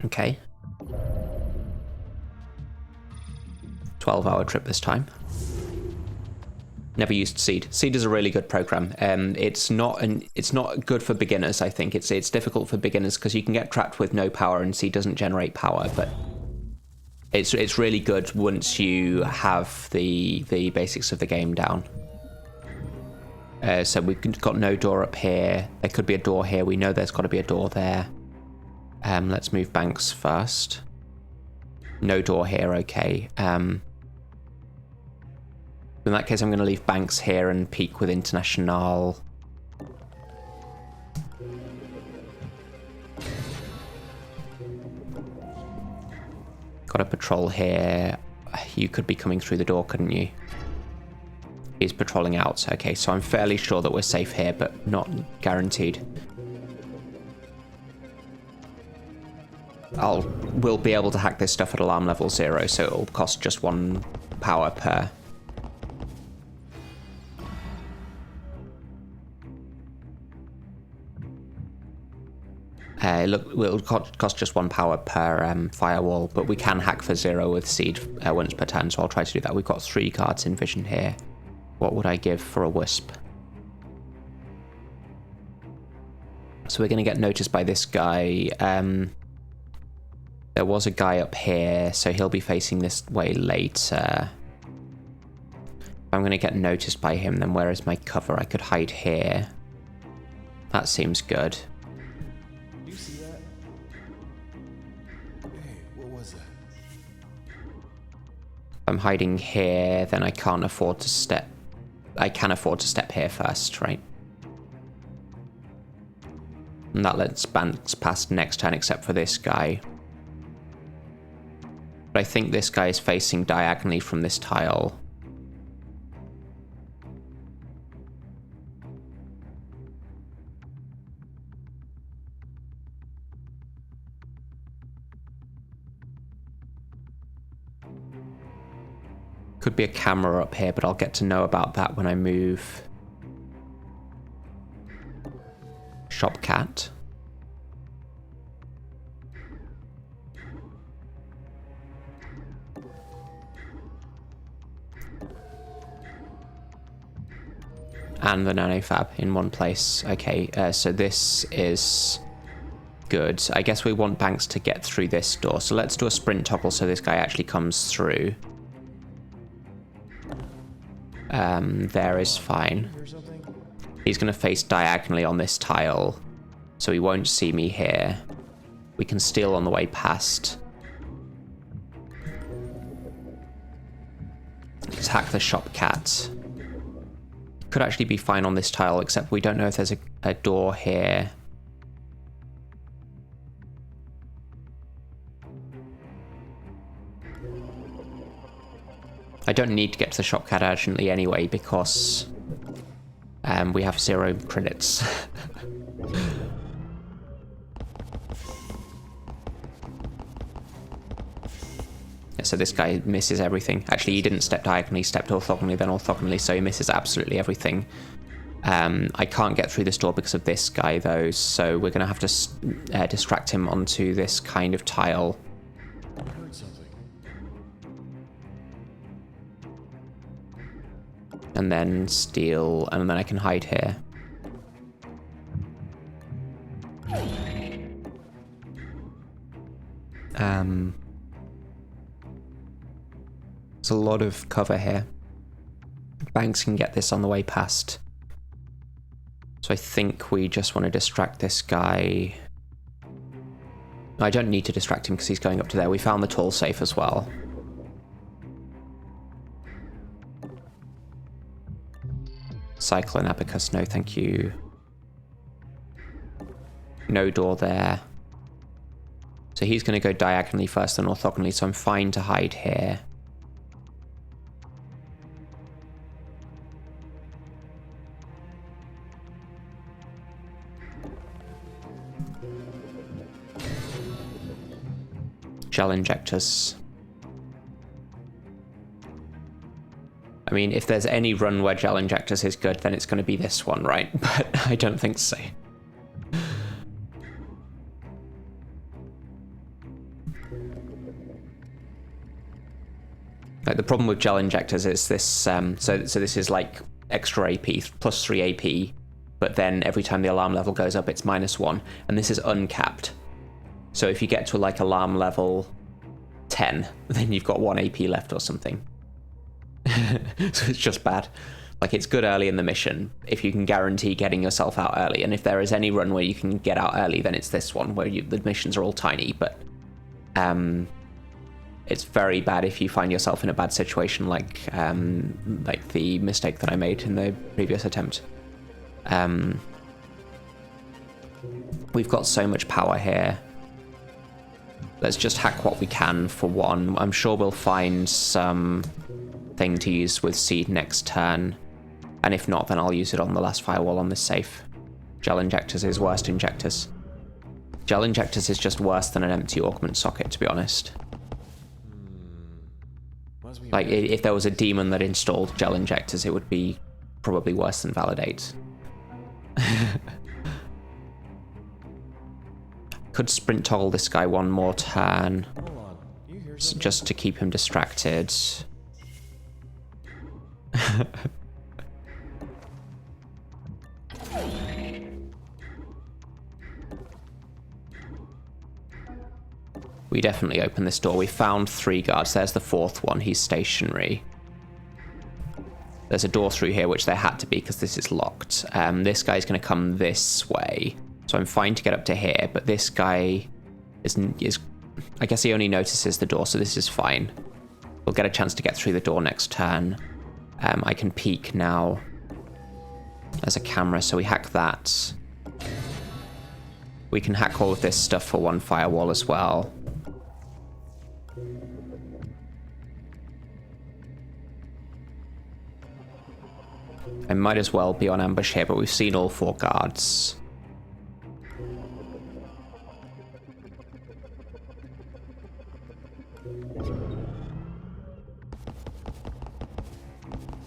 Okay. 12-hour trip this time. Never used Seed. Seed is a really good program. It's not good for beginners. I think it's difficult for beginners because you can get trapped with no power, and Seed doesn't generate power. But it's really good once you have the basics of the game down. So we've got no door up here. There could be a door here. We know there's got to be a door there. Let's move banks first. No door here. Okay. In that case, I'm going to leave banks here and peek with International. Got a patrol here. You could be coming through the door, couldn't you? He's patrolling out. Okay, so I'm fairly sure that we're safe here, but not guaranteed. We'll be able to hack this stuff at alarm level 0, so it'll cost just 1 power per. Look, it'll cost just 1 power per firewall, but we can hack for 0 with Seed once per turn, so I'll try to do that. We've got 3 cards in vision here. What would I give for a Wisp? So we're going to get noticed by this guy. There was a guy up here, so he'll be facing this way later. If I'm going to get noticed by him, then where is my cover? I could hide here. That seems good. I'm hiding here, then I can't afford to step. I can afford to step here first, right? And that lets banks pass next turn, except for this guy. But I think this guy is facing diagonally from this tile. Could be a camera up here, but I'll get to know about that when I move. Shop cat. And the nanofab in one place. Okay, so this is good. I guess we want banks to get through this door. So let's do a sprint toggle so this guy actually comes through. There is fine. He's going to face diagonally on this tile, so he won't see me here. We can steal on the way past. Let's hack the shop cat. Could actually be fine on this tile, except we don't know if there's a door here. I don't need to get to the shop cat urgently anyway, because we have 0 credits. Yeah, so this guy misses everything. Actually, he didn't step diagonally, he stepped orthogonally, then orthogonally, so he misses absolutely everything. I can't get through this door because of this guy, though, so we're going to have to distract him onto this kind of tile. And then steal, and then I can hide here. There's a lot of cover here. Banks can get this on the way past. So I think we just want to distract this guy. I don't need to distract him because he's going up to there. We found the tall safe as well. Cyclone Abacus, no thank you. No door there. So he's going to go diagonally first and orthogonally, so I'm fine to hide here. Gel injectors. I mean, if there's any run where gel injectors is good, then it's going to be this one, right? But I don't think so. Like, the problem with gel injectors is this, so this is like extra AP, plus 3 AP, but then every time the alarm level goes up, it's -1, and this is uncapped. So if you get to like alarm level 10, then you've got 1 AP left or something. So it's just bad. Like, it's good early in the mission if you can guarantee getting yourself out early, and if there is any run where you can get out early, then it's this one where the missions are all tiny, but it's very bad if you find yourself in a bad situation like the mistake that I made in the previous attempt. We've got so much power here. Let's just hack what we can for one. I'm sure we'll find some thing to use with seed next turn, and if not, then I'll use it on the last firewall on this safe. Gel injectors is worst injectors. Gel injectors is just worse than an empty augment socket, to be honest. Like, if there was a demon that installed gel injectors, it would be probably worse than validate. Could sprint toggle this guy one more turn, just to keep him distracted. We definitely open this door. We found 3 guards. There's the 4th one. He's stationary. There's a door through here, which there had to be because this is locked. This guy's going to come this way, so I'm fine to get up to here, but this guy is I guess he only notices the door, so this is fine. We'll get a chance to get through the door next turn. I can peek now as a camera, so we hack that. We can hack all of this stuff for one firewall as well. I might as well be on ambush here, but we've seen all 4 guards.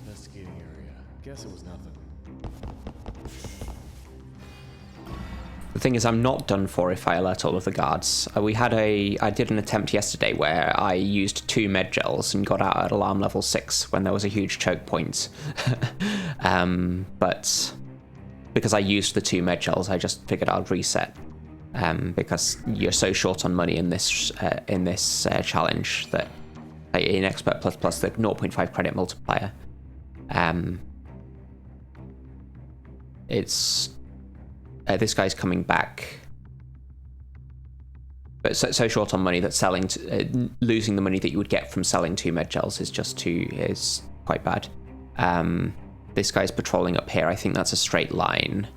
Investigating area. Guess it was nothing. The thing is, I'm not done for if I alert all of the guards. I did an attempt yesterday where I used 2 med gels and got out at alarm level 6 when there was a huge choke point. But because I used the 2 med gels, I just figured I'd reset. Because you're so short on money in this challenge that in Expert Plus the 0.5 credit multiplier, it's this guy's coming back, but so short on money that losing the money that you would get from selling 2 med gels is quite bad. This guy's patrolling up here. I think that's a straight line.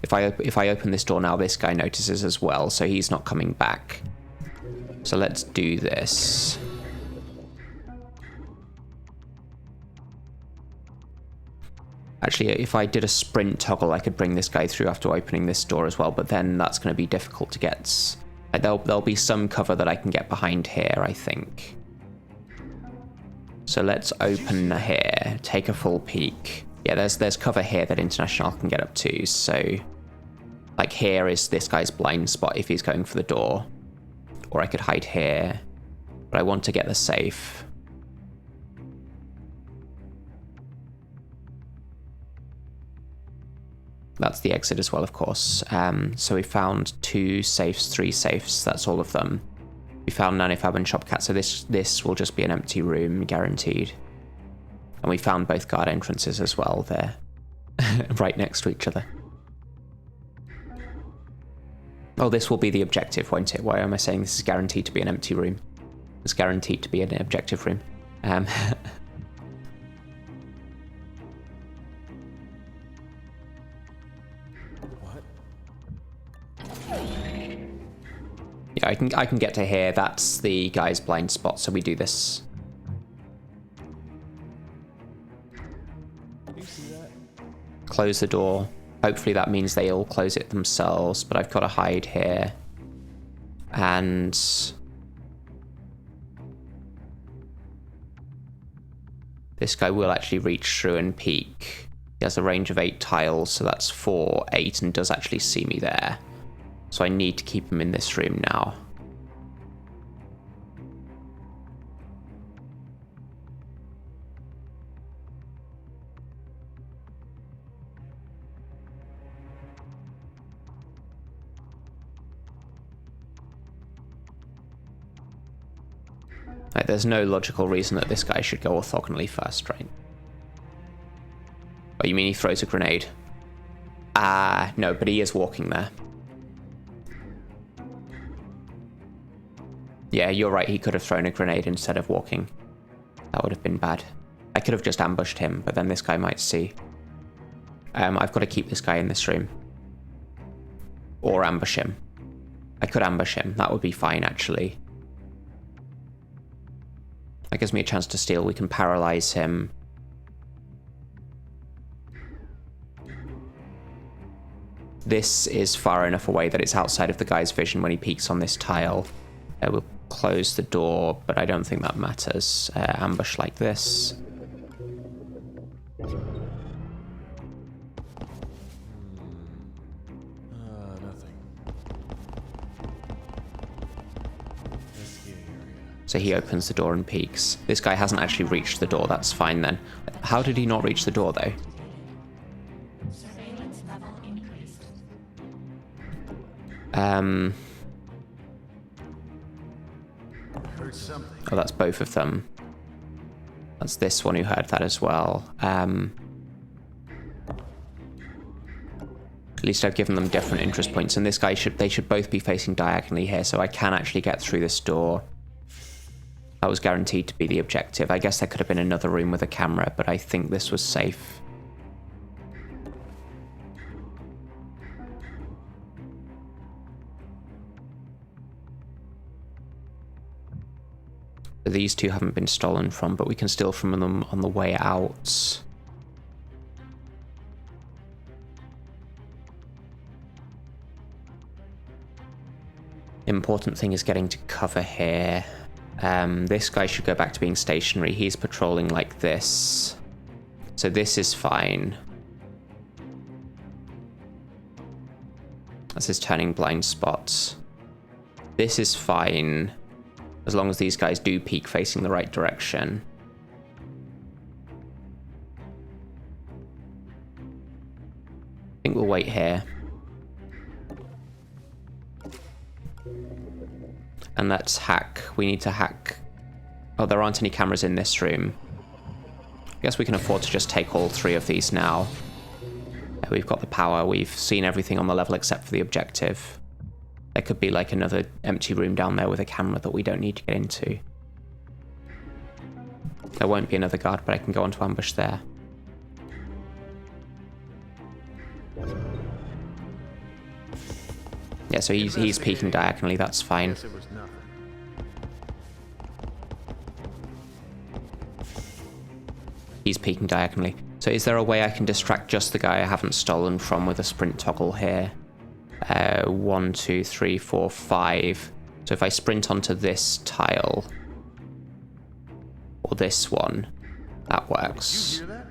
If I open this door now, this guy notices as well, so he's not coming back. So let's do this. Actually, if I did a sprint toggle, I could bring this guy through after opening this door as well, but then that's going to be difficult to get. There'll be some cover that I can get behind here, I think. So let's open here, take a full peek. Yeah, there's cover here that International can get up to, so like here is this guy's blind spot if he's going for the door. Or I could hide here, but I want to get the safe. That's the exit as well, of course. So we found 2 safes, 3 safes, that's all of them. We found Nanofab and Shopcat, so this will just be an empty room, guaranteed. And we found both guard entrances as well there, right next to each other. Oh, this will be the objective, won't it? Why am I saying this is guaranteed to be an empty room? It's guaranteed to be an objective room. Yeah, I can get to here. That's the guy's blind spot, so we do this. Close the door. Hopefully that means they all close it themselves, but I've got to hide here. And this guy will actually reach through and peek. He has a range of 8 tiles, so that's 4, 8, and does actually see me there. So I need to keep him in this room now. Like, there's no logical reason that this guy should go orthogonally first, right? Oh, you mean he throws a grenade? No, but he is walking there. Yeah, you're right, he could have thrown a grenade instead of walking. That would have been bad. I could have just ambushed him, but then this guy might see. I've got to keep this guy in this room. Or ambush him. I could ambush him, that would be fine, actually. That gives me a chance to steal, we can paralyze him. This is far enough away that it's outside of the guy's vision when he peeks on this tile. We'll close the door, but I don't think that matters. Ambush like this. Nothing. Investigating area. So he opens the door and peeks. This guy hasn't actually reached the door, that's fine then. How did he not reach the door though? Surveillance level increased. Heard something. Oh, that's both of them. That's this one who heard that as well. At least I've given them different interest points, and this guy they should both be facing diagonally here, so I can actually get through this door. That was guaranteed to be the objective. I guess there could have been another room with a camera, but I think this was safe. These two haven't been stolen from, but we can steal from them on the way out. Important thing is getting to cover here. This guy should go back to being stationary. He's patrolling like this. So this is fine. That's his turning blind spots. This is fine. As long as these guys do peek facing the right direction. I think we'll wait here. And let's hack. We need to hack. Oh, there aren't any cameras in this room. I guess we can afford to just take all three of these now. We've got the power. We've seen everything on the level except for the objective. There could be like another empty room down there with a camera that we don't need to get into. There won't be another guard, but I can go on to ambush there. Yeah, so he's peeking diagonally, that's fine. Guess it was nothing. He's peeking diagonally. So is there a way I can distract just the guy I haven't stolen from with a sprint toggle here? 1, 2, 3, 4, 5. So if I sprint onto this tile, or this one, that works. You hear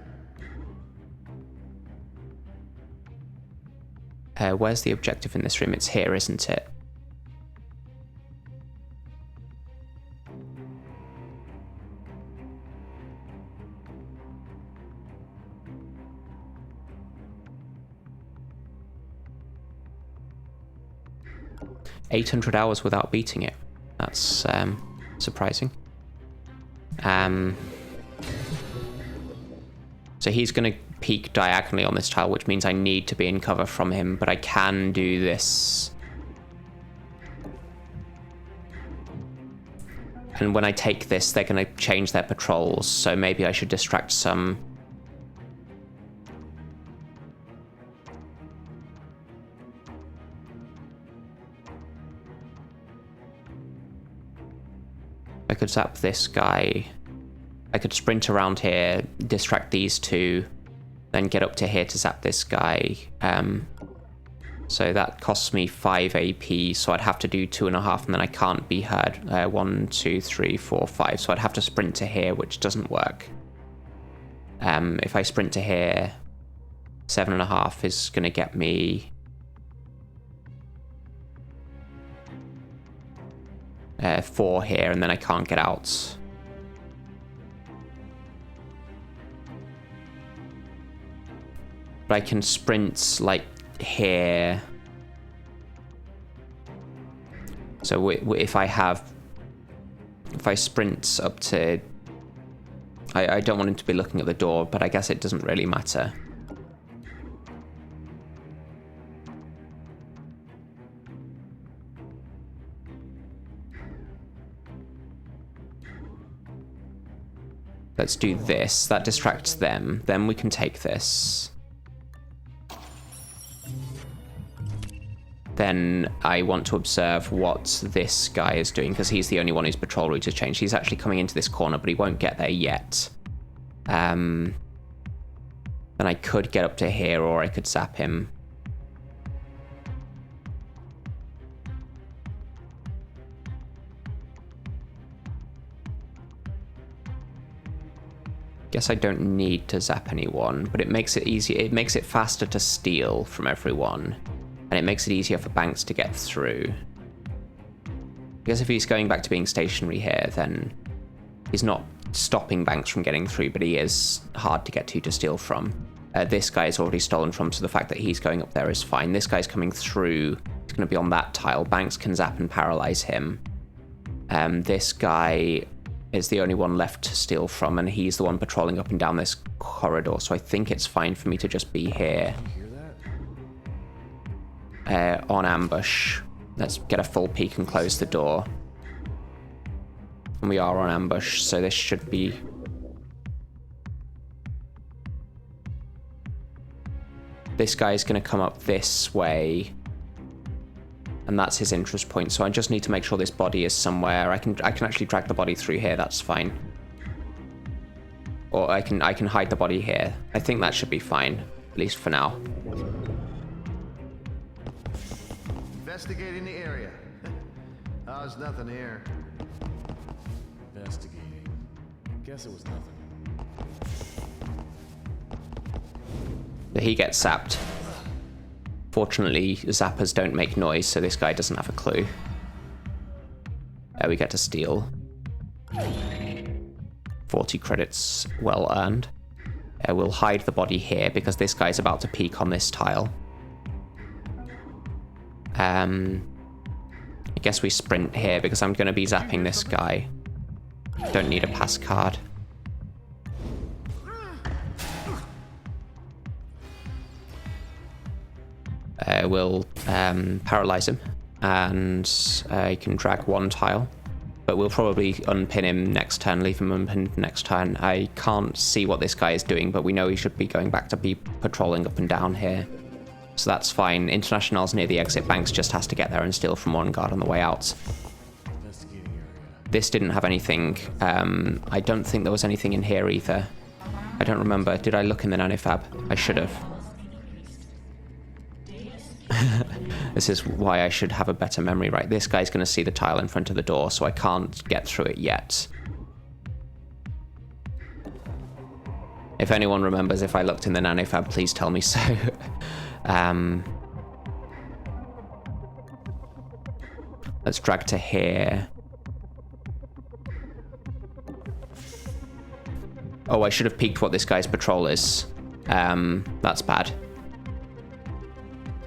Where's the objective in this room? It's here, isn't it? $800 hours without beating it. That's surprising. So he's going to peek diagonally on this tile, which means I need to be in cover from him, but I can do this. And when I take this, they're going to change their patrols, so maybe I should distract some. I could zap this guy. I could sprint around here, distract these two, then get up to here to zap this guy. So that costs me 5 AP, so I'd have to do 2.5, and then I can't be heard. 1, 2, 3, 4, 5. So I'd have to sprint to here, which doesn't work. If I sprint to here, 7.5 is going to get me 4 here, and then I can't get out. But I can sprint, like, here. So if I sprint up to... I don't want him to be looking at the door, but I guess it doesn't really matter. Let's do this. That distracts them. Then we can take this. Then I want to observe what this guy is doing, because he's the only one whose patrol route has changed. He's actually coming into this corner, but he won't get there yet. Then I could get up to here, or I could zap him. Guess I don't need to zap anyone, but it makes it easier. It makes it faster to steal from everyone, and it makes it easier for Banks to get through. I guess if he's going back to being stationary here, then he's not stopping Banks from getting through, but he is hard to get to steal from. This guy is already stolen from, so the fact that he's going up there is fine. This guy's coming through. He's going to be on that tile. Banks can zap and paralyze him. This guy is the only one left to steal from, and he's the one patrolling up and down this corridor, so I think it's fine for me to just be here. On ambush. Let's get a full peek and close the door. And we are on ambush, so this should be... This guy's going to come up this way, and that's his interest point, so I just need to make sure this body is somewhere. I can actually drag the body through here, that's fine. Or I can hide the body here. I think that should be fine, at least for now. Investigating the area. Oh, there's nothing here. Investigating. Guess it was nothing. He gets zapped. Fortunately, zappers don't make noise, so this guy doesn't have a clue. We get to steal. 40 credits, well earned. We'll hide the body here because this guy's about to peek on this tile. I guess we sprint here because I'm going to be zapping this guy. Don't need a pass card. We'll paralyze him, and I can drag one tile, but we'll probably unpin him next turn, leave him unpinned next turn. I can't see what this guy is doing, but we know he should be going back to be patrolling up and down here, so that's fine. International's near the exit. Banks just has to get there and steal from one guard on the way out. This didn't have anything. I don't think there was anything in here either. I don't remember. Did I look in the nanofab? I should have. This is why I should have a better memory, right? This guy's going to see the tile in front of the door, so I can't get through it yet. If anyone remembers if I looked in the nanofab, please tell me so. Let's drag to here. Oh, I should have peeked what this guy's patrol is. That's bad.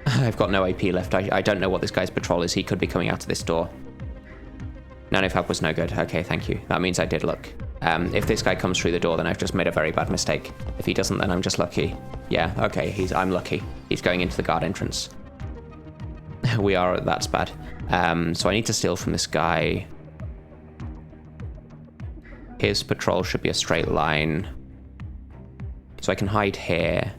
I've got no AP left. I don't know what this guy's patrol is. He could be coming out of this door. Nanofab was no good. Okay, thank you. That means I did look. If this guy comes through the door, then I've just made a very bad mistake. If he doesn't, then I'm just lucky. Yeah, okay, I'm lucky. He's going into the guard entrance. We are, that's bad. So I need to steal from this guy. His patrol should be a straight line. So I can hide here.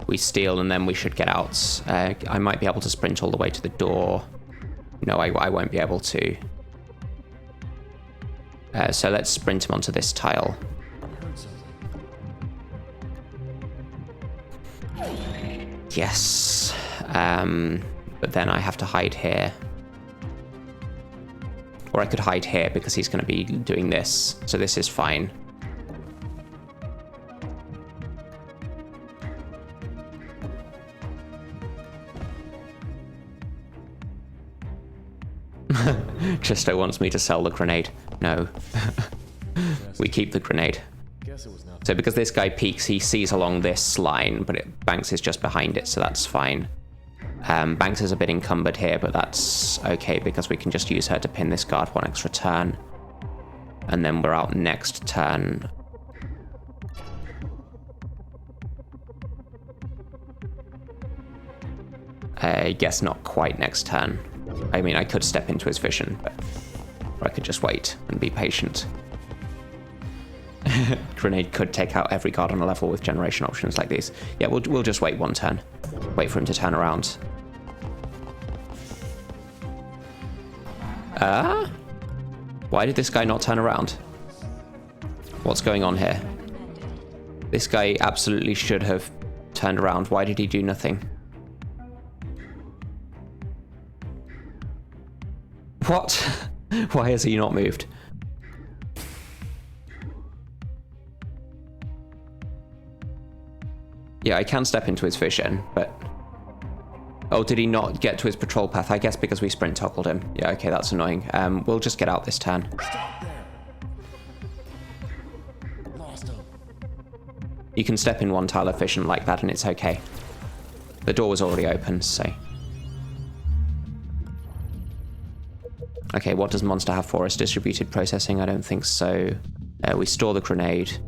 We steal and then we should get out. I might be able to sprint all the way to the door. No, I won't be able to. So let's sprint him onto this tile. Yes. But then I have to hide here. Or I could hide here because he's going to be doing this. So this is fine. Chisto wants me to sell the grenade. No. We keep the grenade. Guess it was nothing. So because this guy peeks, he sees along this line, but Banks is just behind it, so that's fine. Banks is a bit encumbered here, but that's okay because we can just use her to pin this guard one extra turn. And then we're out next turn. I guess not quite next turn. I mean, I could step into his vision, but or I could just wait and be patient. Grenade could take out every guard on a level with generation options like these. Yeah, we'll just wait one turn. Wait for him to turn around. Why did this guy not turn around? What's going on here? This guy absolutely should have turned around. Why did he do nothing? What? Why has he not moved? Yeah, I can step into his vision, but... Oh, did he not get to his patrol path? I guess because we sprint toggled him. Yeah, okay, that's annoying. We'll just get out this turn. Stop there. Lost him. You can step in one tile of vision like that and it's okay. The door was already open, so... Okay, what does Monster have for us? Distributed processing? I don't think so. We store the grenade.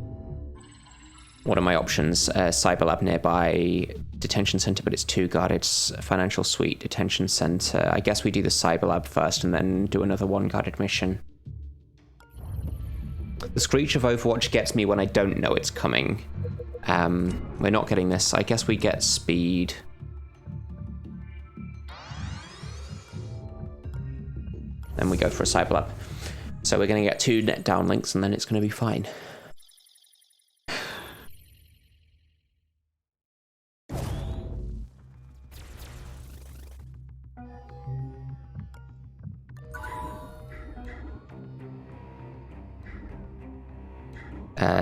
What are my options? Cyberlab nearby, detention center, but it's too guarded. Financial suite, detention center. I guess we do the Cyberlab first and then do another one guarded mission. The Screech of Overwatch gets me when I don't know it's coming. We're not getting this. I guess we get speed. Then we go for a Cyberlab. So we're going to get 2 net downlinks and then it's going to be fine.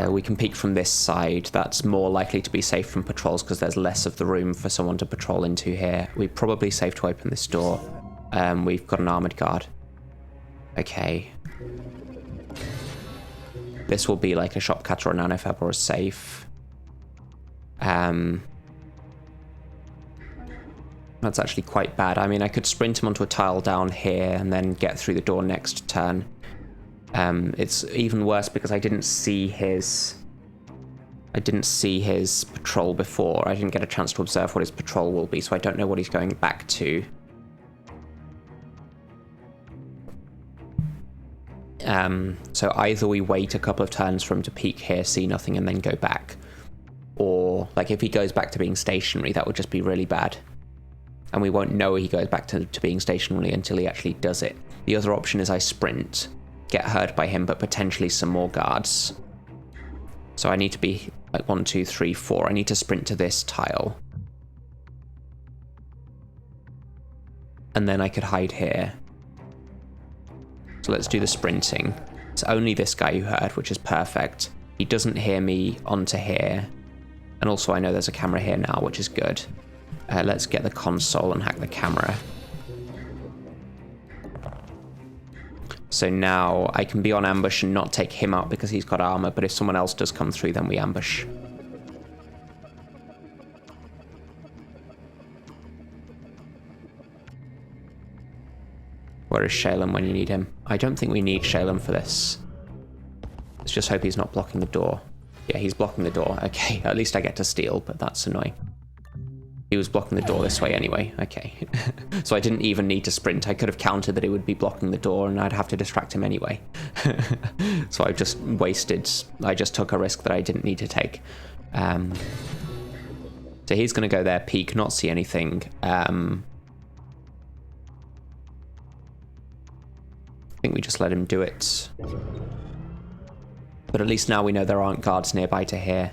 We can peek from this side. That's more likely to be safe from patrols because there's less of the room for someone to patrol into here. We're probably safe to open this door. We've got an armored guard. Okay. This will be like a Shopcat or a Nanofab or a safe. That's actually quite bad. I mean, I could sprint him onto a tile down here and then get through the door next turn. It's even worse because I didn't see his patrol before. I didn't get a chance to observe what his patrol will be, so I don't know what he's going back to. So either we wait a couple of turns for him to peek here, see nothing, and then go back. Or, like, if he goes back to being stationary, that would just be really bad. And we won't know he goes back to being stationary until he actually does it. The other option is I sprint, get heard by him, but potentially some more guards. So I need to be, like, 1, 2, 3, 4. I need to sprint to this tile. And then I could hide here. So let's do the sprinting. It's only this guy who heard, which is perfect. He doesn't hear me onto here. And also I know there's a camera here now, which is good. Let's get the console and hack the camera. So now I can be on ambush and not take him out because he's got armor, but if someone else does come through, then we ambush. Where is Shalem when you need him? I don't think we need Shalem for this. Let's just hope he's not blocking the door. Yeah, he's blocking the door. Okay, at least I get to steal, but that's annoying. He was blocking the door this way anyway. Okay. So I didn't even need to sprint. I could have countered that he would be blocking the door and I'd have to distract him anyway. So I just wasted... I just took a risk that I didn't need to take. So he's going to go there, peek, not see anything. I think we just let him do it. But at least now we know there aren't guards nearby to hear.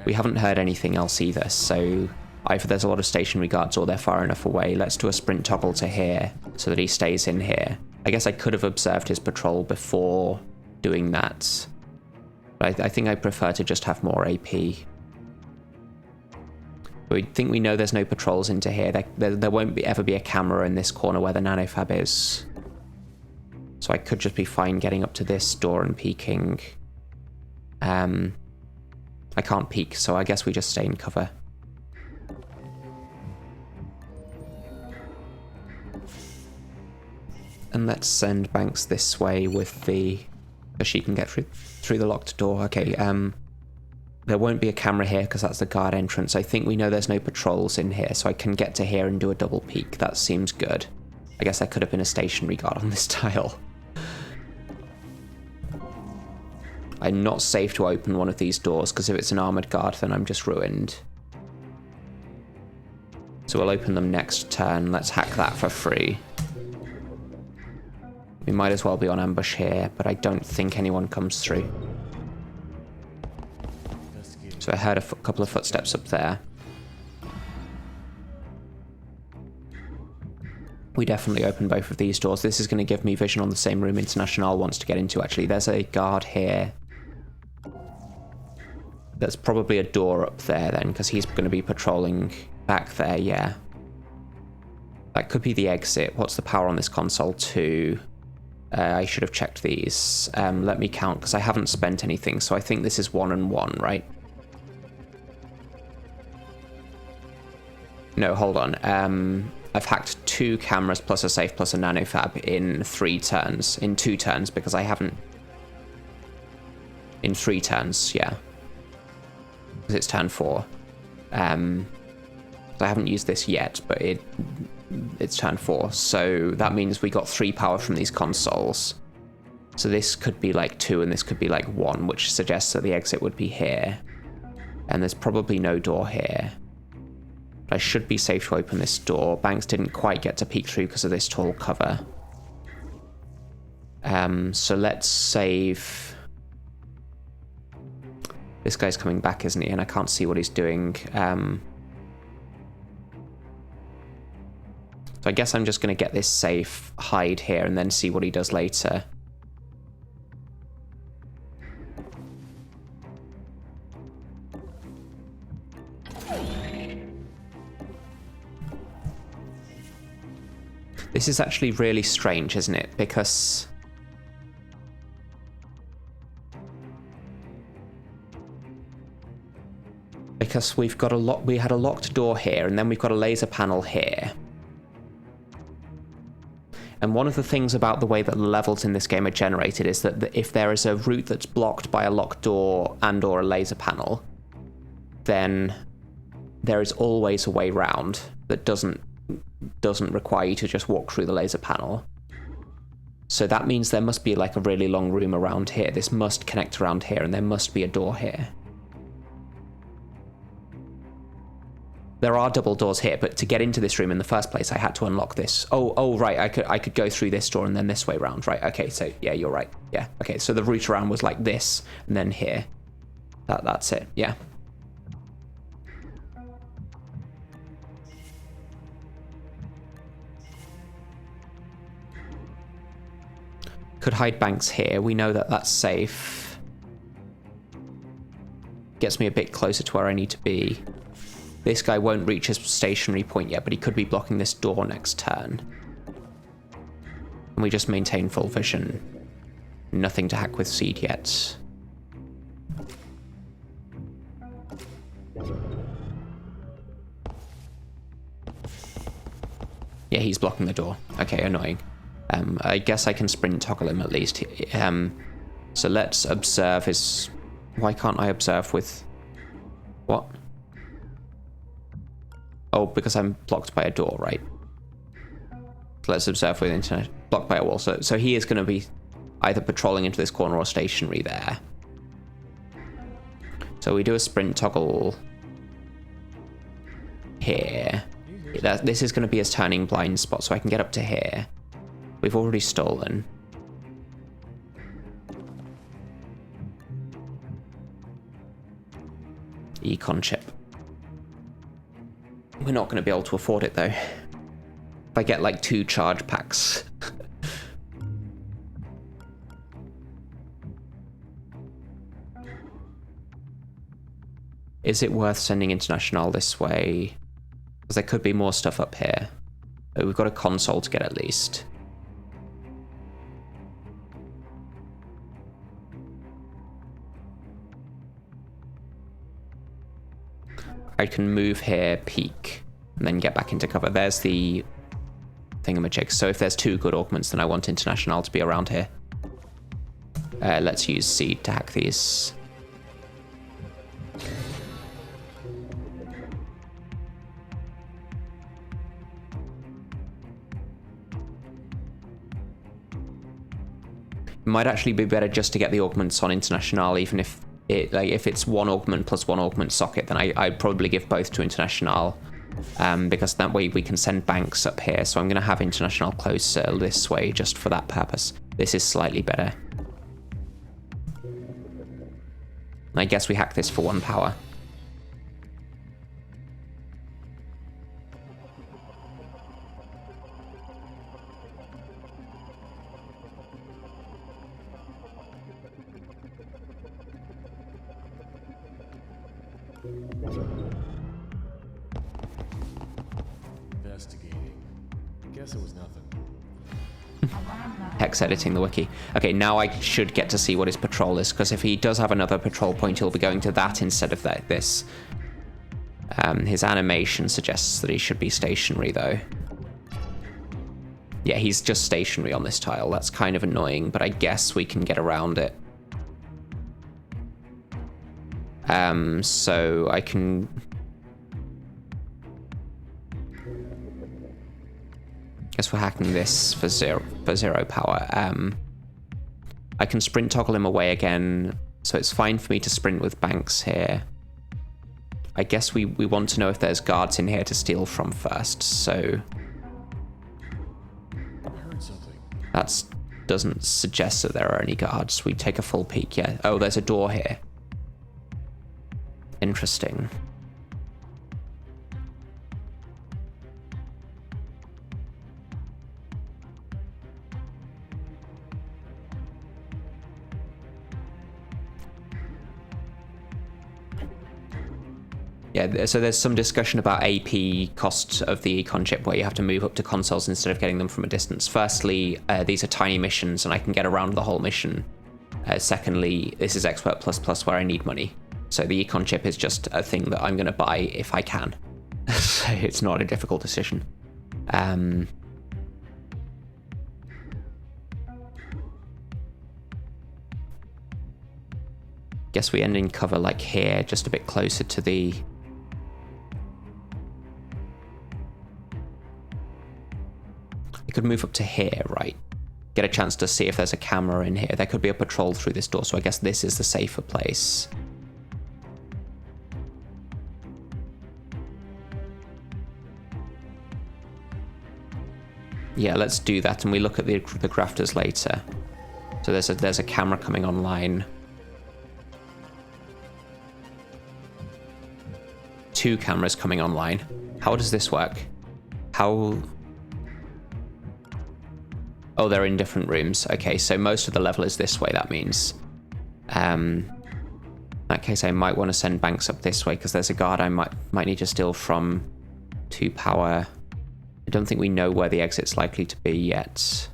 We haven't heard anything else either, so Either there's a lot of stationary guards or they're far enough away. Let's do a sprint toggle to here so that he stays in here. I guess I could have observed his patrol before doing that. But I think I prefer to just have more AP. We think we know there's no patrols into here. There won't ever be a camera in this corner where the nanofab is. So I could just be fine getting up to this door and peeking. I can't peek, so I guess we just stay in cover. And let's send Banks this way with the... so she can get through the locked door. Okay, there won't be a camera here because that's the guard entrance. I think we know there's no patrols in here, so I can get to here and do a double peek. That seems good. I guess I could have been a stationary guard on this tile. I'm not safe to open one of these doors because if it's an armored guard, then I'm just ruined. So we'll open them next turn. Let's hack that for free. We might as well be on ambush here, but I don't think anyone comes through. So I heard a couple of footsteps up there. We definitely open both of these doors. This is going to give me vision on the same room International wants to get into, actually. There's a guard here. There's probably a door up there then, because he's going to be patrolling back there, yeah. That could be the exit. What's the power on this console? 2. I should have checked these. Let me count, because I haven't spent anything, so I think this is 1 and 1, right? No, hold on. I've hacked 2 cameras plus a safe plus a nanofab in 3 turns. In 2 turns, because I haven't... In 3 turns, yeah. Because it's turn 4. I haven't used this yet, but it's turn 4. So that means we got 3 power from these consoles. So this could be like 2 and this could be like 1, which suggests that the exit would be here. And there's probably no door here. I should be safe to open this door. Banks didn't quite get to peek through because of this tall cover. So let's save... This guy's coming back, isn't he? And I can't see what he's doing. So I guess I'm just going to get this safe, hide here, and then see what he does later. This is actually really strange, isn't it? Because we've got we had a locked door here, and then we've got a laser panel here. And one of the things about the way that the levels in this game are generated is that if there is a route that's blocked by a locked door and or a laser panel, then there is always a way round that doesn't require you to just walk through the laser panel. So that means there must be like a really long room around here. This must connect around here, and there must be a door here. There are double doors here, but to get into this room in the first place, I had to unlock this. Oh, right, I could go through this door and then this way round, right? Okay, so yeah, you're right. Yeah, okay, so the route around was like this, and then here. That's it, yeah. Could hide Banks here. We know that that's safe. Gets me a bit closer to where I need to be. This guy won't reach his stationary point yet, but he could be blocking this door next turn. And we just maintain full vision. Nothing to hack with Seed yet. Yeah, he's blocking the door. Okay, annoying. I guess I can sprint toggle him at least. So let's observe his... Why can't I observe with... What? Oh, because I'm blocked by a door, right? So let's observe with internet. Blocked by a wall. So he is going to be either patrolling into this corner or stationary there. So we do a sprint toggle here. This is going to be his turning blind spot, so I can get up to here. We've already stolen. Econ chip. We're not going to be able to afford it, though. If I get, like, 2 charge packs. Is it worth sending International this way? Because there could be more stuff up here. But we've got a console to get at least. I can move here, peek, and then get back into cover. There's the thingamajig. So if there's 2 good augments, then I want International to be around here. Let's use Seed to hack these. It might actually be better just to get the augments on International, even if if it's 1 augment plus 1 augment socket, then I'd probably give both to International, because that way we can send banks up here. So I'm going to have International closer this way just for that purpose. This is slightly better. I guess we hack this for 1 power. Investigating. Guess it was nothing. Hex editing the wiki. Okay, now I should get to see what his patrol is, because if he does have another patrol point, he'll be going to that instead of this. His animation suggests that he should be stationary, though. Yeah, he's just stationary on this tile. That's kind of annoying, but I guess we can get around it. So I can... guess we're hacking this for zero power. I can sprint toggle him away again, so it's fine for me to sprint with banks here. I guess we want to know if there's guards in here to steal from first, so... I heard something. that doesn't suggest that there are any guards. We take a full peek, yeah. Oh, there's a door here. Interesting. Yeah, so there's some discussion about AP cost of the econ chip, where you have to move up to consoles instead of getting them from a distance. Firstly, these are tiny missions and I can get around the whole mission. Secondly, this is Expert++ where I need money. So the econ chip is just a thing that I'm going to buy if I can. So it's not a difficult decision. Guess we end in cover like here, just a bit closer to the... I could move up to here, right? Get a chance to see if there's a camera in here. There could be a patrol through this door, so I guess this is the safer place. Yeah, let's do that, and we look at the grafters later. So there's a camera coming online. 2 cameras coming online. How does this work? How... oh, they're in different rooms. Okay, so most of the level is this way, that means. In that case, I might want to send banks up this way, because there's a guard I might need to steal from 2 power. I don't think we know where the exit's likely to be yet.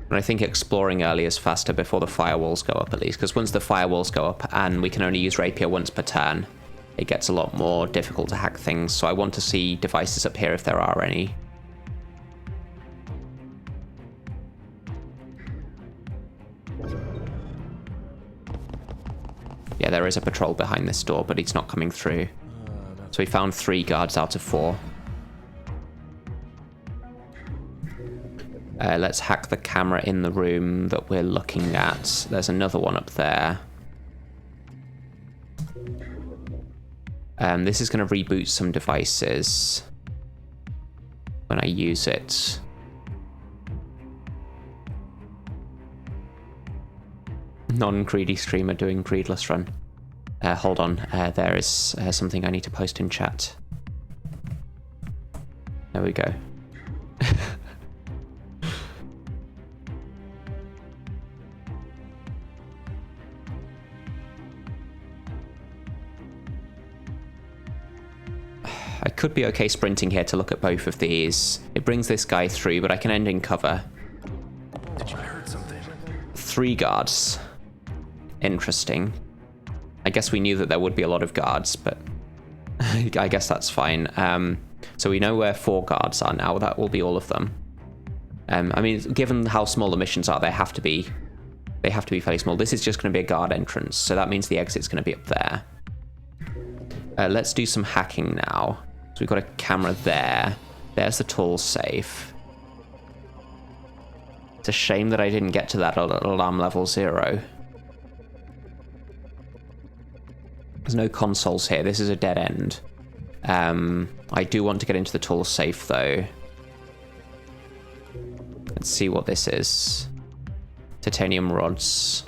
And I think exploring early is faster before the firewalls go up, at least, because once the firewalls go up and we can only use Rapier once per turn, it gets a lot more difficult to hack things. So I want to see devices up here if there are any. Yeah, there is a patrol behind this door, but it's not coming through. So we found 3 guards out of 4. Let's hack the camera in the room that we're looking at. There's another one up there. This is going to reboot some devices when I use it. Non-greedy streamer doing greedless run. Hold on, there is something I need to post in chat. There we go. I could be okay sprinting here to look at both of these. It brings this guy through, but I can end in cover. Did you heard something? 3 guards. Interesting. I guess we knew that there would be a lot of guards, but I guess that's fine. So we know where 4 guards are now. That will be all of them. I mean, given how small the missions are, they have to be fairly small. This is just going to be a guard entrance, so that means the exit's going to be up there. Let's do some hacking now. So we've got a camera there. There's the tool safe. It's a shame that I didn't get to that alarm level 0. There's no consoles here. This is a dead end. I do want to get into the tool safe, though. Let's see what this is. Titanium rods.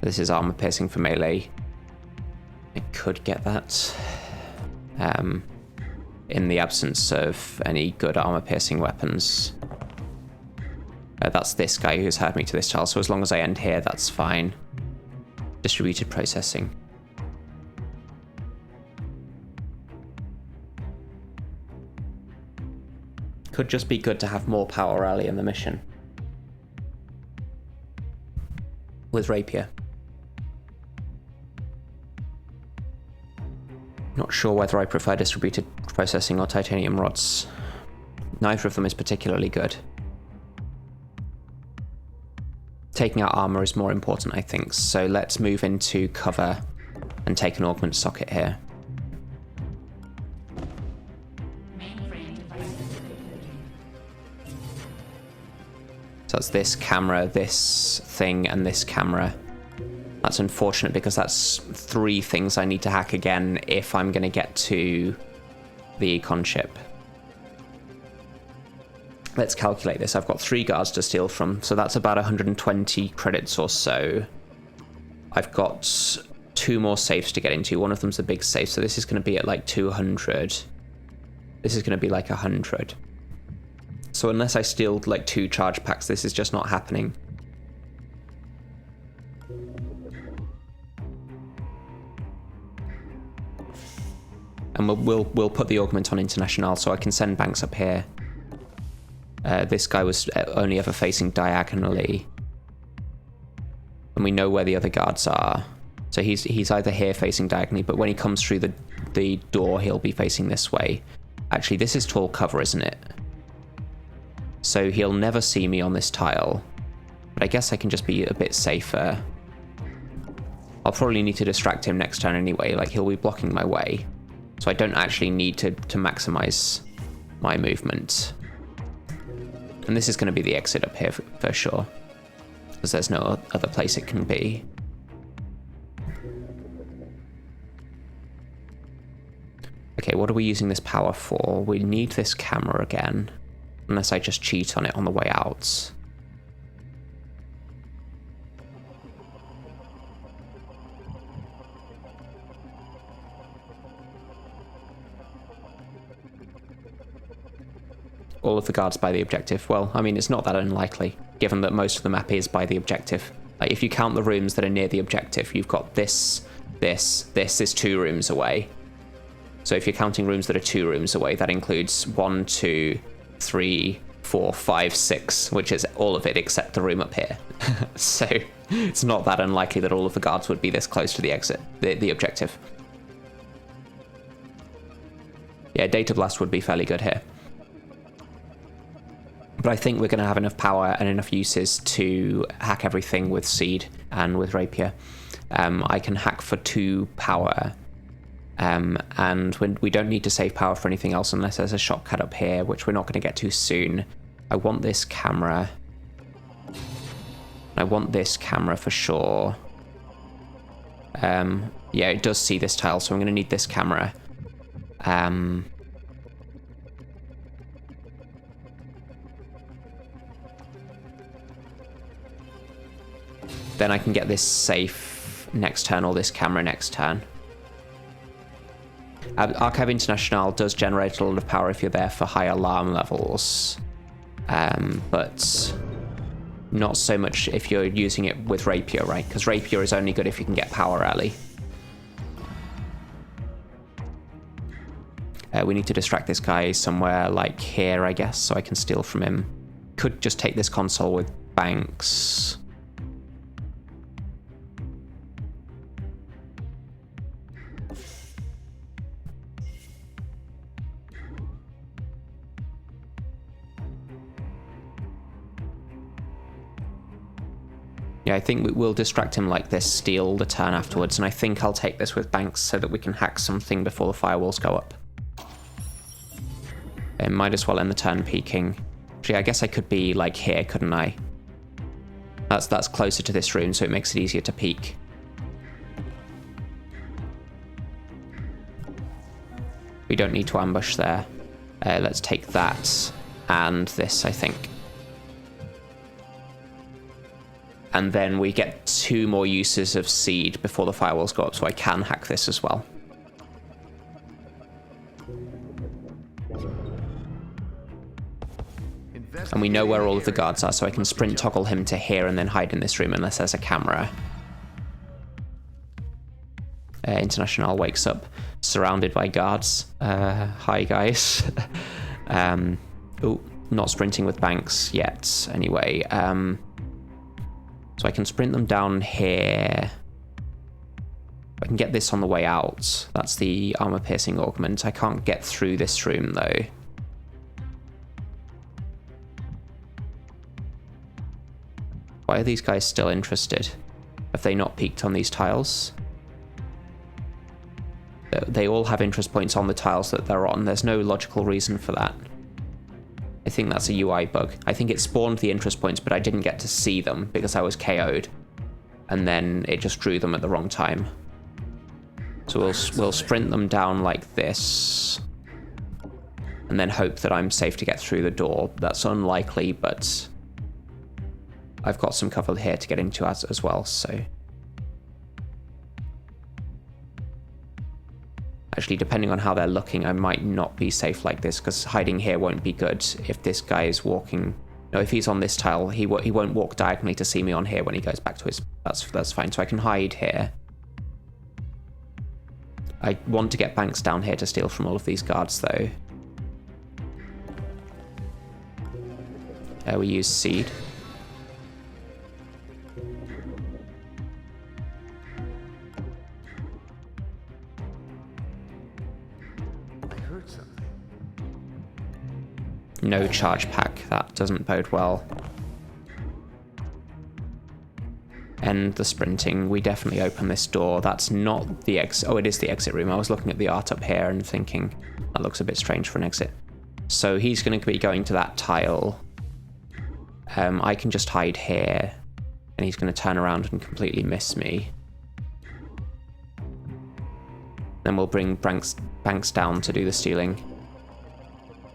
This is armor piercing for melee. I could get that. In the absence of any good armor piercing weapons. That's this guy who's had me to this tile, so as long as I end here, that's fine. Distributed processing. Could just be good to have more power early in the mission. With rapier. Not sure whether I prefer distributed processing or titanium rods. Neither of them is particularly good. Taking out armor is more important, I think, so let's move into cover and take an augment socket here. So that's this camera, this thing, and this camera. That's unfortunate because that's 3 things I need to hack again if I'm going to get to the econ chip. Let's calculate this. I've got 3 guards to steal from, so that's about 120 credits or so. I've got 2 more safes to get into. One of them's a big safe, so this is going to be at like 200. This is going to be like 100. So unless I steal like 2 charge packs, this is just not happening. And we'll put the augment on International, so I can send Banks up here. This guy was only ever facing diagonally. And we know where the other guards are. So he's either here facing diagonally, but when he comes through the door, he'll be facing this way. Actually, this is tall cover, isn't it? So he'll never see me on this tile. But I guess I can just be a bit safer. I'll probably need to distract him next turn anyway, like he'll be blocking my way. So I don't actually need to maximize my movement. And this is going to be the exit up here for sure. Because there's no other place it can be. Okay, what are we using this power for? We need this camera again. Unless I just cheat on it on the way out. All of the guards by the objective. Well, I mean, it's not that unlikely, given that most of the map is by the objective. Like, if you count the rooms that are near the objective, you've got this is 2 rooms away. So if you're counting rooms that are 2 rooms away, that includes 1, 2, 3, 4, 5, 6, which is all of it except the room up here. So it's not that unlikely that all of the guards would be this close to the exit, the objective. Yeah, Data Blast would be fairly good here. But I think we're going to have enough power and enough uses to hack everything with Seed and with Rapier. I can hack for 2 power. And we don't need to save power for anything else unless there's a shortcut up here, which we're not going to get to soon. I want this camera. I want this camera for sure. Yeah, it does see this tile, so I'm going to need this camera. Then I can get this safe next turn, or this camera next turn. Archive International does generate a lot of power if you're there for high alarm levels, but not so much if you're using it with Rapier, right? Because Rapier is only good if you can get power early. We need to distract this guy somewhere like here, I guess, so I can steal from him. Could just take this console with banks. Yeah, I think we'll distract him like this, steal the turn afterwards, and I think I'll take this with banks so that we can hack something before the firewalls go up. It might as well end the turn peeking. Actually, I guess I could be like here, couldn't I? That's closer to this room, so it makes it easier to peek. We don't need to ambush there. Let's take that and this, I think. And then we get 2 more uses of seed before the firewalls go up, so I can hack this as well. And we know where all of the guards are, so I can sprint toggle him to here and then hide in this room unless there's a camera. International wakes up surrounded by guards. Hi guys. Oh, not sprinting with banks yet anyway. So I can sprint them down here. I can get this on the way out. That's the armor piercing augment. I can't get through this room though. Why are these guys still interested? Have they not peeked on these tiles? They all have interest points on the tiles that they're on. There's no logical reason for that. I think that's a UI bug. I think it spawned the interest points, but I didn't get to see them because I was KO'd. And then it just drew them at the wrong time. So we'll sprint them down like this. And then hope that I'm safe to get through the door. That's unlikely, but I've got some cover here to get into as well, so. Actually, depending on how they're looking, I might not be safe like this, because hiding here won't be good if this guy is walking. No, if he's on this tile, he won't walk diagonally to see me on here when he goes back to his. That's fine. So I can hide here. I want to get banks down here to steal from all of these guards, though. We use seed. No charge pack, that doesn't bode well. End the sprinting. We definitely open this door. That's not the exit. Oh, it is the exit room. I was looking at the art up here and thinking that looks a bit strange for an exit. So he's going to be going to that tile. I can just hide here and he's going to turn around and completely miss me. Then we'll bring banks down to do the stealing.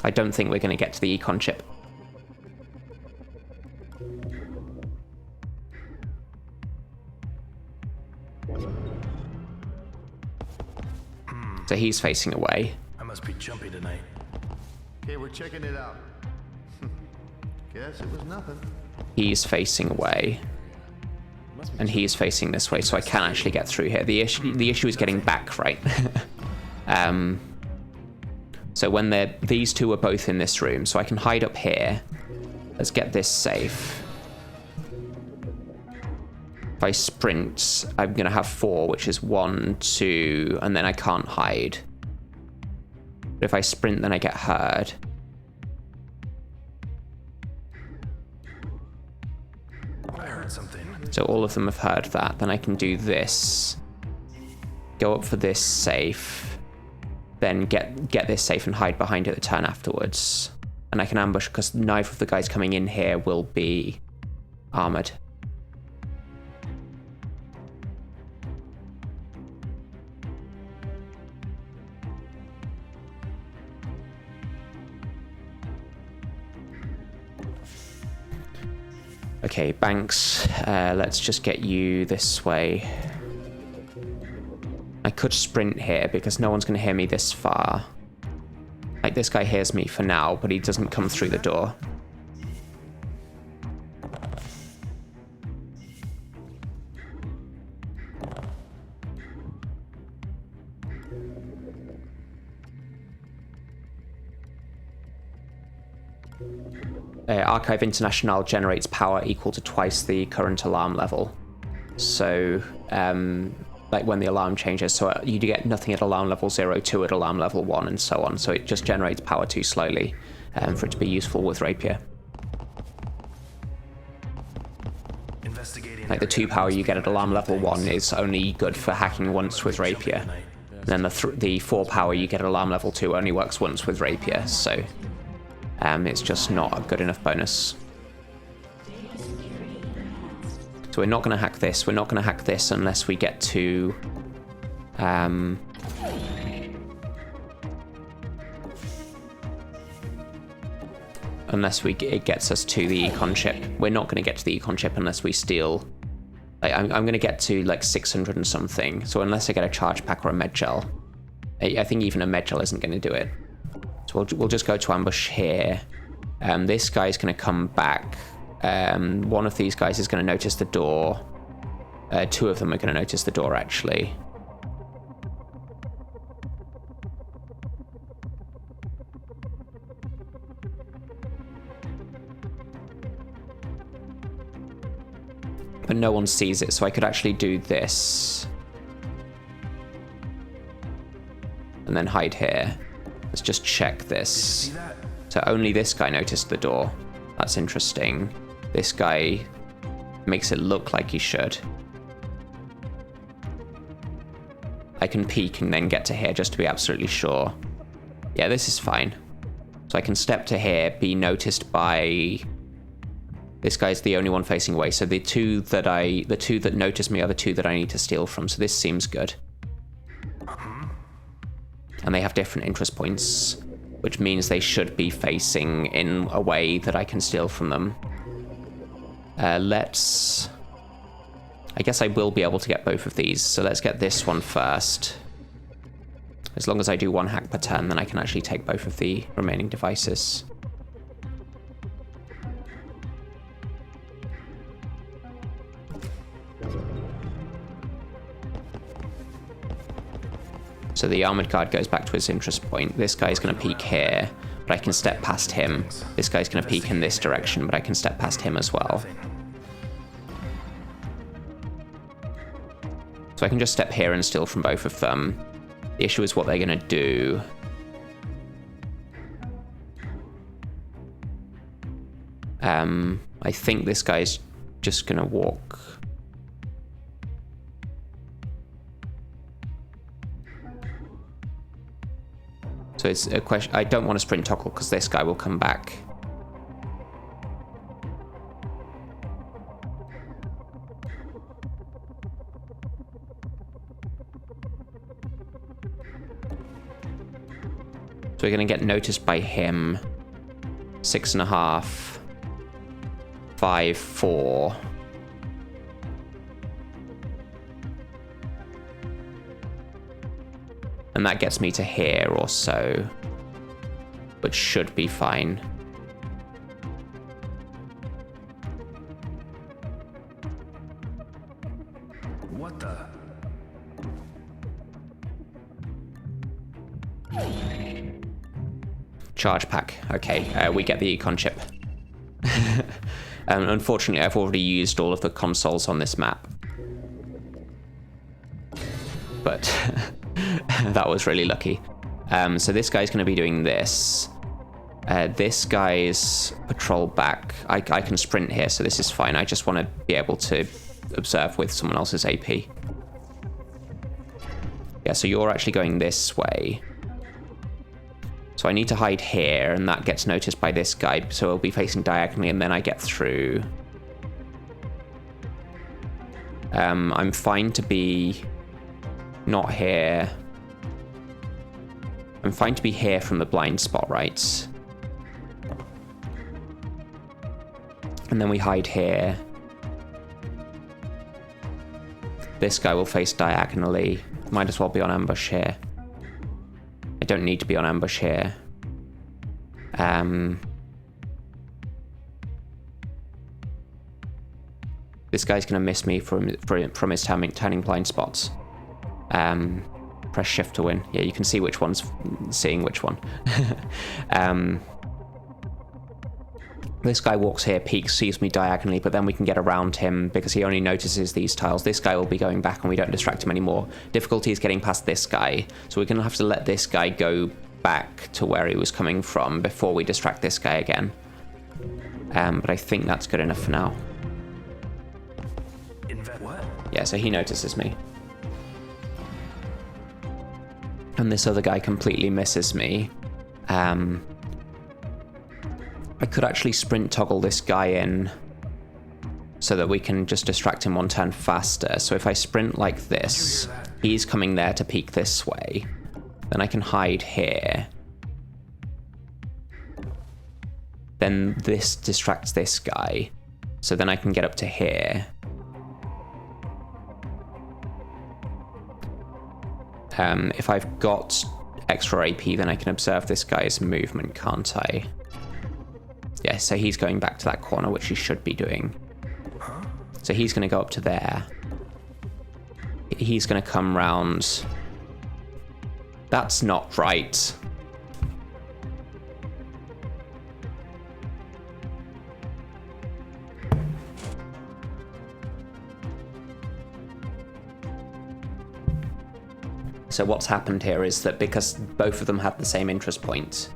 I don't think we're going to get to the econ chip. So he's facing away. I must be jumpy tonight. Okay, we're checking it out. Guess it was nothing. He's facing away. And he's facing this way, so I can actually get through here. The issue is getting back, right? So when these two are both in this room, so I can hide up here. Let's get this safe. If I sprint, I'm going to have 4, which is 1, 2, and then I can't hide. But if I sprint, then I get heard. I heard something. So all of them have heard that. Then I can do this. Go up for this safe. Then get this safe and hide behind it the turn afterwards. And I can ambush because neither of the guys coming in here will be armored. Okay, Banks, let's just get you this way. I could sprint here because no one's going to hear me this far. Like, this guy hears me for now, but he doesn't come through the door. Archive International generates power equal to twice the current alarm level. So, like when the alarm changes, so you get nothing at alarm level 0, 2 at alarm level 1, and so on. So it just generates power too slowly for it to be useful with Rapier. Like the 2 power you get at alarm level 1 is only good for hacking once with Rapier. And then the 4 power you get at alarm level 2 only works once with Rapier, so it's just not a good enough bonus. So we're not going to hack this. We're not going to hack this unless we get to... unless it gets us to the econ chip. We're not going to get to the econ chip unless we steal... Like, I'm going to get to like 600 and something. So unless I get a charge pack or a med gel, I think even a med gel isn't going to do it. So we'll just go to ambush here. This guy's going to come back. One of these guys is going to notice the door. 2 of them are going to notice the door, actually. But no one sees it, so I could actually do this. And then hide here. Let's just check this. So only this guy noticed the door. That's interesting. This guy makes it look like he should. I can peek and then get to here just to be absolutely sure. Yeah, this is fine. So I can step to here, be noticed by... This guy's the only one facing away. So the two that notice me are the 2 that I need to steal from. So this seems good. And they have different interest points, which means they should be facing in a way that I can steal from them. I guess I will be able to get both of these, so let's get this one first. As long as I do 1 hack per turn, then I can actually take both of the remaining devices. So the armored guard goes back to his interest point. This guy's going to peek here, but I can step past him. This guy's going to peek in this direction, but I can step past him as well. So I can just step here and steal from both of them. The issue is what they're going to do. I think this guy's just going to walk. So it's a question. I don't want to sprint toggle because this guy will come back. So we're going to get noticed by him. 6.5. 5, 4. And that gets me to here or so, but should be fine. What the? Charge pack. Okay, we get the econ chip. Unfortunately, I've already used all of the consoles on this map. But that was really lucky. So this guy's going to be doing this. This guy's patrol back. I can sprint here, so this is fine. I just want to be able to observe with someone else's AP. Yeah, so you're actually going this way. So I need to hide here, and that gets noticed by this guy, so he'll be facing diagonally, and then I get through. I'm fine to be not here. I'm fine to be here from the blind spot, right? And then we hide here. This guy will face diagonally. Might as well be on ambush here. I don't need to be on ambush here. This guy's going to miss me from his turning blind spots. Press shift to win. Yeah, you can see which one's seeing which one. This guy walks here, peeks, sees me diagonally, but then we can get around him because he only notices these tiles. This guy will be going back and we don't distract him anymore. Difficulty is getting past this guy, so we're going to have to let this guy go back to where he was coming from before we distract this guy again. But I think that's good enough for now. What? Yeah, so he notices me. And this other guy completely misses me. I could actually sprint toggle this guy in so that we can just distract him one turn faster. So if I sprint like this, he's coming there to peek this way. Then I can hide here. Then this distracts this guy. So then I can get up to here. If I've got extra AP, then I can observe this guy's movement, can't I? Yeah, so he's going back to that corner, which he should be doing. So he's going to go up to there. He's going to come round. That's not right. So what's happened here is that because both of them had the same interest point,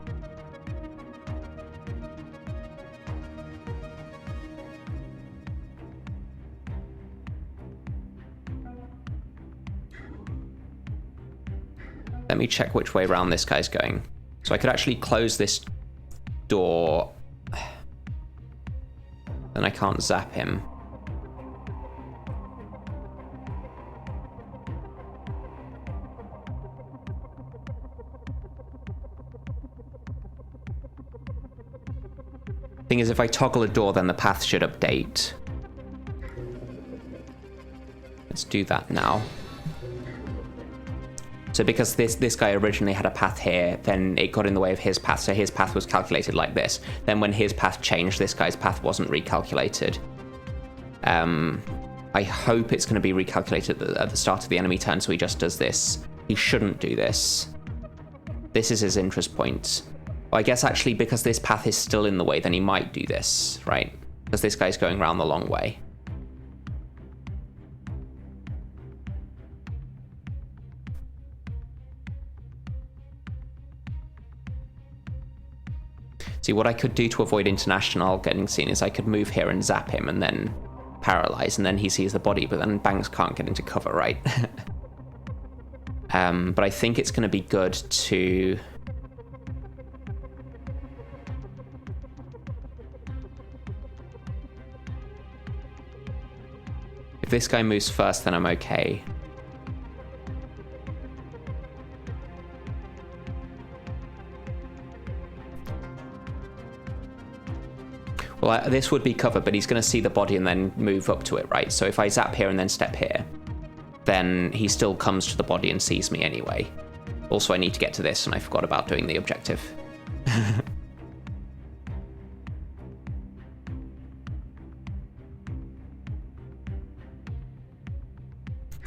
let me check which way around this guy's going. So I could actually close this door. Then I can't zap him. Thing is, if I toggle a door, then the path should update. Let's do that now. So because this guy originally had a path here, then it got in the way of his path, so his path was calculated like this. Then when his path changed, this guy's path wasn't recalculated. I hope it's going to be recalculated at the start of the enemy turn, so he just does this. He shouldn't do this. This is his interest point. Well, I guess actually because this path is still in the way, then he might do this, right? Because this guy's going around the long way. See, what I could do to avoid International getting seen is I could move here and zap him and then paralyze, and then he sees the body, but then Banks can't get into cover, right? But I think it's going to be good to... If this guy moves first, then I'm okay. Well, this would be cover, but he's going to see the body and then move up to it, right? So if I zap here and then step here, then he still comes to the body and sees me anyway. Also, I need to get to this, and I forgot about doing the objective.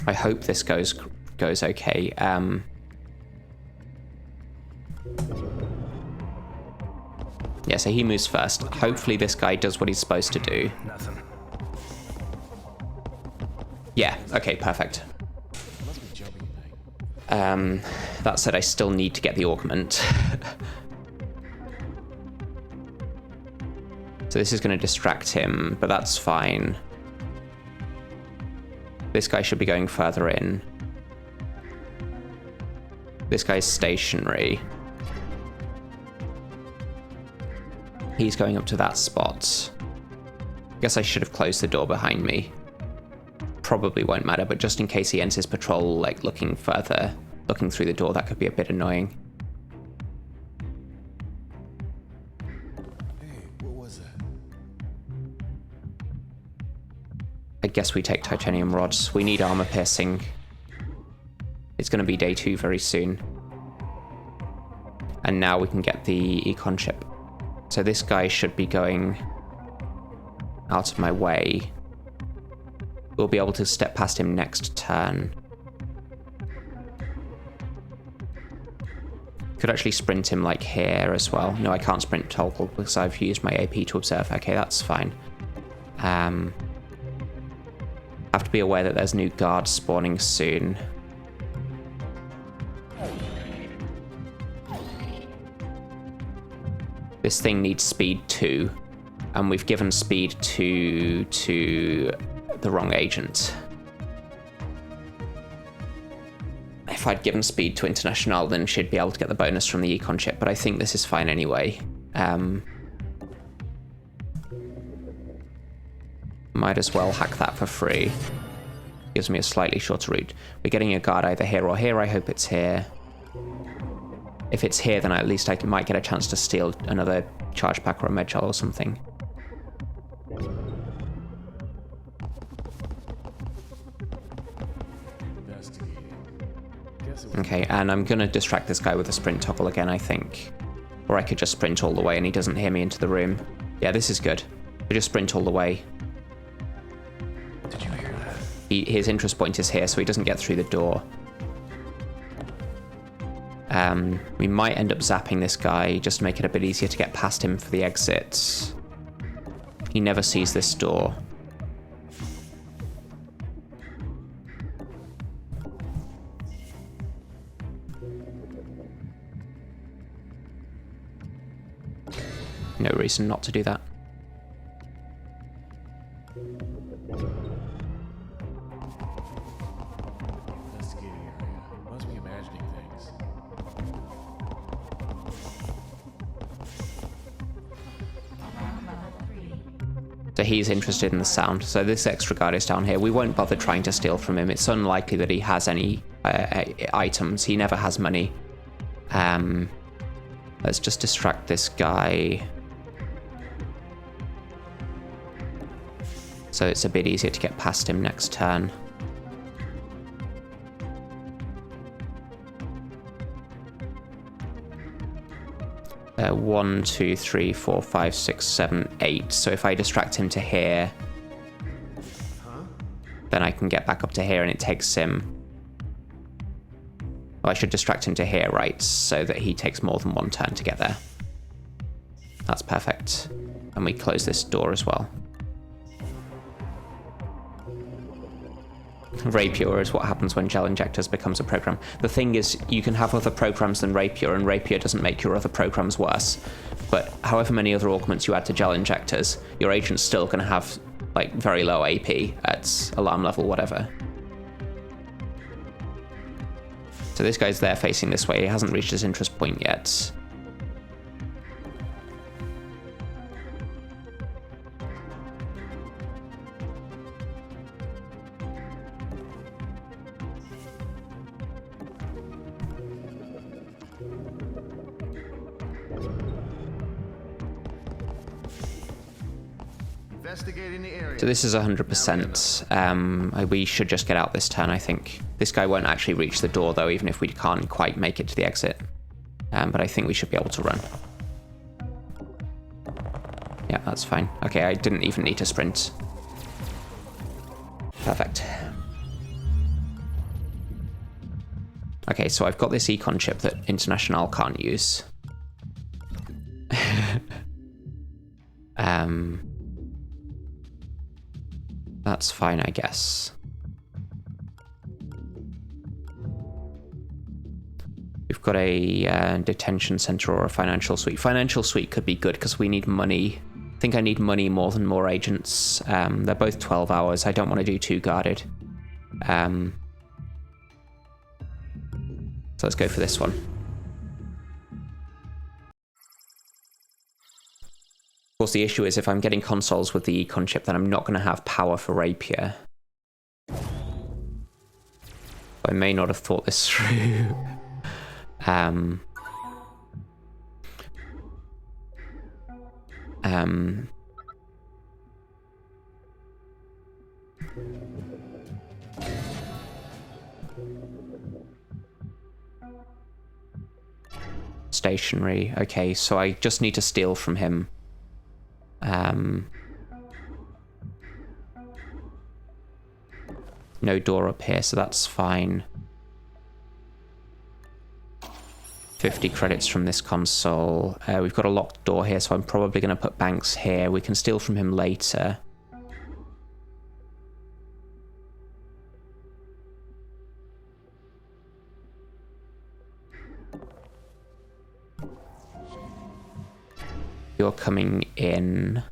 I hope this goes okay. Yeah, so he moves first. Hopefully this guy does what he's supposed to do. Nothing. Yeah, okay, perfect. Must be jumping tonight. That said, I still need to get the augment. So this is going to distract him, but that's fine. This guy should be going further in. This guy's stationary. He's going up to that spot. I guess I should have closed the door behind me. Probably won't matter, but just in case he ends his patrol, like, looking further, looking through the door, that could be a bit annoying. Hey, what was that? guess we take titanium rods. We need armor piercing. It's going to be day 2 very soon. And now we can get the econ chip. So this guy should be going out of my way. We'll be able to step past him next turn. Could actually sprint him like here as well. No, I can't sprint toggle because I've used my AP to observe. Okay, that's fine. Have to be aware that there's new guards spawning soon. This thing needs speed 2, and we've given speed 2 to the wrong agent. If I'd given speed to International, then she'd be able to get the bonus from the econ chip, but I think this is fine anyway. Might as well hack that for free. Gives me a slightly shorter route. We're getting a guard either here or here. I hope it's here. If it's here, then at least I might get a chance to steal another charge pack or a med gel or something. Okay, and I'm gonna distract this guy with a sprint toggle again, I think. Or I could just sprint all the way and he doesn't hear me into the room. Yeah, this is good. We just sprint all the way. Did you hear that? His interest point is here, so he doesn't get through the door. We might end up zapping this guy, just to make it a bit easier to get past him for the exit. He never sees this door. No reason not to do that. Investigating area. Must be imagining things. So he's interested in the sound. So this extra guard is down here. We won't bother trying to steal from him. It's unlikely that he has any items. He never has money. Let's just distract this guy. So it's a bit easier to get past him next turn. One, two, three, four, five, six, seven, 8. So if I distract him to here, then I can get back up to here and it takes him... Well, I should distract him to here, right? So that he takes more than one turn to get there. That's perfect. And we close this door as well. Rapier is what happens when gel injectors becomes a program. The thing is, you can have other programs than Rapier, and Rapier doesn't make your other programs worse. But however many other augments you add to gel injectors, your agent's still going to have like very low AP at alarm level, whatever. So this guy's there facing this way. He hasn't reached his interest point yet. Investigating the area. So this is 100%. We should just get out this turn, I think. This guy won't actually reach the door, though, even if we can't quite make it to the exit. But I think we should be able to run. Yeah, that's fine. Okay, I didn't even need to sprint. Perfect. Okay, so I've got this econ chip that International can't use. That's fine, I guess. We've got a detention center or a financial suite. Financial suite could be good because we need money. I think I need money more than more agents. They're both 12 hours. I don't want to do 2 guarded. So let's go for this one. Of course, the issue is if I'm getting consoles with the econ chip, then I'm not going to have power for Rapier. I may not have thought this through. Stationary. Okay, so I just need to steal from him. No door up here, so that's fine. 50 credits from this console. We've got a locked door here, so I'm probably going to put Banks here. We can steal from him later. You're coming in,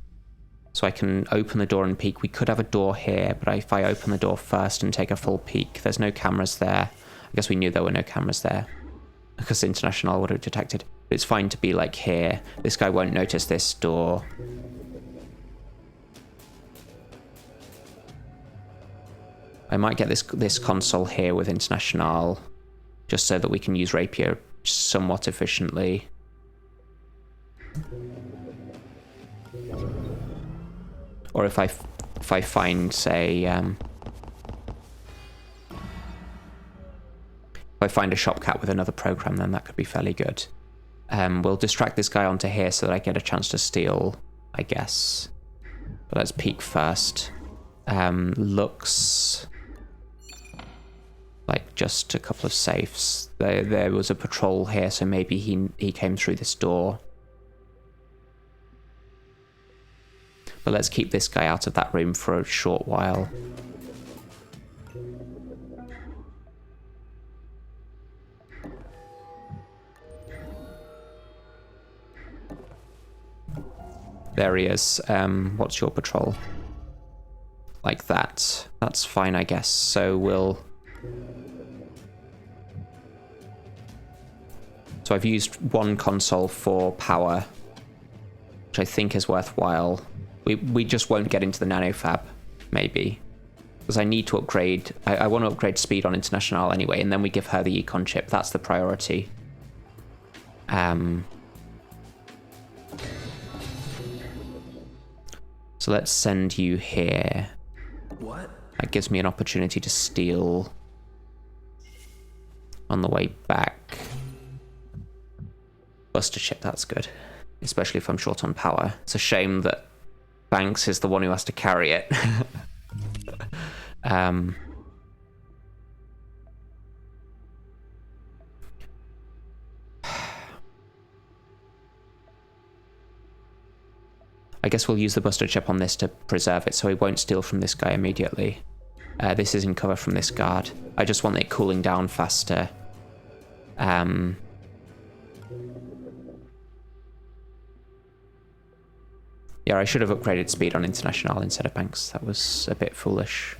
so I can open the door and peek. We could have a door here, but if I open the door first and take a full peek, there's no cameras there. I guess we knew there were no cameras there, because International would have detected. It's fine to be like here. This guy won't notice this door. I might get this console here with International, just so that we can use Rapier somewhat efficiently. Or if I find, say, if I find a shopcat with another program, then that could be fairly good. We'll distract this guy onto here so that I get a chance to steal, I guess. But let's peek first. Looks like just a couple of safes. There was a patrol here, so maybe he came through this door. But let's keep this guy out of that room for a short while. There he is. What's your patrol? Like that. That's fine, I guess. So we'll... So I've used one console for power, which I think is worthwhile. We just won't get into the nanofab, maybe. Because I need to upgrade... I want to upgrade speed on International anyway, and then we give her the econ chip. That's the priority. So let's send you here. What? That gives me an opportunity to steal on the way back. Buster chip, that's good. Especially if I'm short on power. It's a shame that Banks is the one who has to carry it. I guess we'll use the Buster chip on this to preserve it, so he won't steal from this guy immediately. This is in cover from this guard. I just want it cooling down faster. Yeah, I should have upgraded speed on International instead of Banks. That was a bit foolish.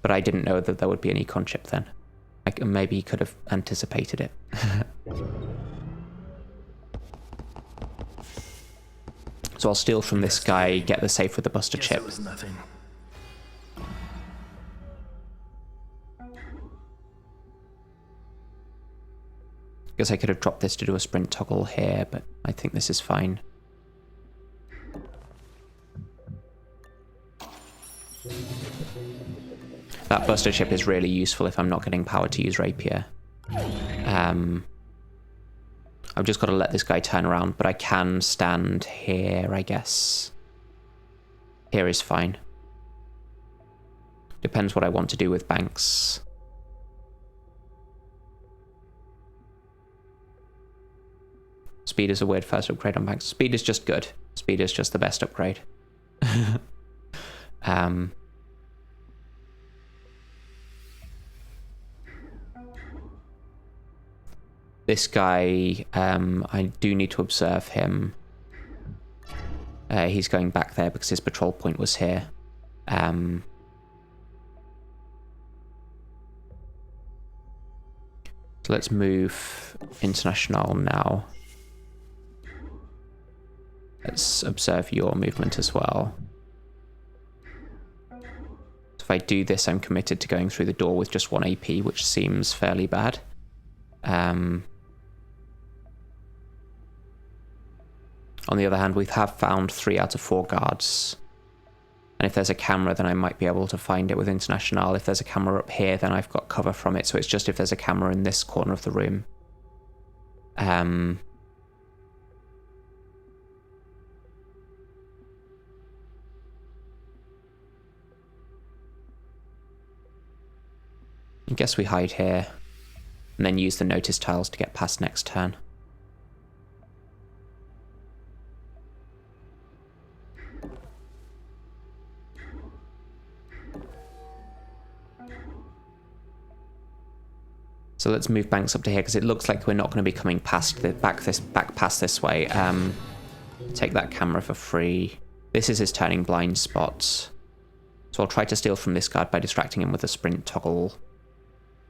But I didn't know that there would be an econ chip then. Maybe he could have anticipated it. So I'll steal from this guy, get the safe with the Buster Guess chip. it was nothing. Guess I could have dropped this to do a sprint toggle here, but I think this is fine. That Buster chip is really useful if I'm not getting power to use Rapier. I've just got to let this guy turn around, but I can stand here, I guess. Here is fine. Depends what I want to do with Banks. Speed is a weird first upgrade on Banks. Speed is just good. Speed is just the best upgrade. This guy, I do need to observe him. He's going back there because his patrol point was here. So let's move International now. Let's observe your movement as well. So if I do this, I'm committed to going through the door with just 1 AP, which seems fairly bad. On the other hand, we have found 3 out of 4 guards. And if there's a camera, then I might be able to find it with International. If there's a camera up here, then I've got cover from it. So it's just if there's a camera in this corner of the room. I guess we hide here and then use the notice tiles to get past next turn. So let's move Banks up to here because it looks like we're not going to be coming past back past this way. Take that camera for free. This is his turning blind spot. So I'll try to steal from this guard by distracting him with a sprint toggle.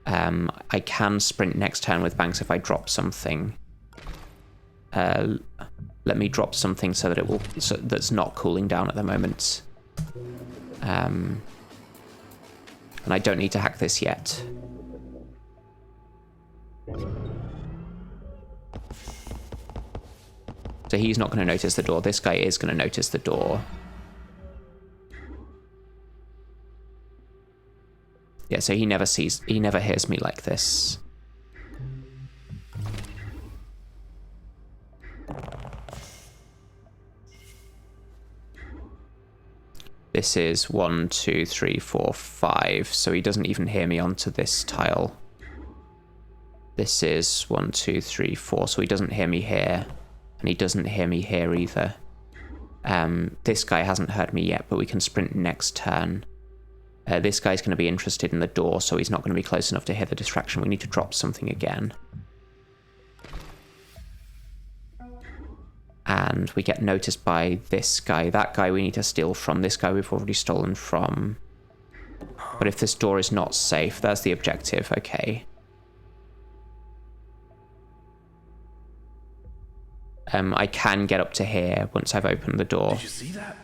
I can sprint next turn with Banks if I drop something. Let me drop something so that it will that's not cooling down at the moment. And I don't need to hack this yet. So he's not going to notice the door. This guy is going to notice the door. Yeah, so he never hears me like this. This is 1, 2, 3, 4, 5. So he doesn't even hear me onto this tile. This is 1, 2, 3, 4. So he doesn't hear me here. And he doesn't hear me here either. This guy hasn't heard me yet, but we can sprint next turn. This guy's going to be interested in the door, so he's not going to be close enough to hear the distraction. We need to drop something again. And we get noticed by this guy. That guy we need to steal from. This guy we've already stolen from. But if this door is not safe, that's the objective. Okay. I can get up to here once I've opened the door. Did you see that?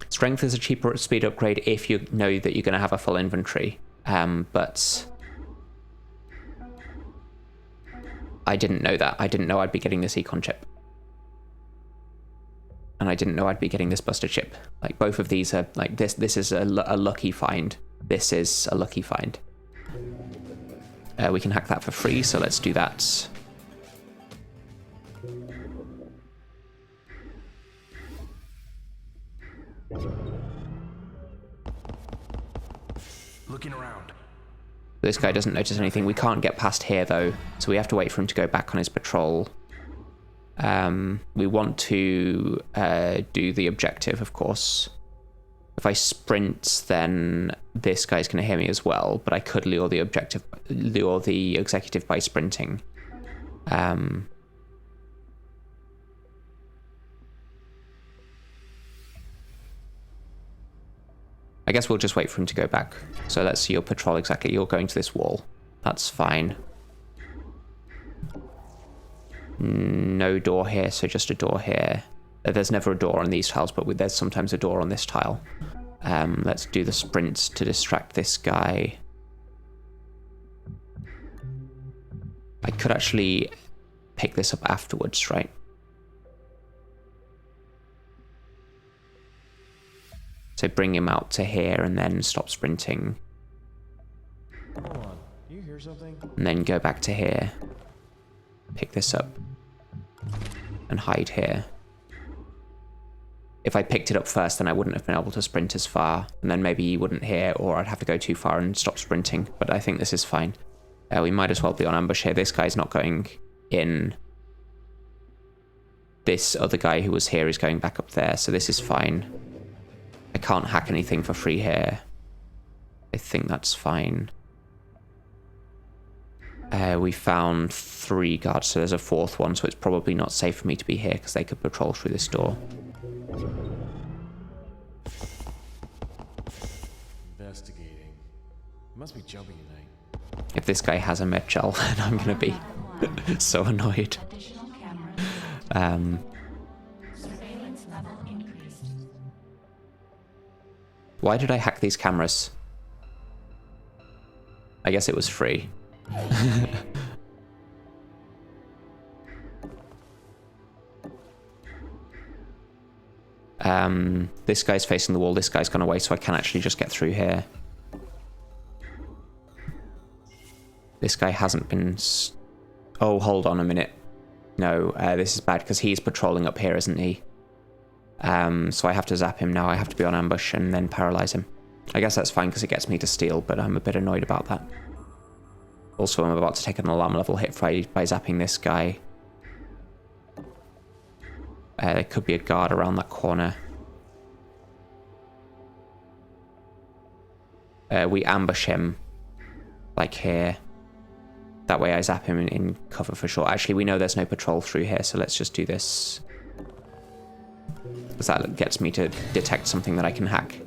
Strength is a cheaper speed upgrade if you know that you're going to have a full inventory. But I didn't know that. I didn't know I'd be getting this econ chip. And I didn't know I'd be getting this buster chip. Like, both of these are, like, this is a lucky find. This is a lucky find. We can hack that for free, so let's do that. Looking around. This guy doesn't notice anything. We can't get past here, though, so we have to wait for him to go back on his patrol. We want to do the objective, of course. If I sprint, then this guy's going to hear me as well, but I could lure the executive by sprinting. I guess we'll just wait for him to go back. So let's see your patrol exactly. You're going to this wall. That's fine. No door here, so just a door here. There's never a door on these tiles, but there's sometimes a door on this tile. Let's do the sprints to distract this guy. I could actually pick this up afterwards, right? So bring him out to here and then stop sprinting. Hold on. Do you hear something? And then go back to here. Pick this up. And hide here. If I picked it up first, then I wouldn't have been able to sprint as far. And then maybe he wouldn't hear, or I'd have to go too far and stop sprinting. But I think this is fine. We might as well be on ambush here. This guy's not going in. This other guy who was here is going back up there, so this is fine. I can't hack anything for free here. I think that's fine. We found 3 guards, so there's a 4th one, so it's probably not safe for me to be here because they could patrol through this door. Investigating. It must be jumping tonight. If this guy has a med gel, then I'm going to be so annoyed. Surveillance level increased. Why did I hack these cameras? I guess it was free. This guy's facing the wall, this guy's gone away, so I can actually just get through here. This guy hasn't been... Oh, hold on a minute. No, this is bad, because he's patrolling up here, isn't he? So I have to zap him now. I have to be on ambush and then paralyze him. I guess that's fine, because it gets me to steal, but I'm a bit annoyed about that. Also, I'm about to take an alarm level hit by zapping this guy. There could be a guard around that corner. We ambush him, like here. That way I zap him in cover for sure. Actually, we know there's no patrol through here, so let's just do this. Because that gets me to detect something that I can hack.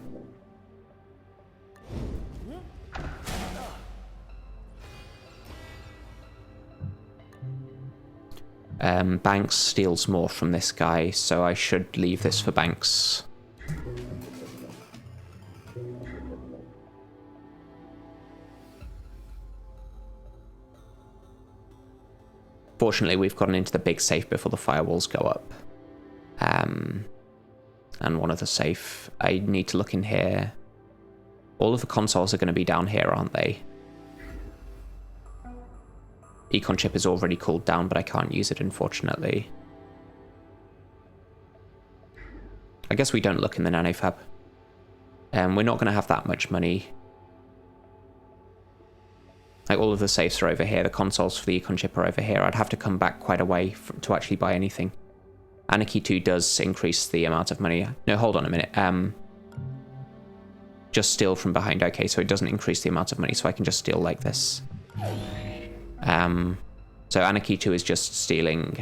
Banks steals more from this guy, so I should leave this for Banks. Fortunately, we've gotten into the big safe before the firewalls go up. And one of the safe, I need to look in here. All of the consoles are going to be down here, aren't they? Econ chip is already cooled down, but I can't use it, unfortunately. I guess we don't look in the nanofab. We're not going to have that much money. Like, all of the safes are over here. The consoles for the econ chip are over here. I'd have to come back quite a way to actually buy anything. Anarchy 2 does increase the amount of money. No, hold on a minute. Just steal from behind. Okay, so it doesn't increase the amount of money, so I can just steal like this. So Anarchy 2 is just stealing,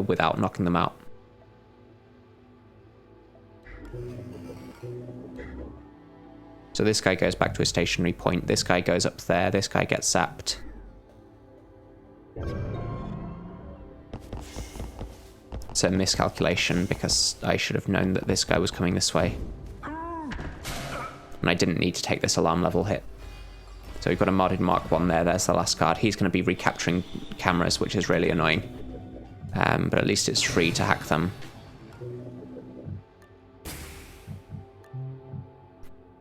without knocking them out. So this guy goes back to a stationary point, this guy goes up there, this guy gets zapped. It's a miscalculation because I should have known that this guy was coming this way. And I didn't need to take this alarm level hit. So we've got a modded Mark 1 there, there's the last card. He's going to be recapturing cameras, which is really annoying. But at least it's free to hack them.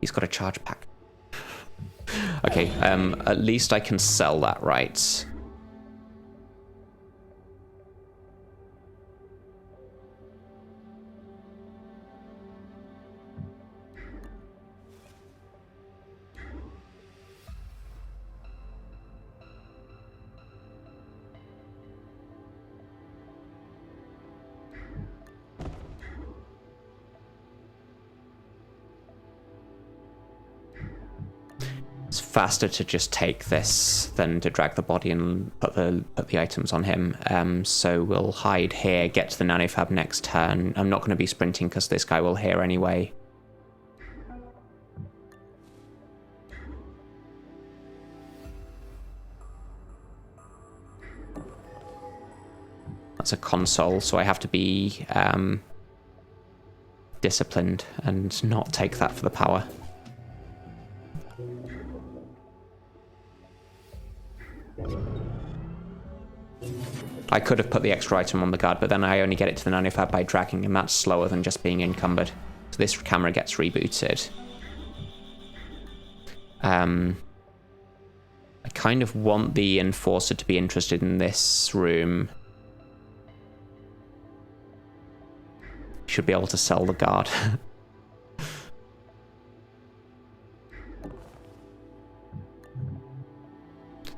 He's got a charge pack. Okay, at least I can sell that, right? It's faster to just take this than to drag the body and put the items on him. So we'll hide here, get to the nanofab next turn. I'm not going to be sprinting because this guy will hear anyway. That's a console, so I have to be disciplined and not take that for the power. I could have put the extra item on the guard, but then I only get it to the nanofab by dragging, and that's slower than just being encumbered. So this camera gets rebooted. I kind of want the enforcer to be interested in this room. Should be able to sell the guard.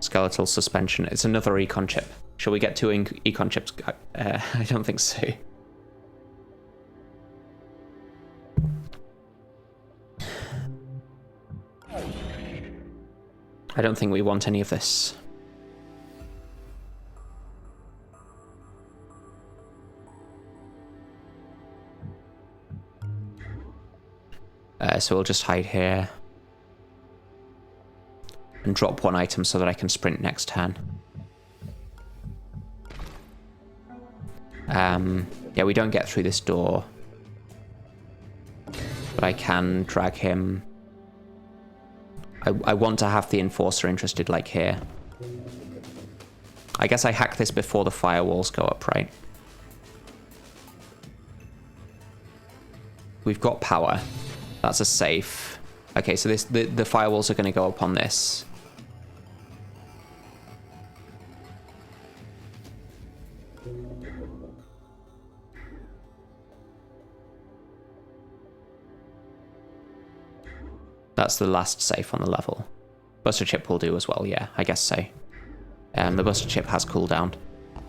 Skeletal suspension. It's another econ chip. Shall we get two econ chips? I don't think so. I don't think we want any of this. So we'll just hide here. And drop one item so that I can sprint next turn. Yeah, we don't get through this door. But I can drag him. I want to have the Enforcer interested, like, here. I guess I hack this before the firewalls go up, right? We've got power. That's a safe. Okay, so the firewalls are going to go up on this. That's the last safe on the level. Buster chip will do as well, yeah, I guess so. The buster chip has cooldown.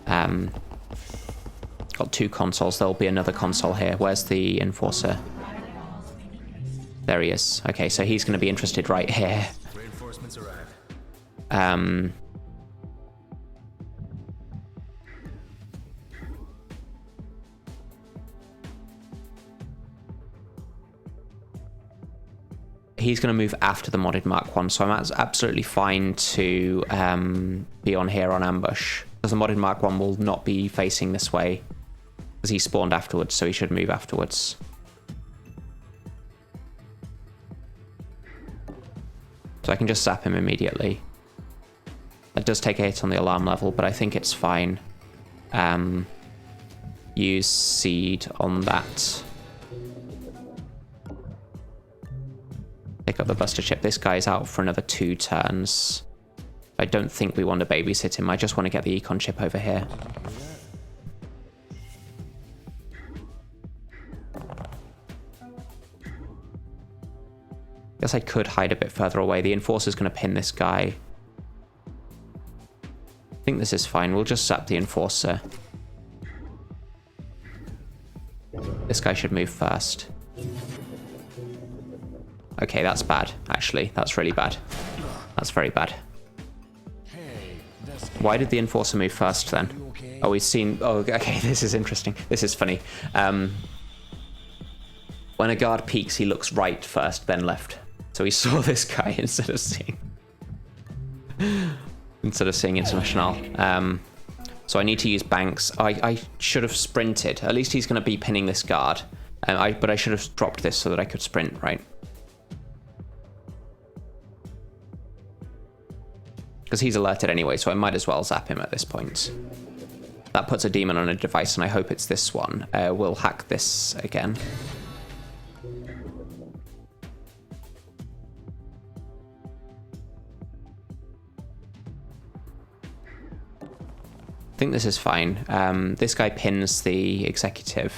Got 2 consoles. There'll be another console here. Where's the Enforcer? There he is. Okay, so he's going to be interested right here. Reinforcements arrive. He's going to move after the modded Mark 1, so I'm absolutely fine to be on here on ambush. Because the modded Mark 1 will not be facing this way. Because he spawned afterwards, so he should move afterwards. So I can just zap him immediately. That does take a hit on the alarm level, but I think it's fine. Use seed on that. Pick up the buster chip. This guy's out for another 2 turns. I don't think we want to babysit him. I just want to get the econ chip over here. Guess I could hide a bit further away. The Enforcer's going to pin this guy. I think this is fine. We'll just zap the Enforcer. This guy should move first. Okay, that's bad, actually. That's really bad. That's very bad. Why did the Enforcer move first, then? Oh, we've seen... Oh, okay, this is interesting. This is funny. When a guard peeks, he looks right first, then left. So he saw this guy instead of seeing... International. So I need to use Banks. I should have sprinted. At least he's going to be pinning this guard. But I should have dropped this so that I could sprint, right? Because he's alerted anyway, so I might as well zap him at this point. That puts a demon on a device, and I hope it's this one. We'll hack this again. I think this is fine. This guy pins the executive.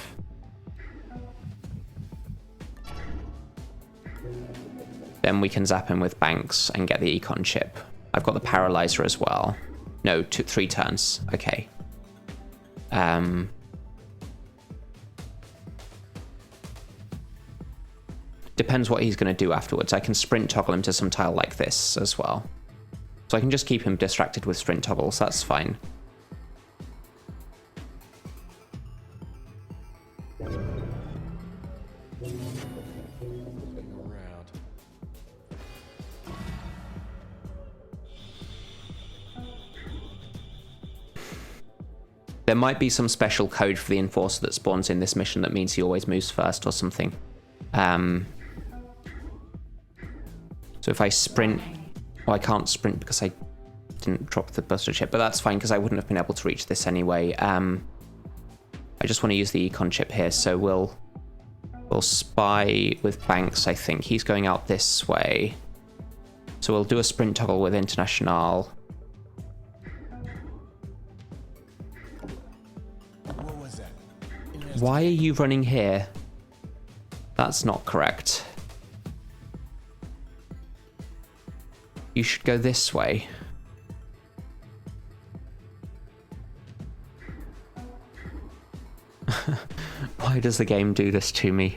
Then we can zap him with Banks and get the econ chip. I've got the paralyzer as well. No, 3 turns. Okay. Depends what he's going to do afterwards. I can sprint toggle him to some tile like this as well. So I can just keep him distracted with sprint toggles. That's fine. There might be some special code for the Enforcer that spawns in this mission that means he always moves first or something. So if I sprint... Oh, I can't sprint because I didn't drop the buster chip, but that's fine because I wouldn't have been able to reach this anyway. I just want to use the econ chip here, so we'll spy with Banks, I think. He's going out this way. So we'll do a sprint toggle with International. Why are you running here? That's not correct. You should go this way. Why does the game do this to me?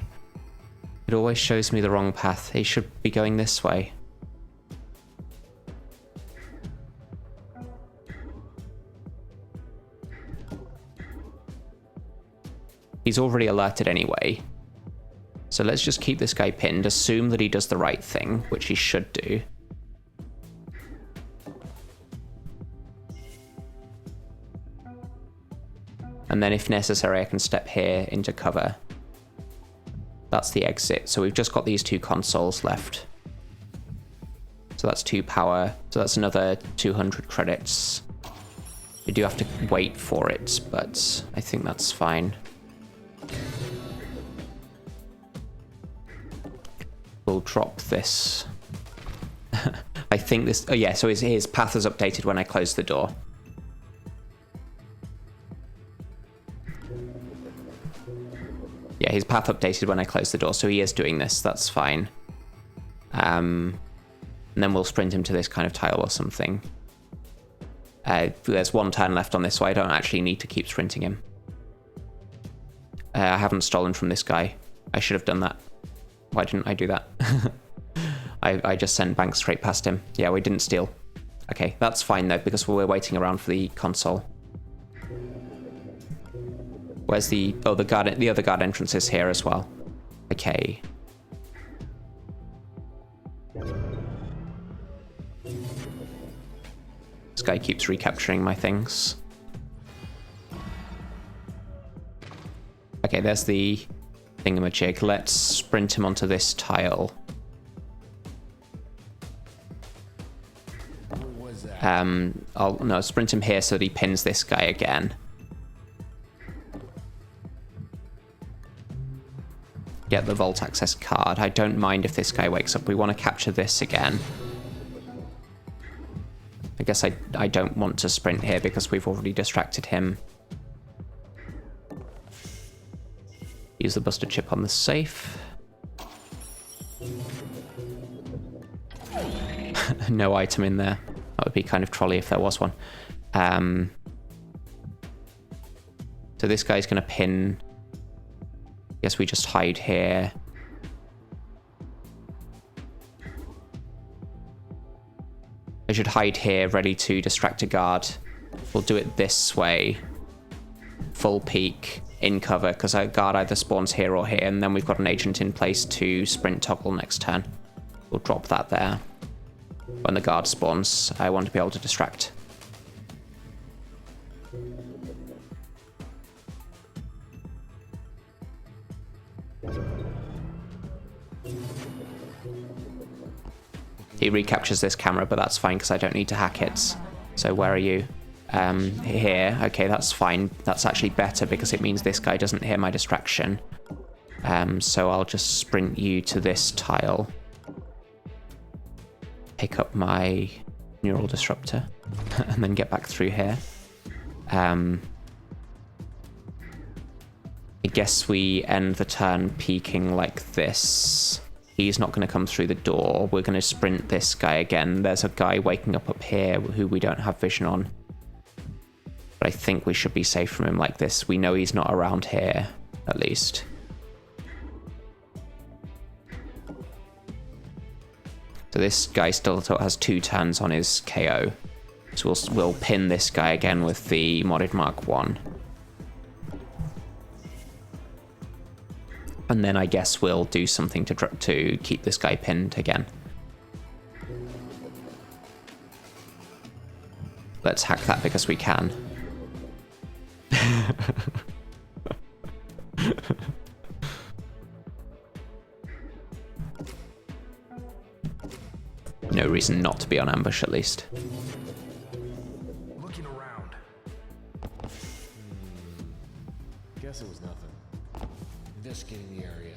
It always shows me the wrong path. He should be going this way. He's already alerted anyway. So let's just keep this guy pinned, assume that he does the right thing, which he should do. And then if necessary, I can step here into cover. That's the exit. So we've just got these 2 consoles left. So that's 2 power. So that's another 200 credits. We do have to wait for it, but I think that's fine. We'll drop this. I think this... Oh yeah, so his path is updated when I close the door. Yeah, his path updated when I close the door, so he is doing this. That's fine. And then we'll sprint him to this kind of tile or something. There's 1 turn left on this, so I don't actually need to keep sprinting him. I haven't stolen from this guy. I should have done that. Why didn't I do that? I just sent Banks straight past him. Yeah, we didn't steal. Okay, that's fine though, because we're waiting around for the console. Where's the... Oh, the other guard entrance is here as well. Okay. This guy keeps recapturing my things. Okay, there's the thingamajig. Let's sprint him onto this tile. I'll sprint him here so that he pins this guy again. Get the vault access card. I don't mind if this guy wakes up. We want to capture this again. I guess I don't want to sprint here because we've already distracted him. Use the busted chip on the safe. No item in there. That would be kind of trolley if there was one. So this guy's going to pin... Guess we just hide here. I should hide here, ready to distract a guard. We'll do it this way. Full peek, in cover, because our guard either spawns here or here, and then we've got an agent in place to sprint toggle next turn. We'll drop that there. When the guard spawns, I want to be able to distract. He recaptures this camera, but that's fine because I don't need to hack it. So where are you? Here. Okay, that's fine. That's actually better because it means this guy doesn't hear my distraction. So I'll just sprint you to this tile. Pick up my neural disruptor and then get back through here. I guess we end the turn peeking like this. He's not going to come through the door. We're going to sprint this guy again. There's a guy waking up here who we don't have vision on. But I think we should be safe from him like this. We know he's not around here, at least. So this guy still has 2 turns on his KO. So we'll pin this guy again with the modded Mark 1. And then I guess we'll do something to keep this guy pinned again. Let's hack that because we can. No reason not to be on ambush, at least. Looking around. Guess it was nothing. Investigating the area.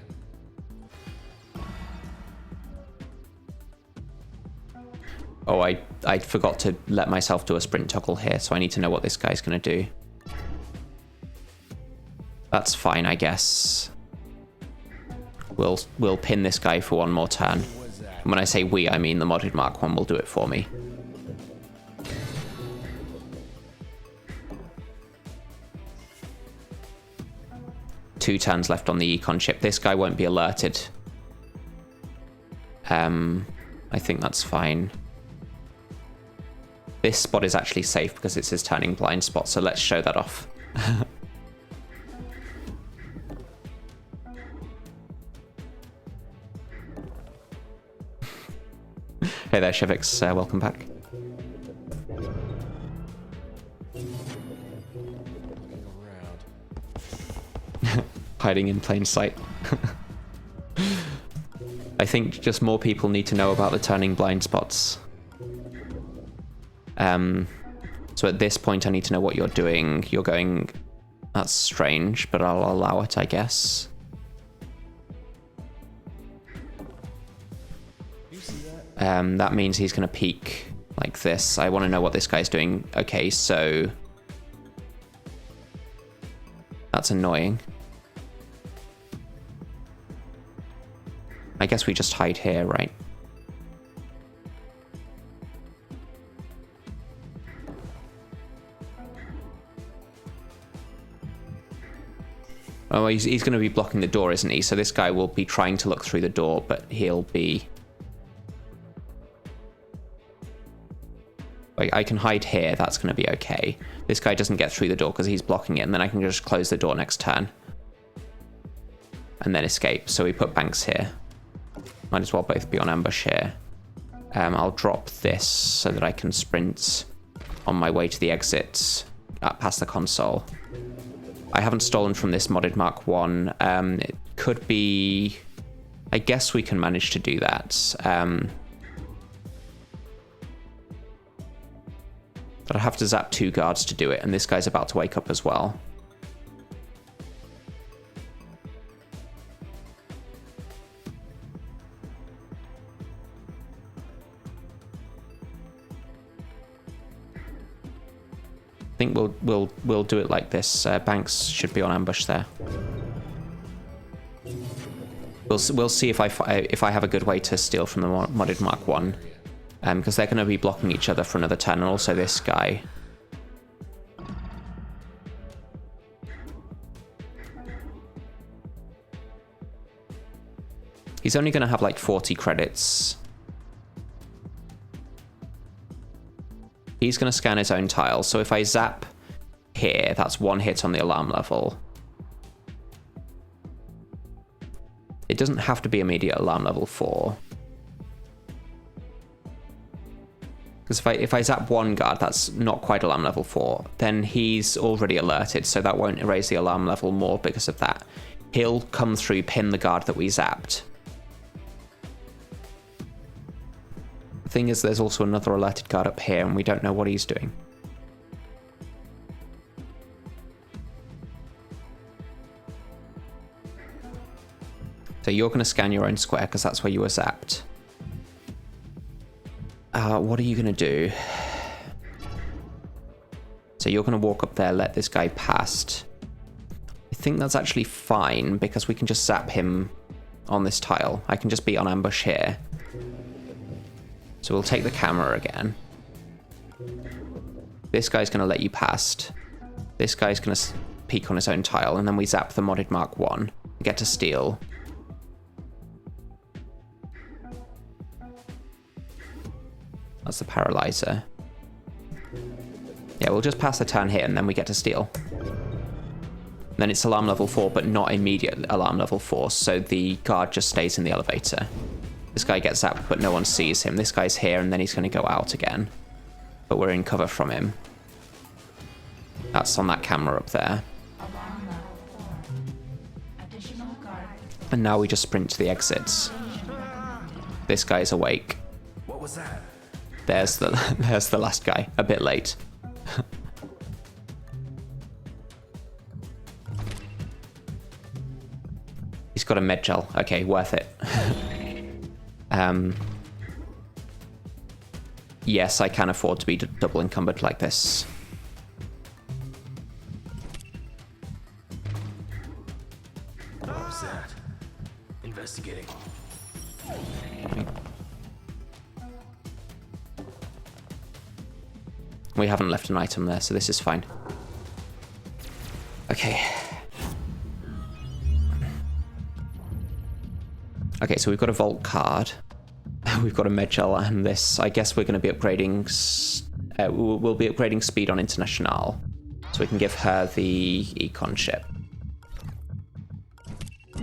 Oh, I forgot to let myself do a sprint toggle here, so I need to know what this guy's going to do. That's fine, I guess. We'll pin this guy for 1 more turn. And when I say we, I mean the modded Mark 1 will do it for me. Two turns left on the econ chip. This guy won't be alerted. I think that's fine. This spot is actually safe because it's his turning blind spot, so let's show that off. Hey there, Shivix. Welcome back. Looking around. hiding in plain sight. I think just more people need to know about the turning blind spots. So at this point I need to know what you're doing. You're going... That's strange, but I'll allow it, I guess. That means he's going to peek like this. I want to know what this guy's doing. Okay, so... That's annoying. I guess we just hide here, right? Oh, he's going to be blocking the door, isn't he? So this guy will be trying to look through the door, but he'll be... I can hide here, that's going to be okay. This guy doesn't get through the door because he's blocking it, and then I can just close the door next turn. And then escape. So we put Banks here. Might as well both be on ambush here. I'll drop this so that I can sprint on my way to the exit past the console. I haven't stolen from this modded Mark 1. It could be... I guess we can manage to do that. But I have to zap 2 guards to do it, and this guy's about to wake up as well. I think we'll do it like this. Banks should be on ambush there. We'll see if I have a good way to steal from the modded Mark 1. Because they're going to be blocking each other for another turn, and also this guy. He's only going to have like 40 credits. He's going to scan his own tile, so if I zap here, that's 1 hit on the alarm level. It doesn't have to be immediate alarm level 4. Because if I zap 1 guard, that's not quite alarm level 4. Then he's already alerted, so that won't raise the alarm level more because of that. He'll come through, pin the guard that we zapped. The thing is, there's also another alerted guard up here, and we don't know what he's doing. So you're going to scan your own square, because that's where you were zapped. What are you going to do? So you're going to walk up there, let this guy past. I think that's actually fine, because we can just zap him on this tile. I can just be on ambush here. So we'll take the camera again. This guy's going to let you past. This guy's going to peek on his own tile, and then we zap the modded Mark 1. Get to steal. That's the paralyzer. Yeah, we'll just pass the turn here, and then we get to steal. Then it's alarm level 4, but not immediate alarm level 4, so the guard just stays in the elevator. This guy gets zapped, but no one sees him. This guy's here, and then he's going to go out again. But we're in cover from him. That's on that camera up there. And now we just sprint to the exits. This guy's awake. What was that? There's the last guy. A bit late. He's got a med gel. Okay, worth it. Yes, I can afford to be double encumbered like this. What was that? Investigating. Right. We haven't left an item there, so this is fine. Okay. Okay, so we've got a vault card. We've got a medgel and this. I guess we're going to be upgrading... we'll be upgrading speed on International. So we can give her the econ ship.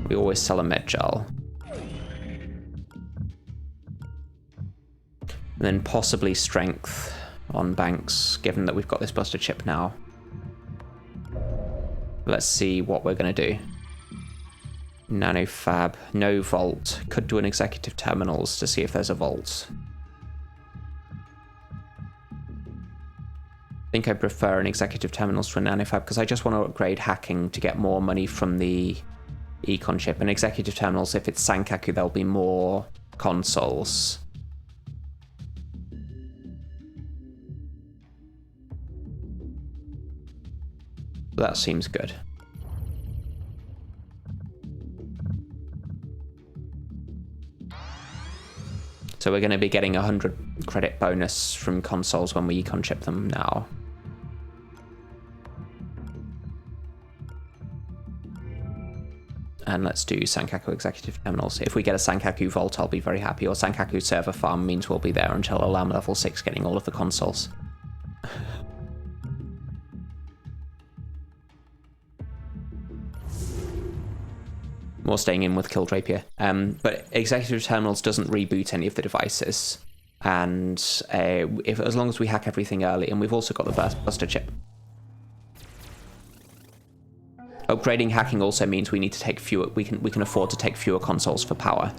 We always sell a medgel. And then possibly strength on Banks, given that we've got this buster chip now. Let's see what we're going to do. Nanofab. No vault. Could do an executive terminals to see if there's a vault. I think I prefer an executive terminals to a nanofab because I just want to upgrade hacking to get more money from the econ chip. And executive terminals, if it's Sankaku, there'll be more consoles. That seems good. So we're going to be getting 100 credit bonus from consoles when we econ chip them now. And let's do Sankaku executive terminals. If we get a Sankaku vault, I'll be very happy. Or Sankaku server farm means we'll be there until alarm level 6 getting all of the consoles. More staying in with Kildrapier. But executive terminals doesn't reboot any of the devices. And as long as we hack everything early, and we've also got the Buster chip. Upgrading hacking also means we need to take fewer. We can afford to take fewer consoles for power.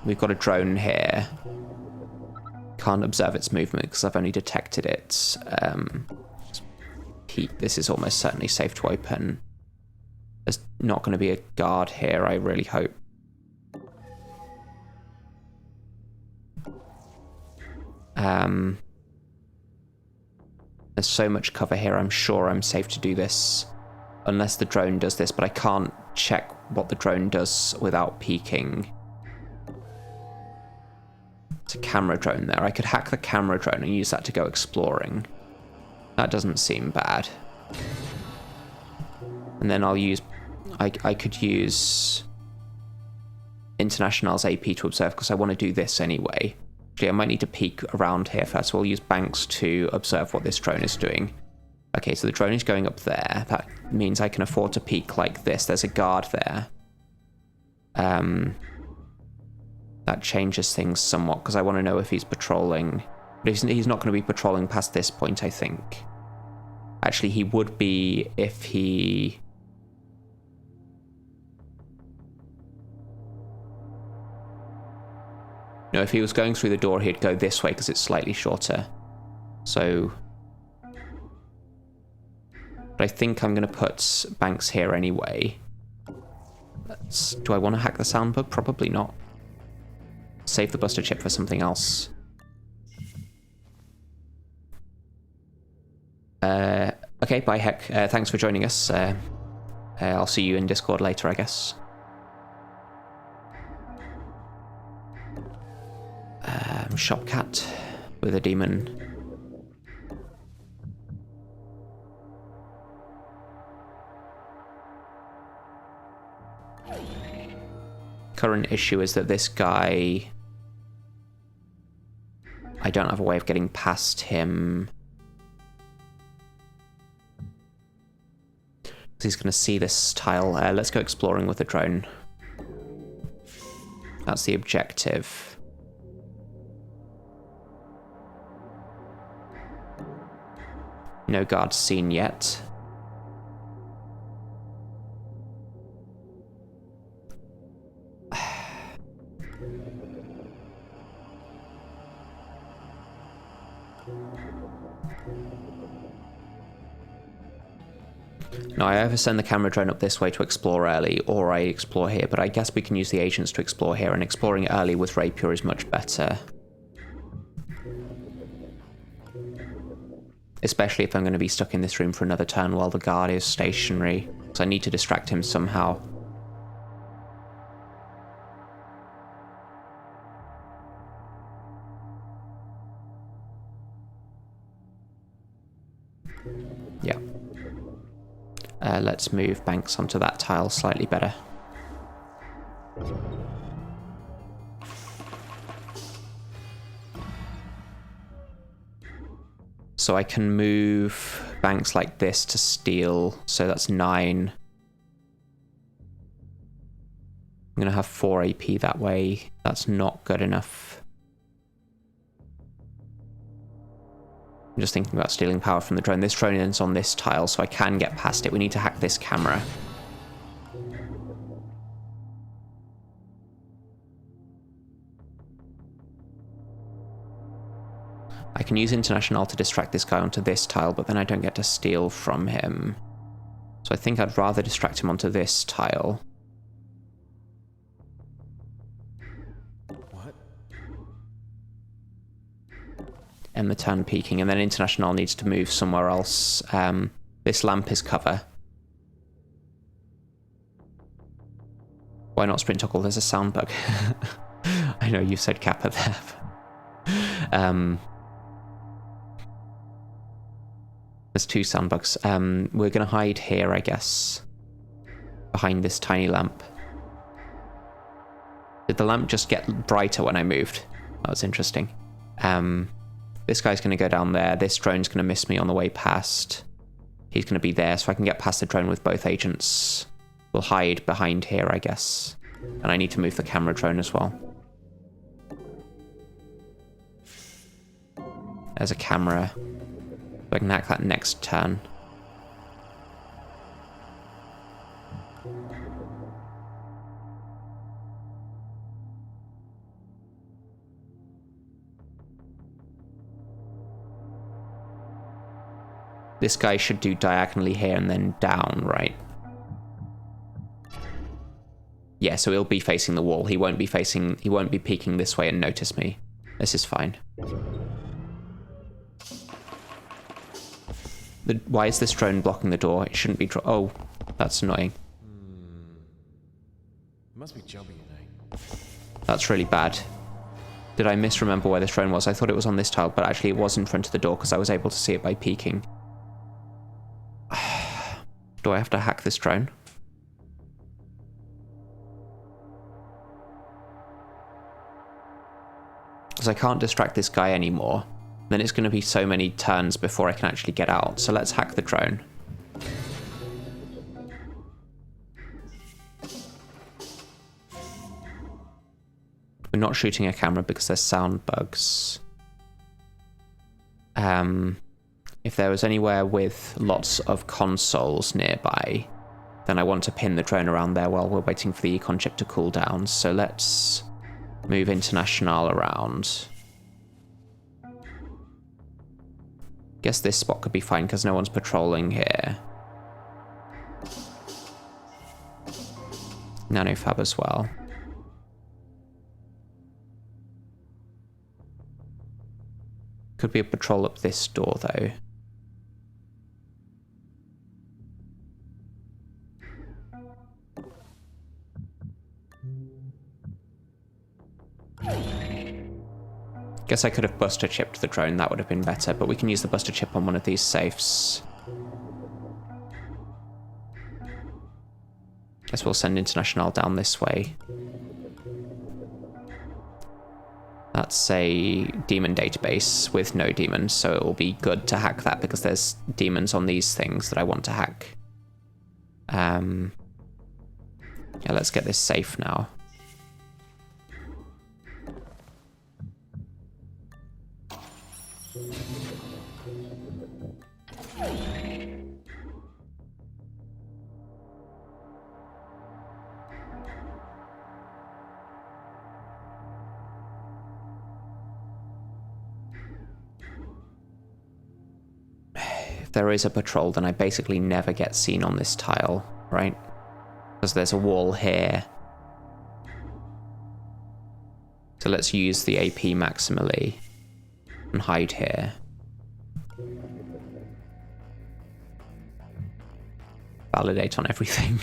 We've got a drone here. Can't observe its movement because I've only detected it. This is almost certainly safe to open. There's not going to be a guard here, I really hope. There's so much cover here, I'm sure I'm safe to do this. Unless the drone does this, but I can't check what the drone does without peeking. It's a camera drone there. I could hack the camera drone and use that to go exploring. That doesn't seem bad. And then I'll use... I could use International's AP to observe because I want to do this anyway. Actually, I might need to peek around here first. So I'll use Banks to observe what this drone is doing. Okay, so the drone is going up there. That means I can afford to peek like this. There's a guard there. That changes things somewhat because I want to know if he's patrolling. But he's not going to be patrolling past this point, I think. Actually, he would be if he... No, if he was going through the door, he'd go this way because it's slightly shorter. So... But I think I'm going to put Banks here anyway. Do I want to hack the sound bug? Probably not. Save the Buster chip for something else. Okay, bye Heck. Thanks for joining us. I'll see you in Discord later, I guess. Shopcat with a demon. Current issue is that this guy... I don't have a way of getting past him. He's going to see this tile. Let's go exploring with the drone. That's the objective. No guards seen yet. No, I either send the camera drone up this way to explore early, or I explore here, but I guess we can use the agents to explore here, and exploring early with Rapier is much better. Especially if I'm going to be stuck in this room for another turn while the guard is stationary, because I need to distract him somehow. Yeah. Let's move Banks onto that tile slightly better. So I can move Banks like this to steal, so that's 9. I'm going to have 4 AP that way. That's not good enough. I'm just thinking about stealing power from the drone. This drone is on this tile, so I can get past it. We need to hack this camera. I can use International to distract this guy onto this tile, but then I don't get to steal from him. So I think I'd rather distract him onto this tile. What? End the turn peeking, and then International needs to move somewhere else. This lamp is cover. Why not sprint toggle? There's a sound bug. I know you said Kappa there. There's two sound bugs. We're going to hide here, I guess. Behind this tiny lamp. Did the lamp just get brighter when I moved? That was interesting. This guy's going to go down there. This drone's going to miss me on the way past. He's going to be there, so I can get past the drone with both agents. We'll hide behind here, I guess. And I need to move the camera drone as well. There's a camera. So I can hack that next turn. This guy should do diagonally here and then down, right? Yeah, so he'll be facing the wall. He won't be peeking this way and notice me. This is fine. Why is this drone blocking the door? It shouldn't be oh, that's annoying. Must be jumping tonight. That's really bad. Did I misremember where this drone was? I thought it was on this tile, but actually it was in front of the door because I was able to see it by peeking. Do I have to hack this drone? Because I can't distract this guy anymore. Then it's going to be so many turns before I can actually get out. So let's hack the drone. We're not shooting a camera because there's sound bugs. If there was anywhere with lots of consoles nearby, then I want to pin the drone around there while we're waiting for the econ chip to cool down. So let's move International around. Guess this spot could be fine because no one's patrolling here. Nanofab as well. Could be a patrol up this door though. Guess I could have buster chipped the drone, that would have been better, but we can use the buster chip on one of these safes. Guess we'll send International down this way. That's a demon database with no demons, so it will be good to hack that because there's demons on these things that I want to hack. Yeah, let's get this safe now. If there is a patrol, then I basically never get seen on this tile, right? Because there's a wall here. So let's use the AP maximally and hide here. Validate on everything.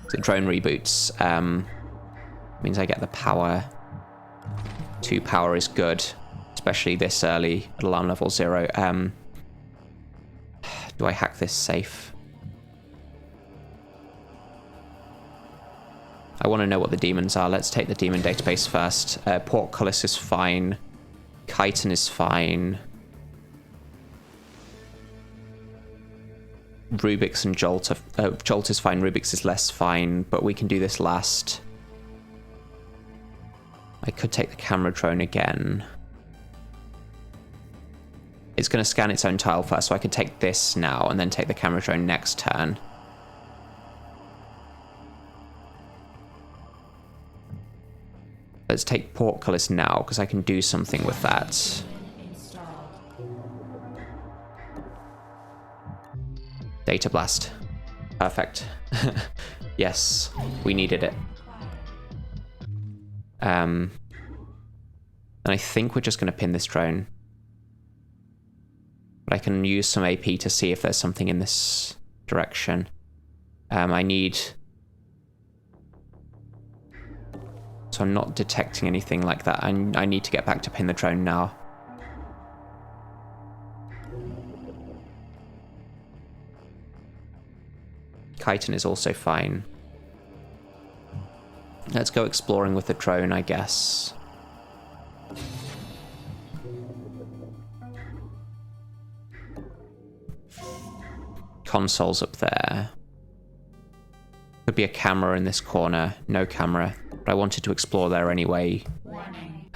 So drone reboots. Means I get the power. 2 power is good, especially this early at alarm level 0. Do I hack this safe? I want to know what the demons are. Let's take the demon database first. Portcullis is fine. Chiton is fine. Rubik's and Jolt are, Jolt is fine, Rubik's is less fine, but we can do this last. I could take the camera drone again. It's going to scan its own tile first, so I could take this now and then take the camera drone next turn. Let's take portcullis now, because I can do something with that. Data blast. Perfect. Yes, we needed it. And I think we're just going to pin this drone. But I can use some AP to see if there's something in this direction. I need... So I'm not detecting anything like that. I need to get back to pin the drone now. Chitin is also fine. Let's go exploring with the drone, I guess. Console's up there. Could be a camera in this corner. No camera. But I wanted to explore there anyway.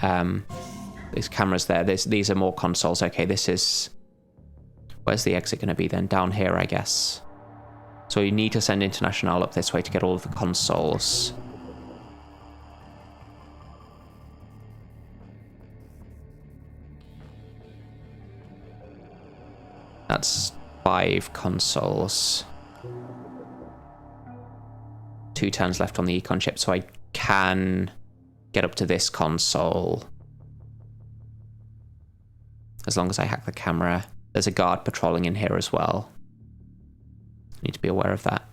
There's cameras there. These are more consoles. Okay, this is... Where's the exit going to be then? Down here, I guess. So you need to send International up this way to get all of the consoles. That's 5 consoles. 2 turns left on the econ chip, so I can get up to this console. As long as I hack the camera. There's a guard patrolling in here as well. Need to be aware of that.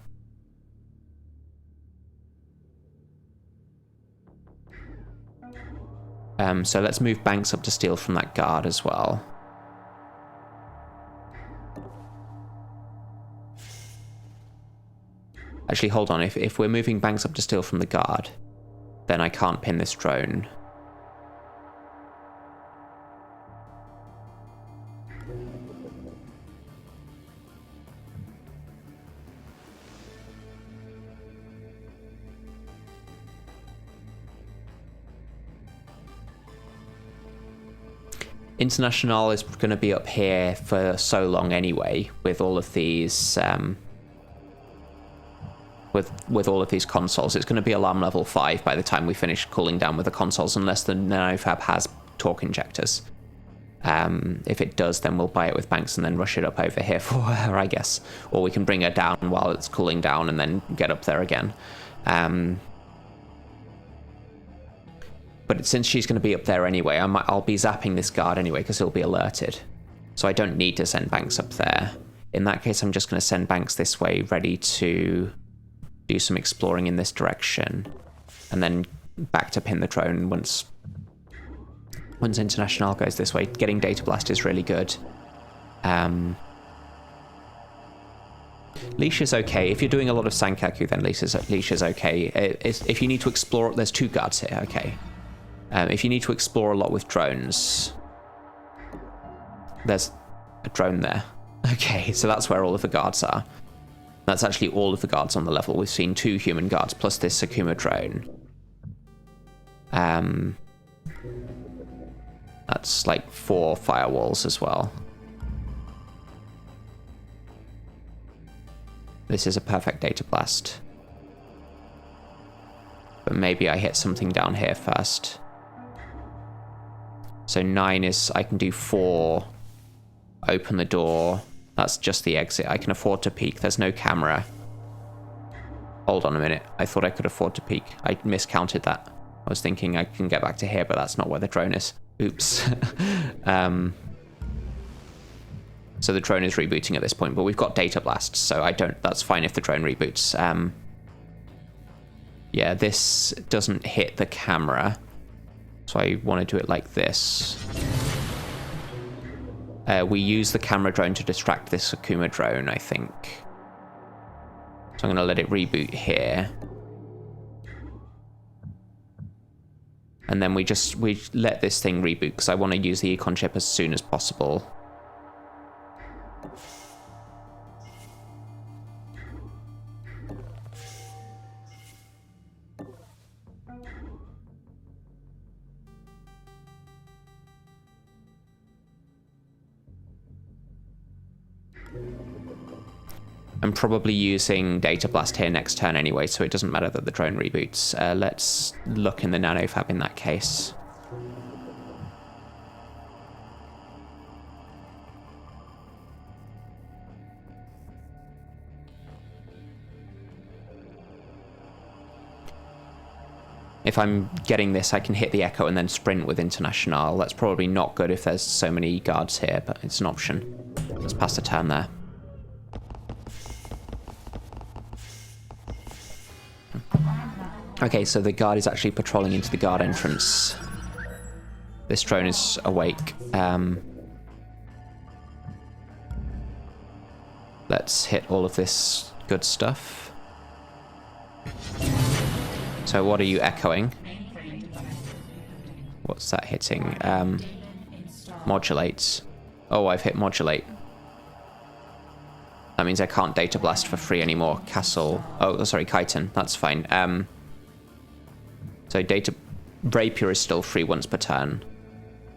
So let's move Banks up to steal from that guard as well. Actually, hold on. If we're moving Banks up to steal from the guard, then I can't pin this drone. International is going to be up here for so long anyway, with all of these with all of these consoles. It's going to be alarm level 5 by the time we finish cooling down with the consoles, unless the nanofab has torque injectors. If it does, then we'll buy it with Banks and then rush it up over here for her, I guess. Or we can bring her down while it's cooling down and then get up there again. But since she's going to be up there anyway, I'll be zapping this guard anyway because he'll be alerted. So I don't need to send Banks up there. In that case, I'm just going to send Banks this way, ready to do some exploring in this direction. And then back to pin the drone once International goes this way. Getting Data Blast is really good. Leash is okay. If you're doing a lot of Sankaku, then Leash is okay. If you need to explore... There's 2 guards here, okay. If you need to explore a lot with drones... There's a drone there. Okay, so that's where all of the guards are. That's actually all of the guards on the level. We've seen 2 human guards plus this Sakuma drone. That's like 4 firewalls as well. This is a perfect Data Blast. But maybe I hit something down here first. So 9 is... I can do 4. Open the door. That's just the exit. I can afford to peek. There's no camera. Hold on a minute. I thought I could afford to peek. I miscounted that. I was thinking I can get back to here, but that's not where the drone is. Oops. So the drone is rebooting at this point, but we've got Data Blast, so that's fine if the drone reboots. Yeah, this doesn't hit the camera, so I want to do it like this. We use the camera drone to distract this Sakuma drone, I think. So I'm going to let it reboot here. And then we let this thing reboot because I want to use the econ chip as soon as possible. I'm probably using Data Blast here next turn anyway, so it doesn't matter that the drone reboots. Let's look in the nanofab in that case. If I'm getting this, I can hit the Echo and then sprint with International. That's probably not good if there's so many guards here, but it's an option. Let's pass the turn there. Okay, so the guard is actually patrolling into the guard entrance. This drone is awake. Let's hit all of this good stuff. So what are you echoing? What's that hitting? Modulates. Oh, I've hit modulate. That means I can't Data Blast for free anymore. Castle. Oh, sorry, Chitin. That's fine. So Rapier is still free once per turn,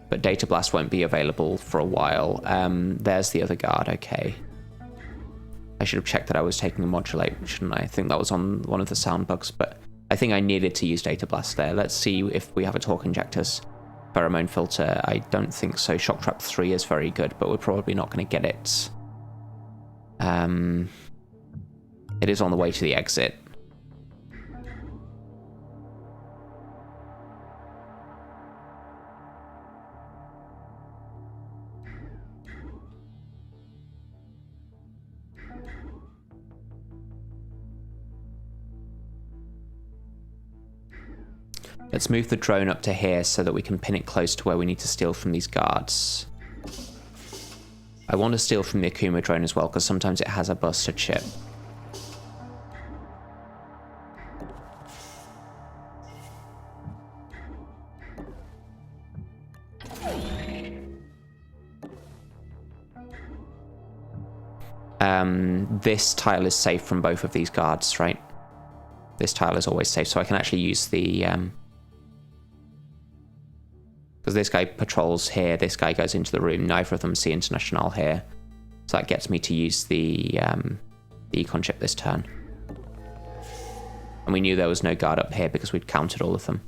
but Data Blast won't be available for a while. There's the other guard. Okay. I should have checked that I was taking a modulate, shouldn't I? I think that was on one of the sound bugs, but I think I needed to use Data Blast there. Let's see if we have a Torque Injectors. Pheromone Filter, I don't think so. Shock Trap 3 is very good, but we're probably not going to get it. It is on the way to the exit. Let's move the drone up to here so that we can pin it close to where we need to steal from these guards. I want to steal from the Akuma drone as well, because sometimes it has a buster chip. This tile is safe from both of these guards, right? This tile is always safe, so I can actually use the... because this guy patrols here, this guy goes into the room, neither of them see International here. So that gets me to use the Econ chip this turn. And we knew there was no guard up here because we'd counted all of them.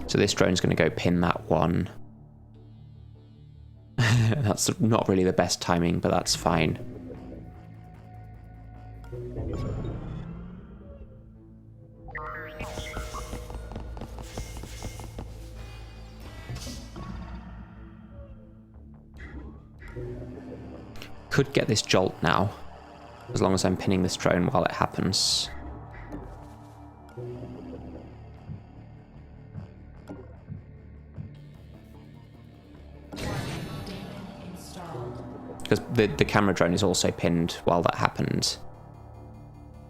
So this drone's going to go pin that one. That's not really the best timing, but that's fine. Could get this jolt now, as long as I'm pinning this drone while it happens. Because the camera drone is also pinned while that happened.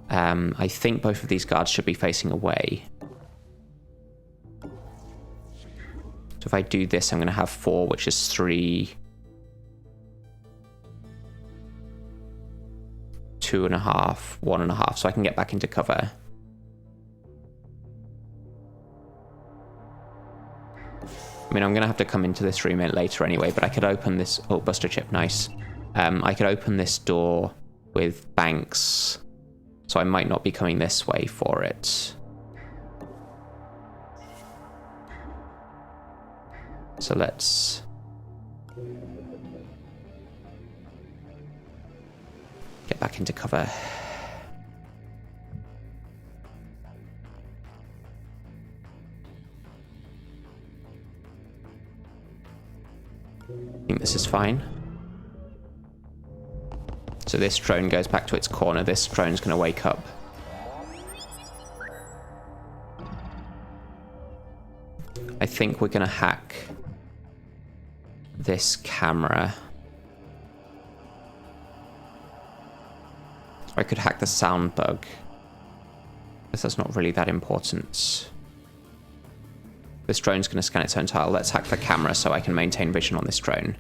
I think both of these guards should be facing away. So if I do this, I'm going to have 4, which is 3... 2.5, 1.5, so I can get back into cover. I mean, I'm going to have to come into this room later anyway, but I could open this... Oh, Buster Chip, nice. I could open this door with banks, so I might not be coming this way for it. So let's... get back into cover. I think this is fine. So this drone goes back to its corner. This drone's going to wake up. I think we're going to hack this camera. I could hack the sound bug. Guess that's not really that important. This drone's going to scan its own tile. Let's hack the camera so I can maintain vision on this drone.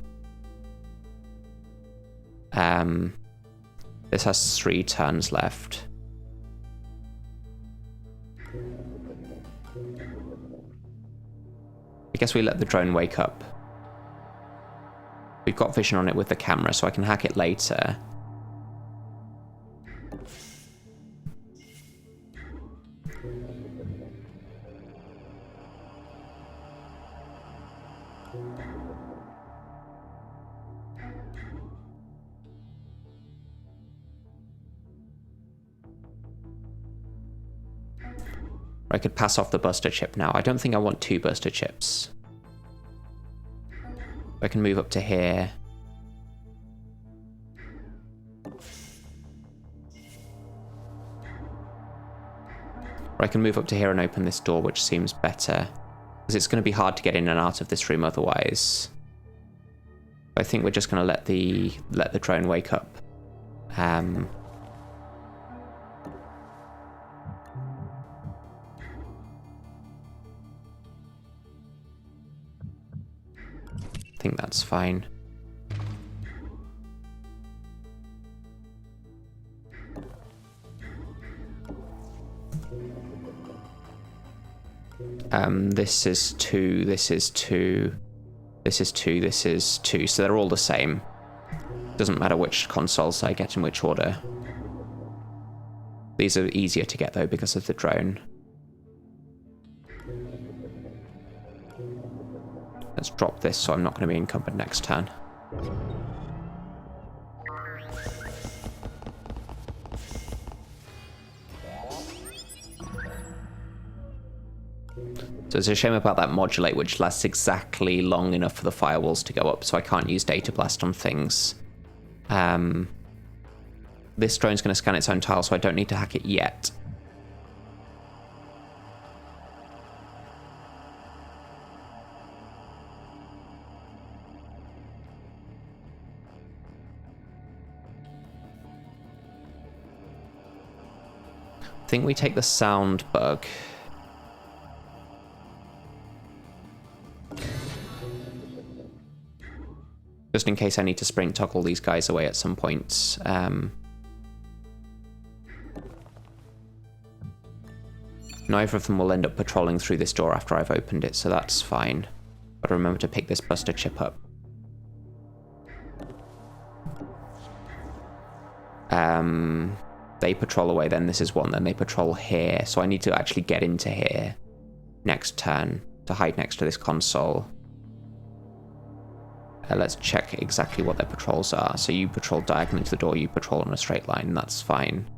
This has 3 turns left. I guess we let the drone wake up. We've got vision on it with the camera, so I can hack it later. I could pass off the buster chip now. I don't think I want 2 buster chips. I can move up to here. Or I can move up to here and open this door, which seems better. Because it's going to be hard to get in and out of this room otherwise. I think we're just going to let the drone wake up. I think that's fine. This is 2, this is 2, this is 2, this is 2, so they're all the same. Doesn't matter which consoles I get in which order. These are easier to get though because of the drone. Let's drop this so I'm not going to be encumbered next turn. So it's a shame about that modulate, which lasts exactly long enough for the firewalls to go up, so I can't use Data Blast on things. This drone's going to scan its own tile, so I don't need to hack it yet. I think we take the sound bug. Just in case I need to sprint toggle these guys away at some point. Neither of them will end up patrolling through this door after I've opened it, so that's fine. But remember to pick this buster chip up. They patrol away, then this is one, then they patrol here. So I need to actually get into here next turn to hide next to this console. Let's check exactly what their patrols are. So you patrol diagonally to the door, you patrol in a straight line, that's fine.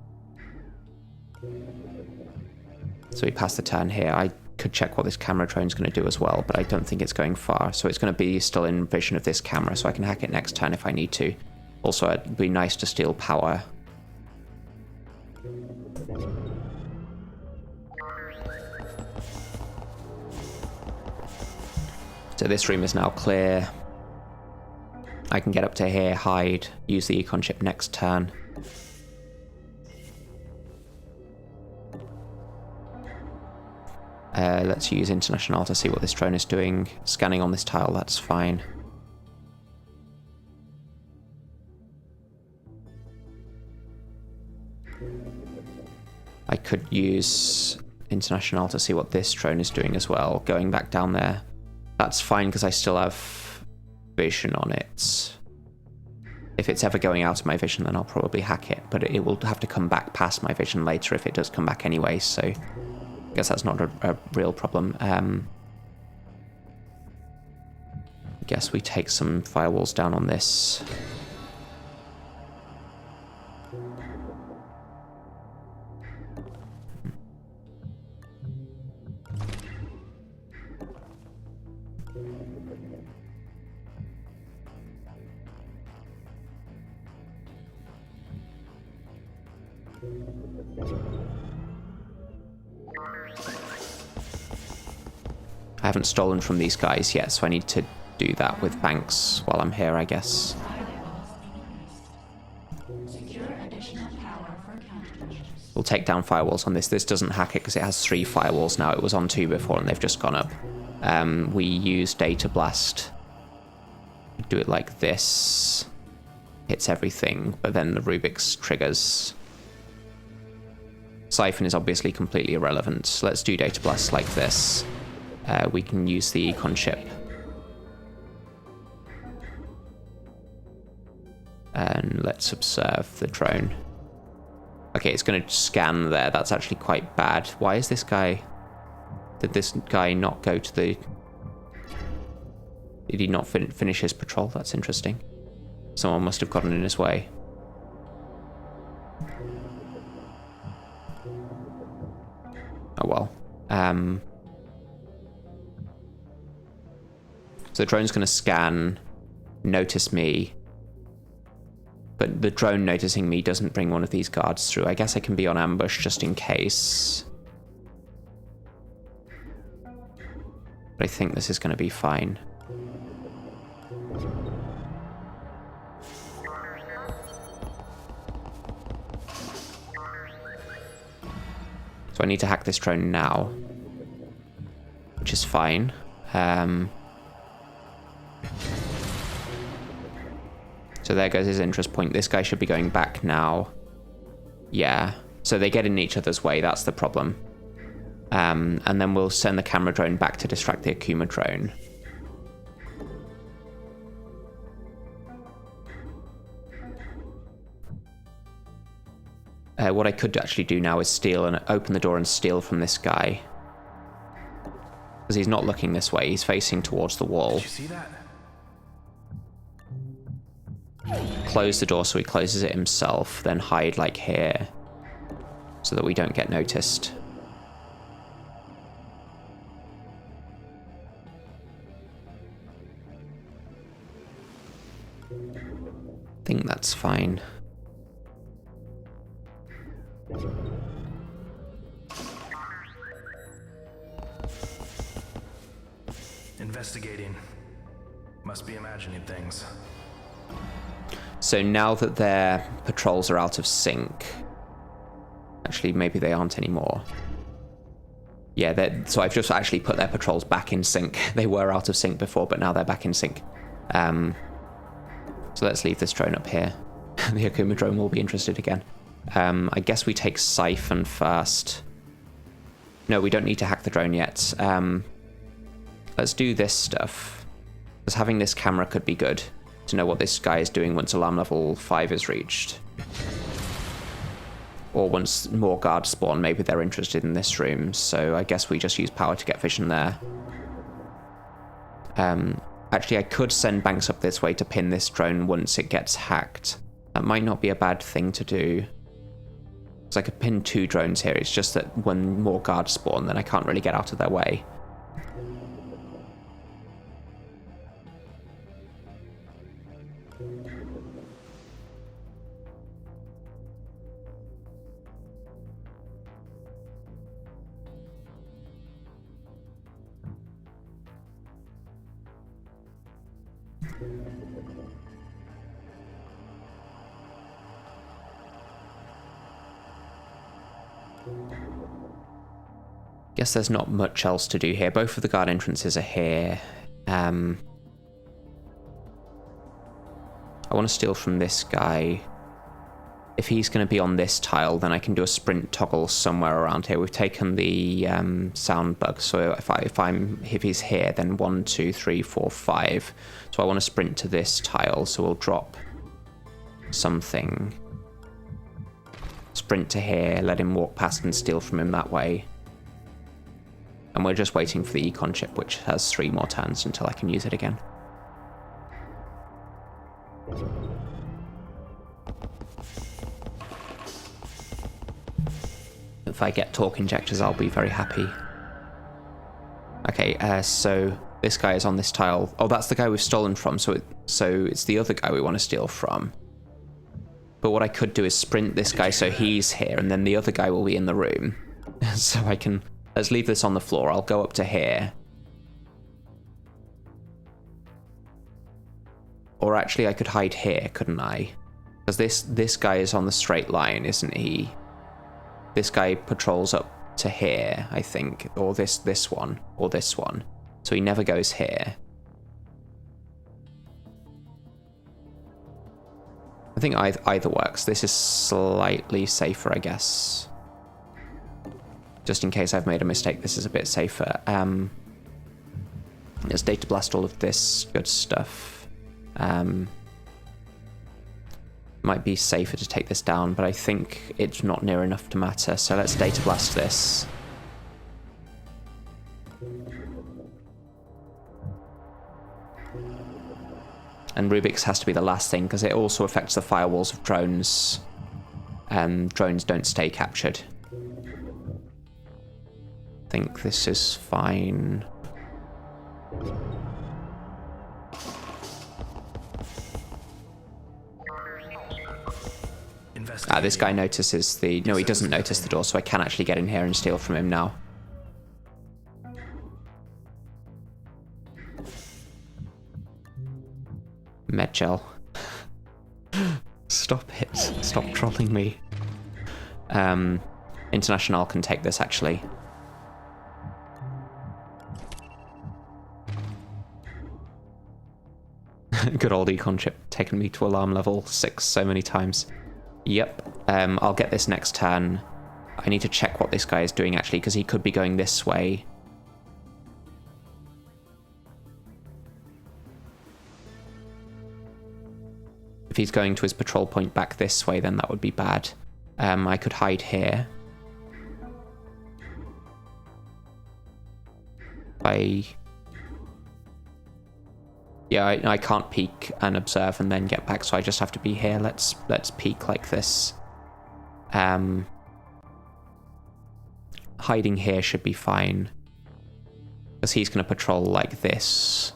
So we pass the turn here. I could check what this camera drone's going to do as well, but I don't think it's going far. So it's going to be still in vision of this camera, so I can hack it next turn if I need to. Also, it'd be nice to steal power. So this room is now clear. I can get up to here, hide, use the econ chip next turn. Let's use International to see what this drone is doing. Scanning on this tile, that's fine. I could use International to see what this drone is doing as well. Going back down there, that's fine because I still have vision on it. If it's ever going out of my vision, then I'll probably hack it, but it will have to come back past my vision later if it does come back anyway, so I guess that's not a real problem. I guess we take some firewalls down on this. I haven't stolen from these guys yet, so I need to do that with banks while I'm here, I guess. We'll take down firewalls on this. This doesn't hack it because it has 3 firewalls now. It was on 2 before and they've just gone up. We use Data Blast. Do it like this. hits everything, but then the Rubik's triggers. Siphon is obviously completely irrelevant. So let's do Data Blast like this. We can use the econ chip. And let's observe the drone. Okay, it's going to scan there. That's actually quite bad. Why is this guy... Did this guy not go to the... Did he not finish his patrol? That's interesting. Someone must have gotten in his way. Oh well. So the drone's going to scan, notice me, but the drone noticing me doesn't bring one of these guards through. I guess I can be on ambush just in case. But I think this is going to be fine. So I need to hack this drone now, which is fine. So there goes his interest point. This guy should be going back now. Yeah. So they get in each other's way. That's the problem. And then we'll send the camera drone back to distract the Akuma drone. What I could actually do now is steal and open the door and steal from this guy. Because he's not looking this way. He's facing towards the wall. Did you see that? Close the door so he closes it himself, then hide like here, so that we don't get noticed. I think that's fine. Investigating. Must be imagining things. So now that their patrols are out of sync... Actually, maybe they aren't anymore. Yeah, so I've just actually put their patrols back in sync. They were out of sync before, but now they're back in sync. So let's leave this drone up here. The Akuma drone will be interested again. I guess we take Siphon first. No, we don't need to hack the drone yet. Let's do this stuff. Because having this camera could be good to know what this guy is doing once alarm level 5 is reached. Or once more guards spawn, maybe they're interested in this room. So I guess we just use power to get vision there. Actually, I could send Banks up this way to pin this drone once it gets hacked. That might not be a bad thing to do. Because I could pin 2 drones here. It's just that when more guards spawn, then I can't really get out of their way. Guess there's not much else to do here. Both of the guard entrances are here. I want to steal from this guy. If he's going to be on this tile, then I can do a sprint toggle somewhere around here. We've taken the sound bug, so if he's here, then 1, 2, 3, 4, 5. So I want to sprint to this tile, so we'll drop something. Sprint to here, let him walk past and steal from him that way. And we're just waiting for the econ chip, which has 3 more turns until I can use it again. If I get torque injectors, I'll be very happy. Okay, so this guy is on this tile. Oh, that's the guy we've stolen from, so it's the other guy we want to steal from. But what I could do is sprint this guy so he's here, and then the other guy will be in the room. So I can... Let's leave this on the floor. I'll go up to here. Or actually, I could hide here, couldn't I? Because this guy is on the straight line, isn't he? This guy patrols up to here, I think. Or this one. Or this one. So he never goes here. I think either works. This is slightly safer, I guess. Just in case I've made a mistake, this is a bit safer. Let's data blast all of this good stuff. Might be safer to take this down, but I think it's not near enough to matter, so let's data blast this. And Rubik's has to be the last thing, because it also affects the firewalls of drones. Drones don't stay captured. I think this is fine. This guy notices the... No, he doesn't notice the door, so I can actually get in here and steal from him now. Medgel. Stop it. Stop trolling me. International can take this, actually. Good old econ chip, taken me to alarm level 6 so many times. Yep, I'll get this next turn. I need to check what this guy is doing, actually, because he could be going this way. If he's going to his patrol point back this way, then that would be bad. I could hide here. Yeah, I can't peek and observe and then get back, so I just have to be here. Let's peek like this. Hiding here should be fine, because he's going to patrol like this.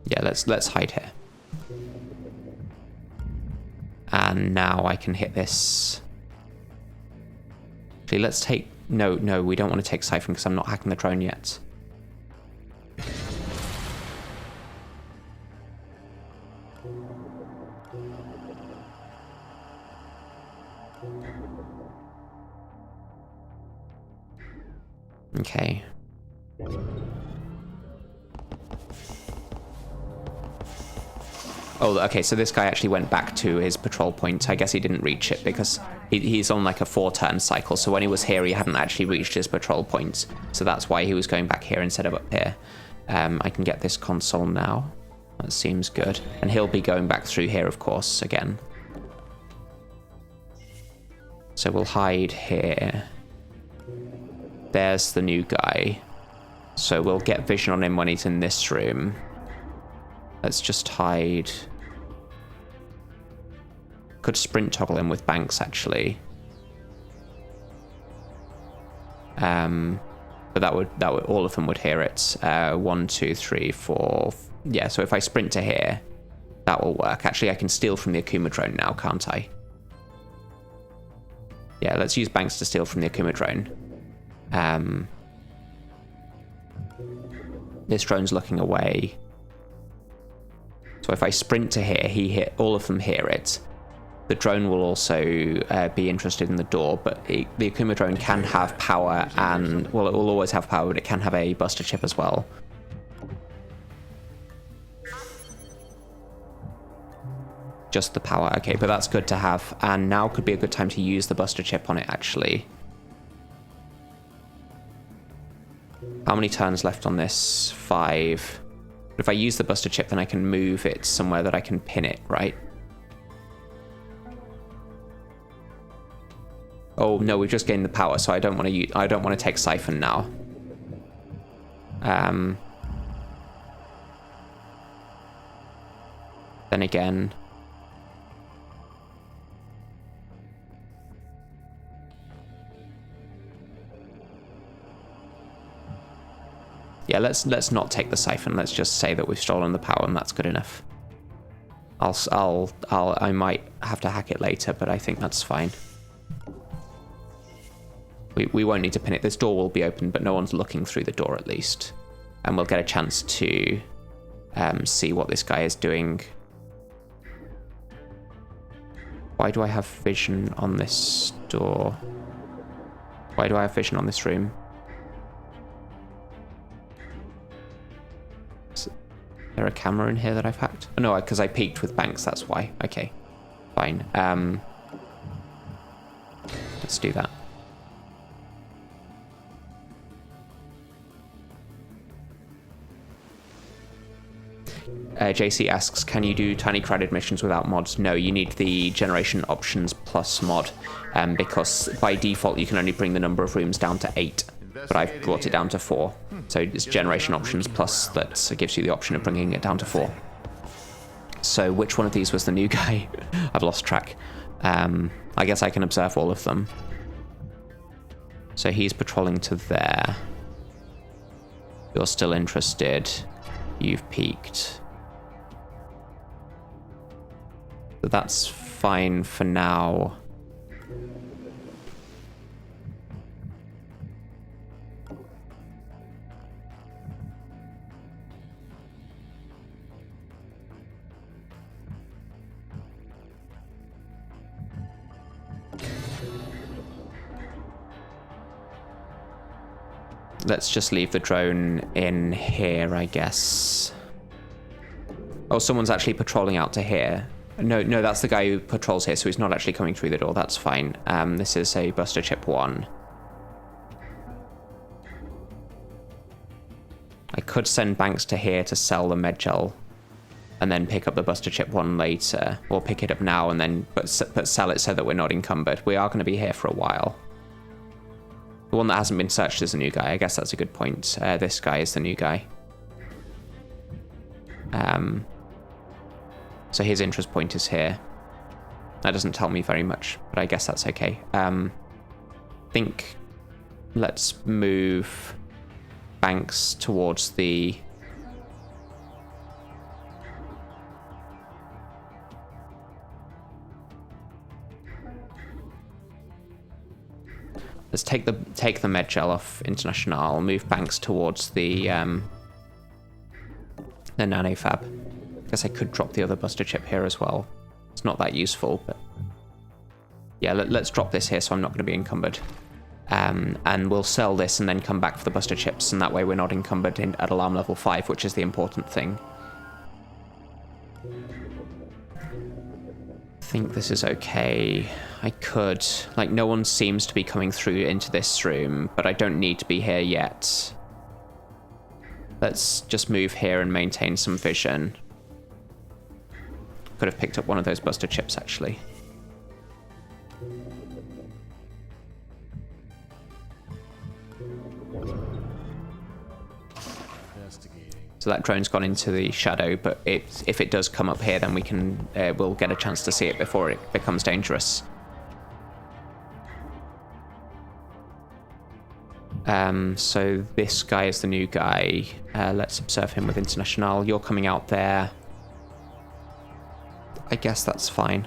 Yeah, let's hide here. And now I can hit this. Actually, let's take... No, we don't want to take Siphon because I'm not hacking the drone yet. Okay. Oh, okay, so this guy actually went back to his patrol point. I guess he didn't reach it because he's on like a 4-turn cycle, so when he was here he hadn't actually reached his patrol point, so that's why he was going back here instead of up here. I can get this console now. That seems good. And he'll be going back through here, of course, again. So we'll hide here. There's the new guy. So we'll get vision on him when he's in this room. Let's just hide. Could sprint toggle him with Banks, actually. But that would all of them would hear it. 1, 2, 3, 4. Yeah, so if I sprint to here, that will work. Actually, I can steal from the Akuma drone now, can't I? Yeah, let's use Banks to steal from the Akuma drone. This drone's looking away. So if I sprint to here, all of them hear it. The drone will also be interested in the door, but the Akuma drone can have power, and, well, it will always have power, but it can have a buster chip as well. Just the power, okay, but that's good to have. And now could be a good time to use the buster chip on it, actually. How many turns left on this? 5. But if I use the buster chip, then I can move it somewhere that I can pin it, right? Oh no, we've just gained the power, so I don't want to take Siphon now. Then again, yeah, let's not take the Siphon. Let's just say that we've stolen the power, and that's good enough. I might have to hack it later, but I think that's fine. We won't need to pin it. This door will be open, but no one's looking through the door, at least. And we'll get a chance to see what this guy is doing. Why do I have vision on this door? Why do I have vision on this room? there a camera in here that I've hacked? Oh, no, because I peeked with Banks, that's why. Okay, fine. Let's do that. JC asks, can you do tiny crowded missions without mods? No, you need the generation options plus mod, because by default you can only bring the number of rooms down to 8, but I've brought it down to 4. So it's generation options plus that gives you the option of bringing it down to 4. So which one of these was the new guy? I've lost track. I guess I can observe all of them. So he's patrolling to there. You're still interested. You've peeked. So that's fine for now. Let's just leave the drone in here, I guess. Oh, someone's actually patrolling out to here. No, that's the guy who patrols here, so he's not actually coming through the door. That's fine. This is a Buster Chip 1. I could send Banks to here to sell the med gel and then pick up the Buster Chip 1 later. Or pick it up now and then but sell it so that we're not encumbered. We are going to be here for a while. The one that hasn't been searched is the new guy. I guess that's a good point. This guy is the new guy. So his interest point is here. That doesn't tell me very much, but I guess that's okay. Think let's move Banks towards the... Let's take the med gel off International. Move Banks towards the nanofab. I guess I could drop the other Buster Chip here as well. It's not that useful, but yeah, let's drop this here so I'm not going to be encumbered. And we'll sell this and then come back for the Buster Chips, and that way we're not encumbered at alarm level 5, which is the important thing. I think this is okay. I could... Like, no one seems to be coming through into this room, but I don't need to be here yet. Let's just move here and maintain some vision. Could have picked up one of those Buster Chips, actually. So that drone's gone into the shadow, but if it does come up here, then we'll get a chance to see it before it becomes dangerous. So this guy is the new guy. Let's observe him with International. You're coming out there. I guess that's fine.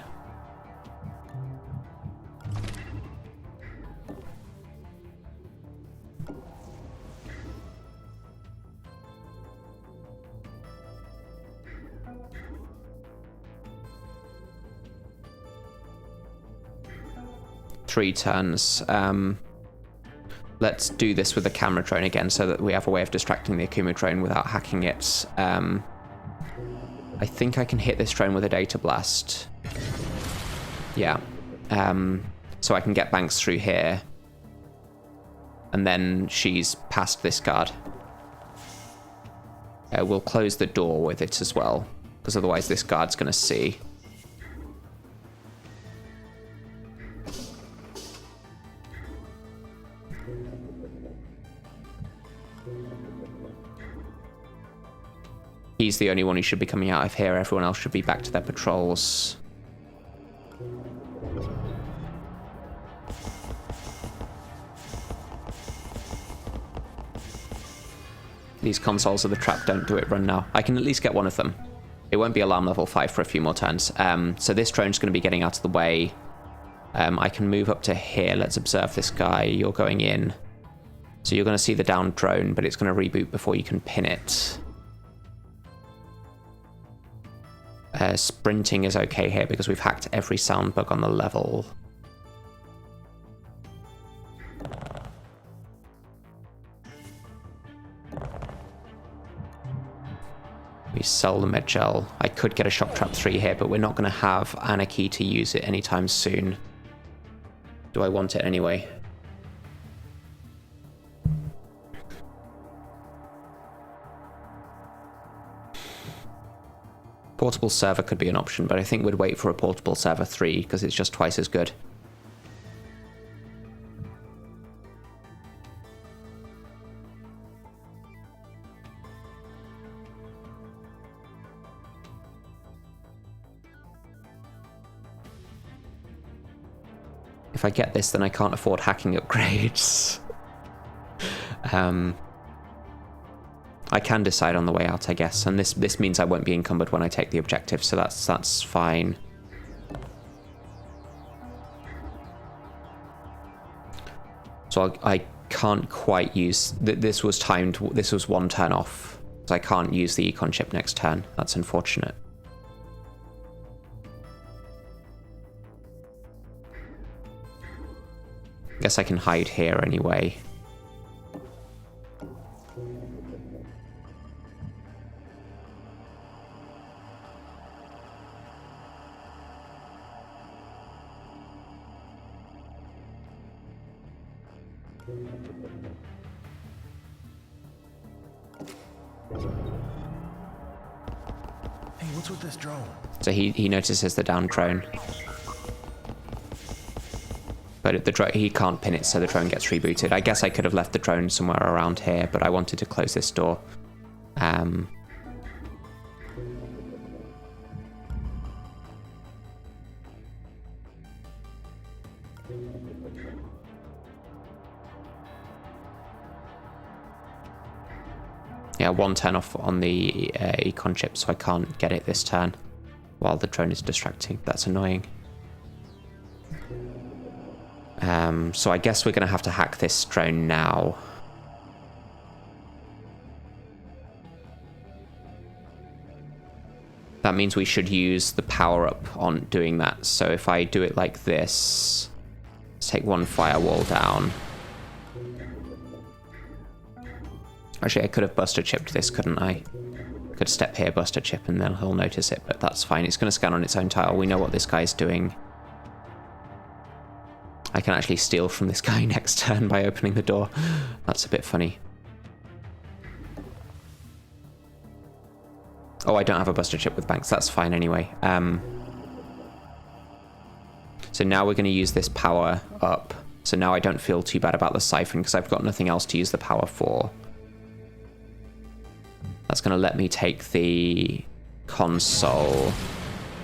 Three turns. Let's do this with the camera drone again so that we have a way of distracting the Akuma drone without hacking it. I think I can hit this drone with a data blast. Yeah. So I can get Banks through here. And then she's past this guard. We'll close the door with it as well, because otherwise this guard's going to see. He's the only one who should be coming out of here. Everyone else should be back to their patrols. These consoles of the trap don't do it run now. I can at least get one of them. It won't be alarm level 5 for a few more turns. So this drone's going to be getting out of the way. I can move up to here. Let's observe this guy. You're going in. So you're going to see the downed drone, but it's going to reboot before you can pin it. Sprinting is okay here because we've hacked every sound bug on the level. We sell the med gel. I could get a shock trap 3 here, but we're not going to have Anarchy to use it anytime soon. Do I want it anyway? Portable server could be an option, but I think we'd wait for a portable server 3 because it's just twice as good. If I get this, then I can't afford hacking upgrades. I can decide on the way out, I guess, and this means I won't be encumbered when I take the objective, so that's fine. So I can't quite use... This was timed, this was 1 turn off, so I can't use the econ chip next turn. That's unfortunate. Guess I can hide here anyway. Hey, what's with this drone? So he notices the down drone. But he can't pin it, so the drone gets rebooted. I guess I could have left the drone somewhere around here, but I wanted to close this door. Yeah, 1 turn off on the econ chip, so I can't get it this turn while the drone is distracting. That's annoying. So I guess we're going to have to hack this drone now. That means we should use the power up on doing that. So if I do it like this, let's take 1 firewall down. Actually, I could have buster chipped this, couldn't I? Could step here, buster chip, and then he'll notice it, but that's fine. It's going to scan on its own tile. We know what this guy's doing. I can actually steal from this guy next turn by opening the door. That's a bit funny. Oh, I don't have a buster chip with banks. That's fine anyway. So now we're going to use this power up. So now I don't feel too bad about the siphon because I've got nothing else to use the power for. That's going to let me take the console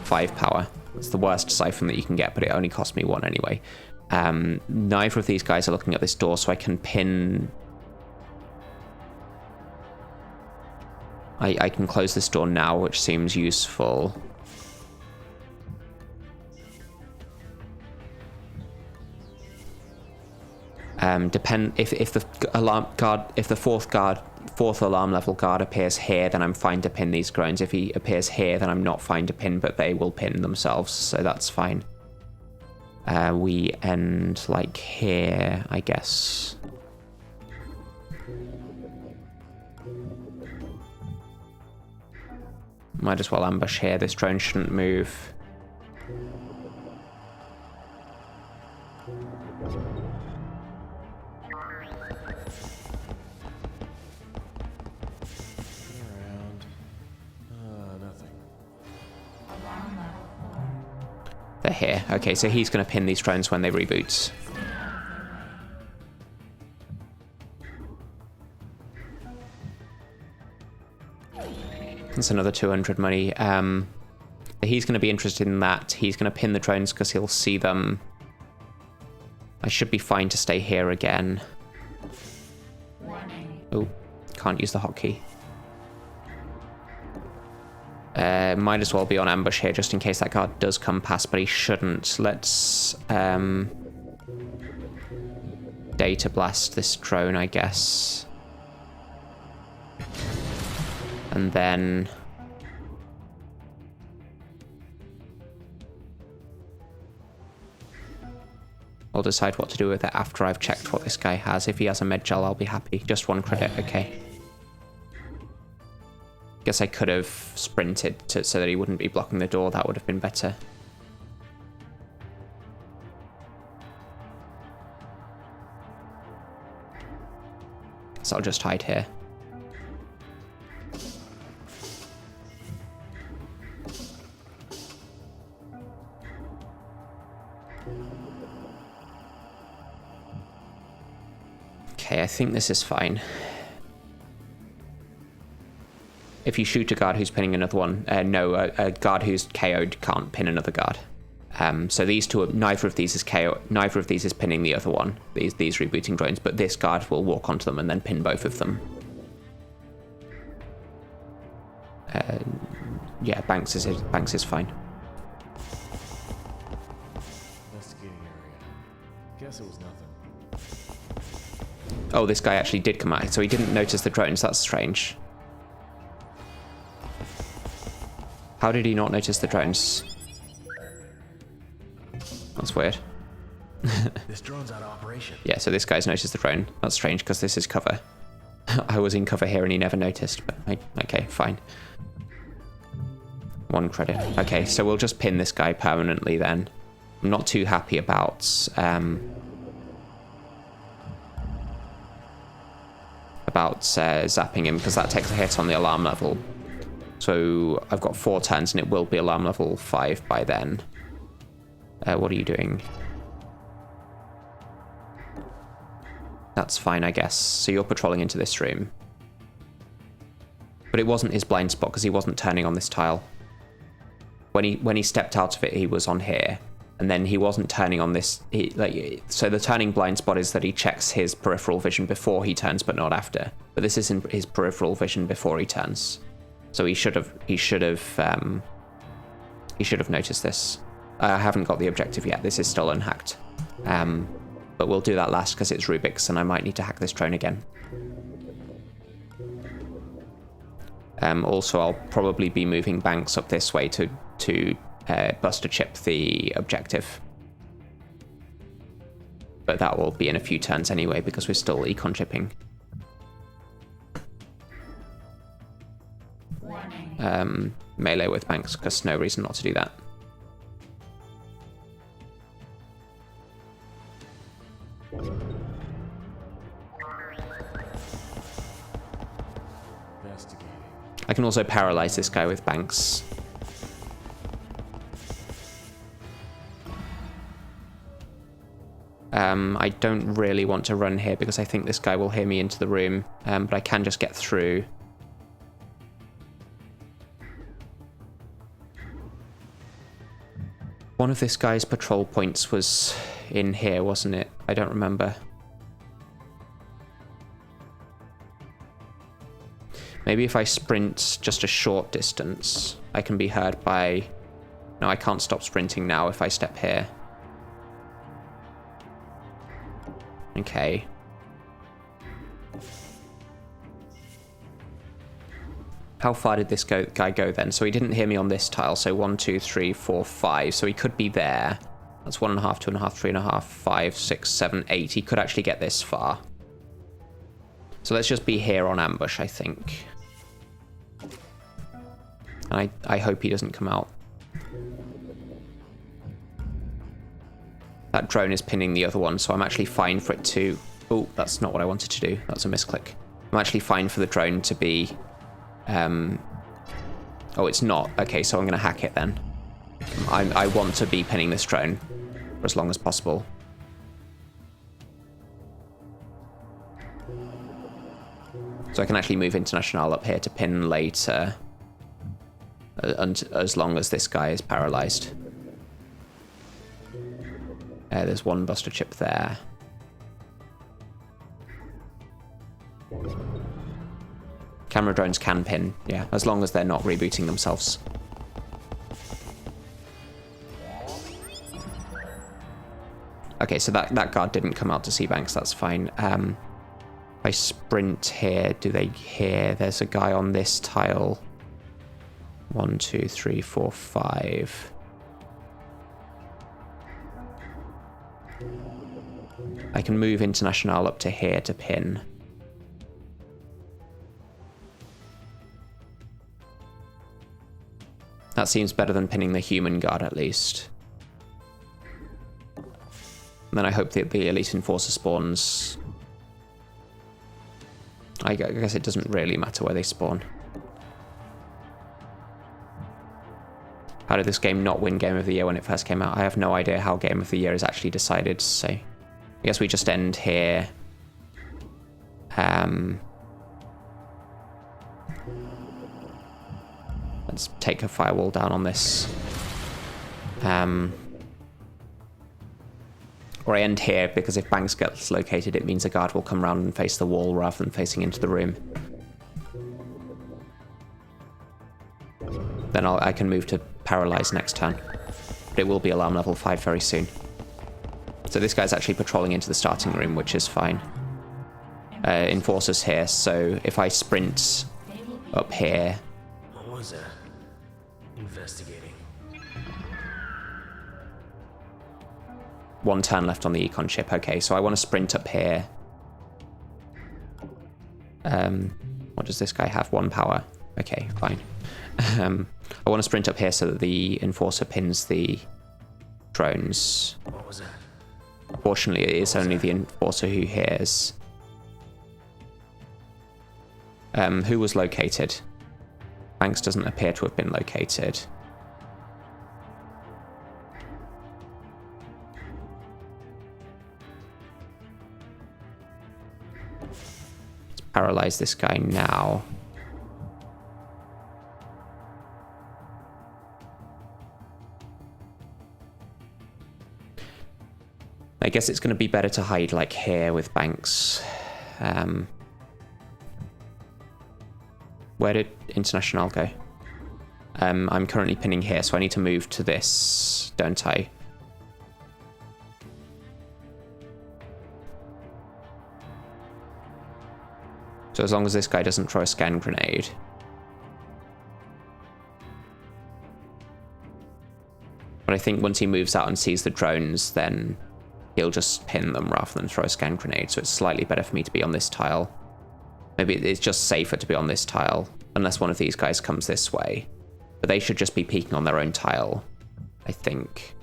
5 power. It's the worst siphon that you can get, but it only cost me 1 anyway. Neither of these guys are looking at this door, so I can pin... I can close this door now, which seems useful. If the alarm guard, if the fourth alarm level guard appears here, then I'm fine to pin these drones. If he appears here, then I'm not fine to pin, but they will pin themselves, so that's fine. We end like here, I guess. Might as well ambush here. This drone shouldn't move. Nothing. They're here. Okay, so he's going to pin these drones when they reboot. That's another 200 money. He's going to be interested in that. He's going to pin the drones because he'll see them. I should be fine to stay here again. Oh, can't use the hotkey. Might as well be on ambush here just in case that guard does come past, but he shouldn't. Let's data blast this drone, I guess. And then I'll decide what to do with it after I've checked what this guy has. If he has a med gel, I'll be happy. Just 1 credit, okay. Guess I could have sprinted so that he wouldn't be blocking the door. That would have been better. So I'll just hide here. Okay, I think this is fine. If you shoot a guard who's pinning another one, no, a guard who's KO'd can't pin another guard. So these two, neither of these is KO, neither of these is pinning the other one. These rebooting drones, but this guard will walk onto them and then pin both of them. Yeah, Banks is fine. Investigating area. Guess it was nothing. Oh, this guy actually did come out, so he didn't notice the drones. That's strange. How did he not notice the drones? That's weird. This drone's out of operation. Yeah, so this guy's noticed the drone. That's strange because this is cover. I was in cover here and he never noticed, but okay, fine. 1 credit. Okay, so we'll just pin this guy permanently then. I'm not too happy about zapping him because that takes a hit on the alarm level. So I've got 4 turns and it will be alarm level 5 by then. What are you doing? That's fine, I guess. So you're patrolling into this room. But it wasn't his blind spot because he wasn't turning on this tile. When he stepped out of it, he was on here. And then he wasn't turning on this. So the turning blind spot is that he checks his peripheral vision before he turns, but not after. But this isn't his peripheral vision before he turns. So he should have noticed this. I haven't got the objective yet. This is still unhacked. But we'll do that last because it's Rubik's and I might need to hack this drone again. Also, I'll probably be moving Banks up this way to Buster Chip the objective. But that will be in a few turns anyway because we're still econ chipping. Melee with Banks because no reason not to do that. Investigating. I can also paralyze this guy with Banks. I don't really want to run here because I think this guy will hear me into the room, but I can just get through. One of this guy's patrol points was in here, wasn't it? I don't remember. Maybe if I sprint just a short distance, I can be heard by... No, I can't stop sprinting now if I step here. Okay. How far did this guy go then? So he didn't hear me on this tile, so 1, 2, 3, 4, 5. So he could be there. That's 1.5, 2.5, 3.5, 5, 6, 7, 8. He could actually get this far. So let's just be here on ambush, I think. And I hope he doesn't come out. That drone is pinning the other one, so I'm actually fine for it to... Oh, that's not what I wanted to do. That's a misclick. I'm actually fine for the drone to be... Oh, it's not. Okay, so I'm going to hack it then. I want to be pinning this drone for as long as possible. So I can actually move International up here to pin later. As long as this guy is paralyzed. There's one Buster Chip there. Camera drones can pin, yeah, as long as they're not rebooting themselves. Okay, so that guard didn't come out to see Banks, that's fine. If I sprint here, do they hear? There's a guy on this tile. 1, 2, 3, 4, 5. I can move International up to here to pin. That seems better than pinning the human guard, at least. And then I hope that the elite enforcer spawns. I guess it doesn't really matter where they spawn. How did this game not win Game of the Year when it first came out? I have no idea how Game of the Year is actually decided, so I guess we just end here. Let's take a firewall down on this. Or I end here, because if Banks gets located, it means a guard will come around and face the wall rather than facing into the room. Then I can move to paralyze next turn. But it will be alarm level 5 very soon. So this guy's actually patrolling into the starting room, which is fine. Enforcers here, so if I sprint up here... What was that? Investigating. 1 turn left on the econ chip. Okay, so I want to sprint up here. What does this guy have? 1 power. Okay, fine. I want to sprint up here so that the enforcer pins the drones. What was that? Fortunately, it is only the enforcer who hears. Who was located? Banks doesn't appear to have been located. Let's paralyze this guy now. I guess it's going to be better to hide like here with Banks. Where did International go? I'm currently pinning here, so I need to move to this, don't I? So as long as this guy doesn't throw a scan grenade. But I think once he moves out and sees the drones, then he'll just pin them rather than throw a scan grenade, so it's slightly better for me to be on this tile. Maybe it's just safer to be on this tile, unless one of these guys comes this way. But they should just be peeking on their own tile, I think.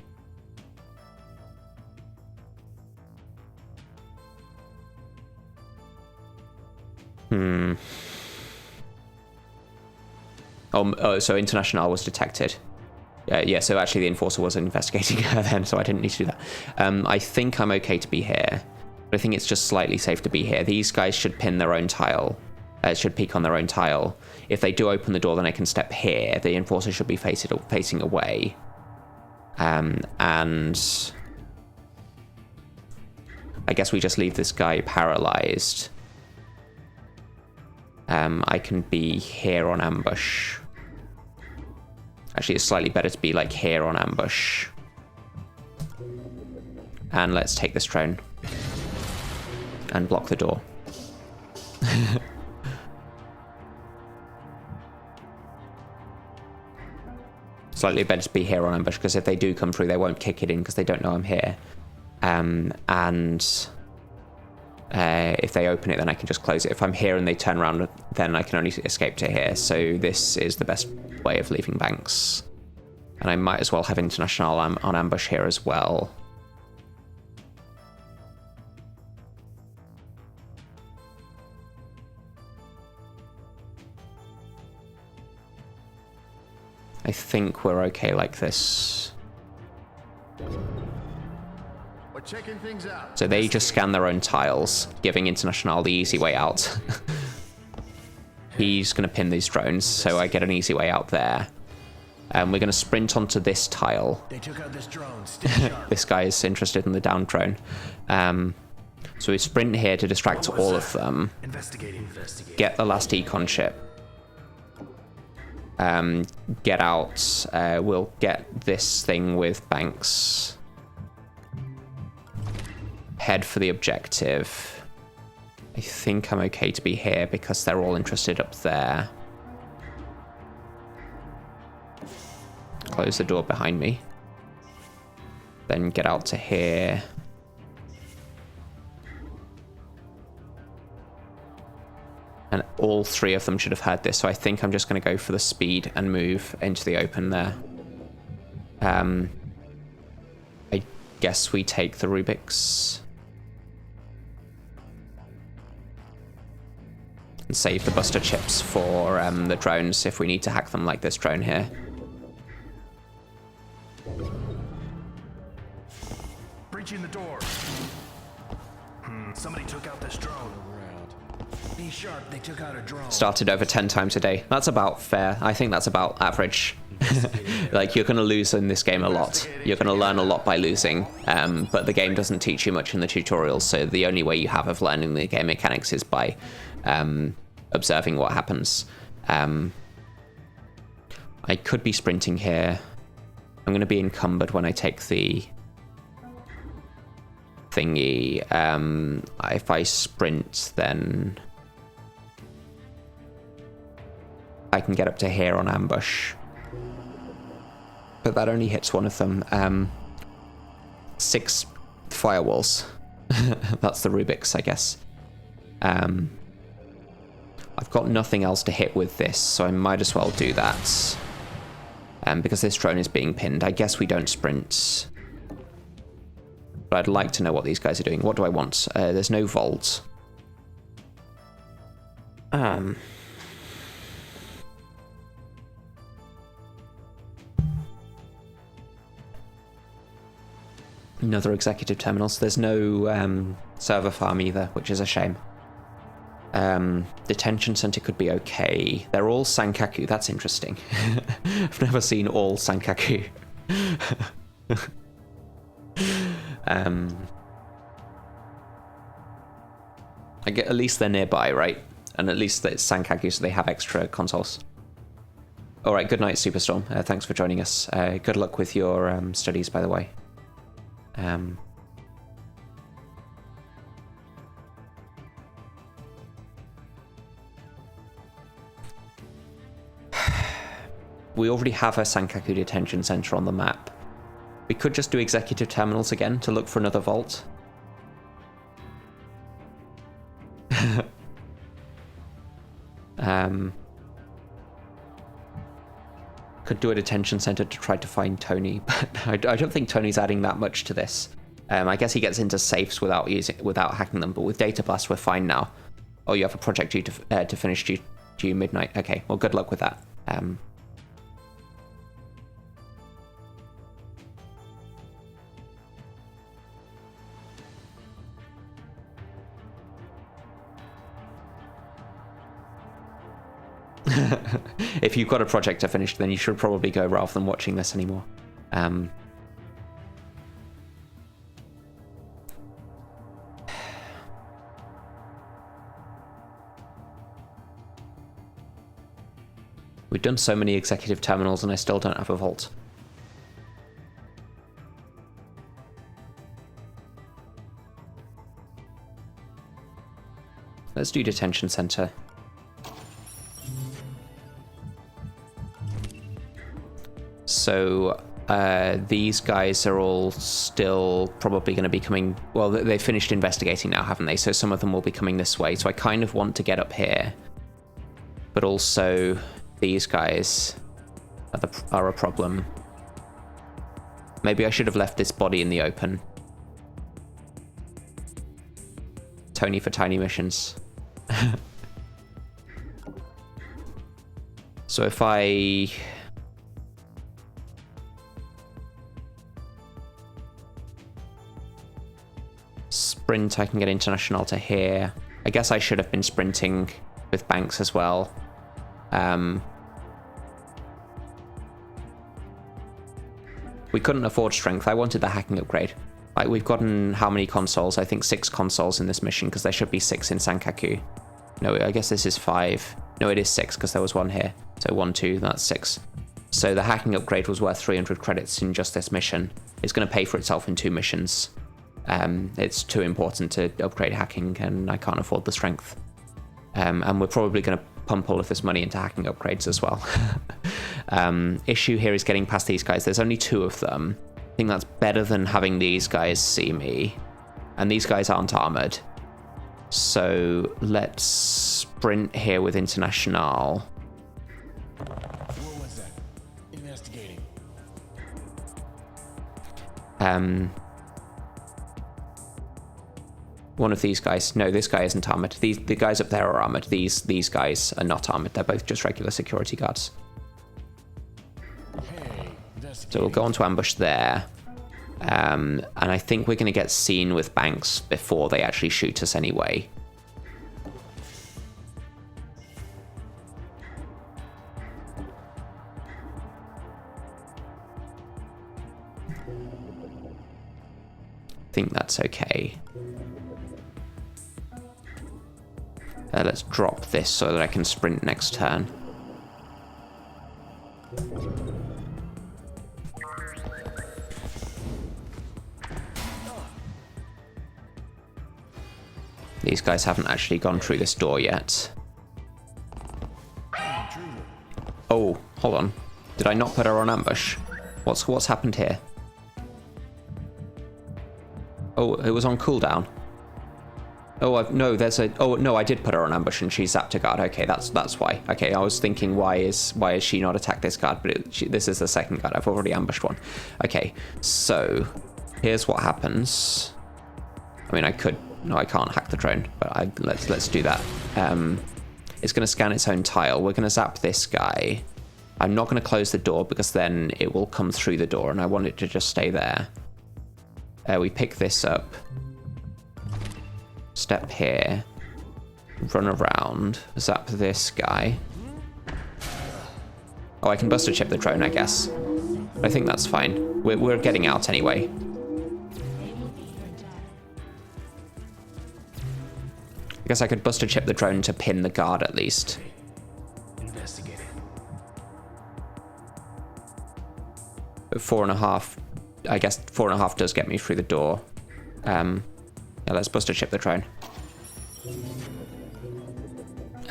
Oh, so International was detected. Yeah, so actually the enforcer was investigating her then, so I didn't need to do that. I think I'm okay to be here, but I think it's just slightly safe to be here. These guys should pin their own tile, should peek on their own tile. If they do open the door, then I can step here. The enforcer should be facing away. And I guess we just leave this guy paralyzed. I can be here on ambush. Actually, it's slightly better to be like here on ambush. And let's take this drone and block the door. Slightly better to be here on ambush, because if they do come through, they won't kick it in because they don't know I'm here. If they open it, then I can just close it. If I'm here and they turn around, then I can only escape to here. So this is the best way of leaving Banks. And I might as well have International on ambush here as well. I think we're okay like this. We're checking things out. So they just scan their own tiles, giving International the easy way out. He's going to pin these drones, so I get an easy way out there. We're going to sprint onto this tile. They took out this drone. Stay sharp. This guy is interested in the down drone. So we sprint here to distract all of them. Investigate. Get the last econ chip. Get out. We'll get this thing with Banks. Head for the objective. I think I'm okay to be here because they're all interested up there. Close the door behind me. Then get out to here. And all 3 of them should have heard this, so I think I'm just going to go for the speed and move into the open there. I guess we take the Rubik's. And save the Buster chips for the drones if we need to hack them like this drone here. Breaching the door. Somebody took out this drone. Be sharp, they took out a drone. Started over 10 times a day. That's about fair. I think that's about average. Like, you're going to lose in this game a lot. You're going to learn a lot by losing, but the game doesn't teach you much in the tutorials, so the only way you have of learning the game mechanics is by observing what happens. I could be sprinting here. I'm going to be encumbered when I take the thingy. If I sprint, then I can get up to here on ambush. But that only hits one of them. 6 firewalls. That's the Rubik's, I guess. I've got nothing else to hit with this, so I might as well do that. Because this drone is being pinned. I guess we don't sprint. But I'd like to know what these guys are doing. What do I want? There's no vault. Another executive terminals. There's no server farm either, which is a shame. Detention center could be okay. They're all Sankaku. That's interesting. I've never seen all Sankaku. I get, at least they're nearby, right? And at least it's Sankaku, so they have extra consoles. All right, good night, Superstorm. Thanks for joining us. Good luck with your studies, by the way. We already have a Sankaku detention center on the map. We could just do executive terminals again to look for another vault. Could do a detention center to try to find Tony, but I don't think Tony's adding that much to this. I guess he gets into safes without hacking them, but with Data Blast we're fine now. Oh, you have a project due to finish due midnight. Okay, well, good luck with that. If you've got a project to finish, then you should probably go rather than watching this anymore. We've done so many executive terminals and I still don't have a vault. Let's do detention center. So these guys are all still probably going to be coming. Well, they finished investigating now, haven't they? So some of them will be coming this way. So I kind of want to get up here, but also these guys are a problem. Maybe I should have left this body in the open. Tony for tiny missions. So if I sprint, I can get international to here. I guess I should have been sprinting with Banks as well. We couldn't afford strength. I wanted the hacking upgrade. Like, we've gotten how many consoles? I think 6 consoles in this mission, because there should be 6 in Sankaku. No, I guess this is 5. No, it is 6, because there was 1 here. So 1, 2, that's 6. So the hacking upgrade was worth 300 credits in just this mission. It's going to pay for itself in 2 missions. It's too important to upgrade hacking, and I can't afford the strength. And we're probably going to pump all of this money into hacking upgrades as well. Issue here is getting past these guys. There's only 2 of them. I think that's better than having these guys see me. And these guys aren't armored. So let's sprint here with International. What was that? Investigating. One of these guys. No, this guy isn't armored. The guys up there are armored. These guys are not armored. They're both just regular security guards. Hey, So we'll go on to ambush there. And I think we're going to get seen with Banks before they actually shoot us anyway. I think that's okay. Let's drop this so that I can sprint next turn. These guys haven't actually gone through this door yet. Oh, hold on. Did I not put her on ambush? What's happened here? Oh, it was on cooldown. Oh, no, there's a... Oh, no, I did put her on ambush and she zapped a guard. Okay, that's why. Okay, I was thinking, why is she not attacked this guard? But this is the second guard. I've already ambushed one. Okay, so here's what happens. I mean, I could... No, I can't hack the drone, but let's do that. It's going to scan its own tile. We're going to zap this guy. I'm not going to close the door because then it will come through the door, and I want it to just stay there. We pick this up. Step here. Run around. Zap this guy. Oh, I can buster chip the drone, I guess. I think that's fine. We're getting out anyway. I guess I could buster chip the drone to pin the guard at least. Investigating. But 4.5, I guess 4.5 does get me through the door. Yeah, let's buster chip the drone.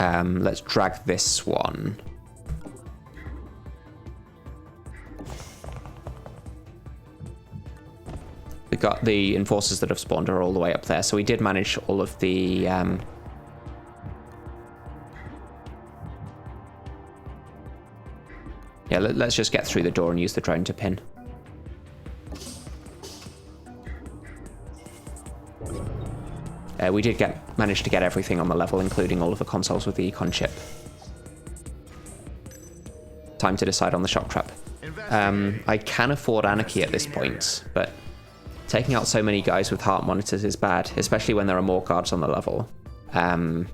Let's drag this one. We got the enforcers that have spawned are all the way up there, so we did manage all of the yeah, let's just get through the door and use the drone to pin. We did manage to get everything on the level, including all of the consoles with the econ chip. Time to decide on the shock trap. I can afford anarchy at this point, but taking out so many guys with heart monitors is bad, especially when there are more guards on the level. And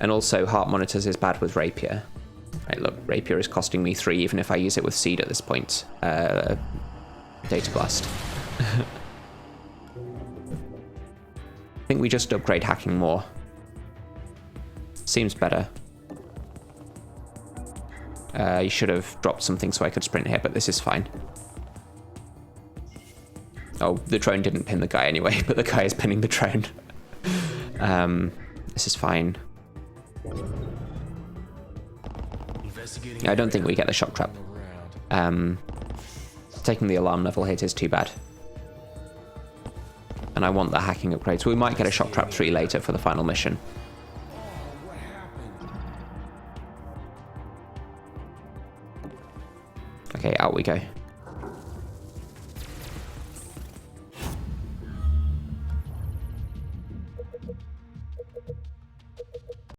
also, heart monitors is bad with rapier. Right, look, rapier is costing me 3 even if I use it with seed at this point. Data blast. I think we just upgrade hacking more. Seems better. You should have dropped something so I could sprint here, but this is fine. Oh, the drone didn't pin the guy anyway, but the guy is pinning the drone. This is fine. I don't think we get the shock trap. Taking the alarm level hit is too bad. And I want the hacking upgrades. We might get a shock trap 3 later for the final mission. Okay, out we go.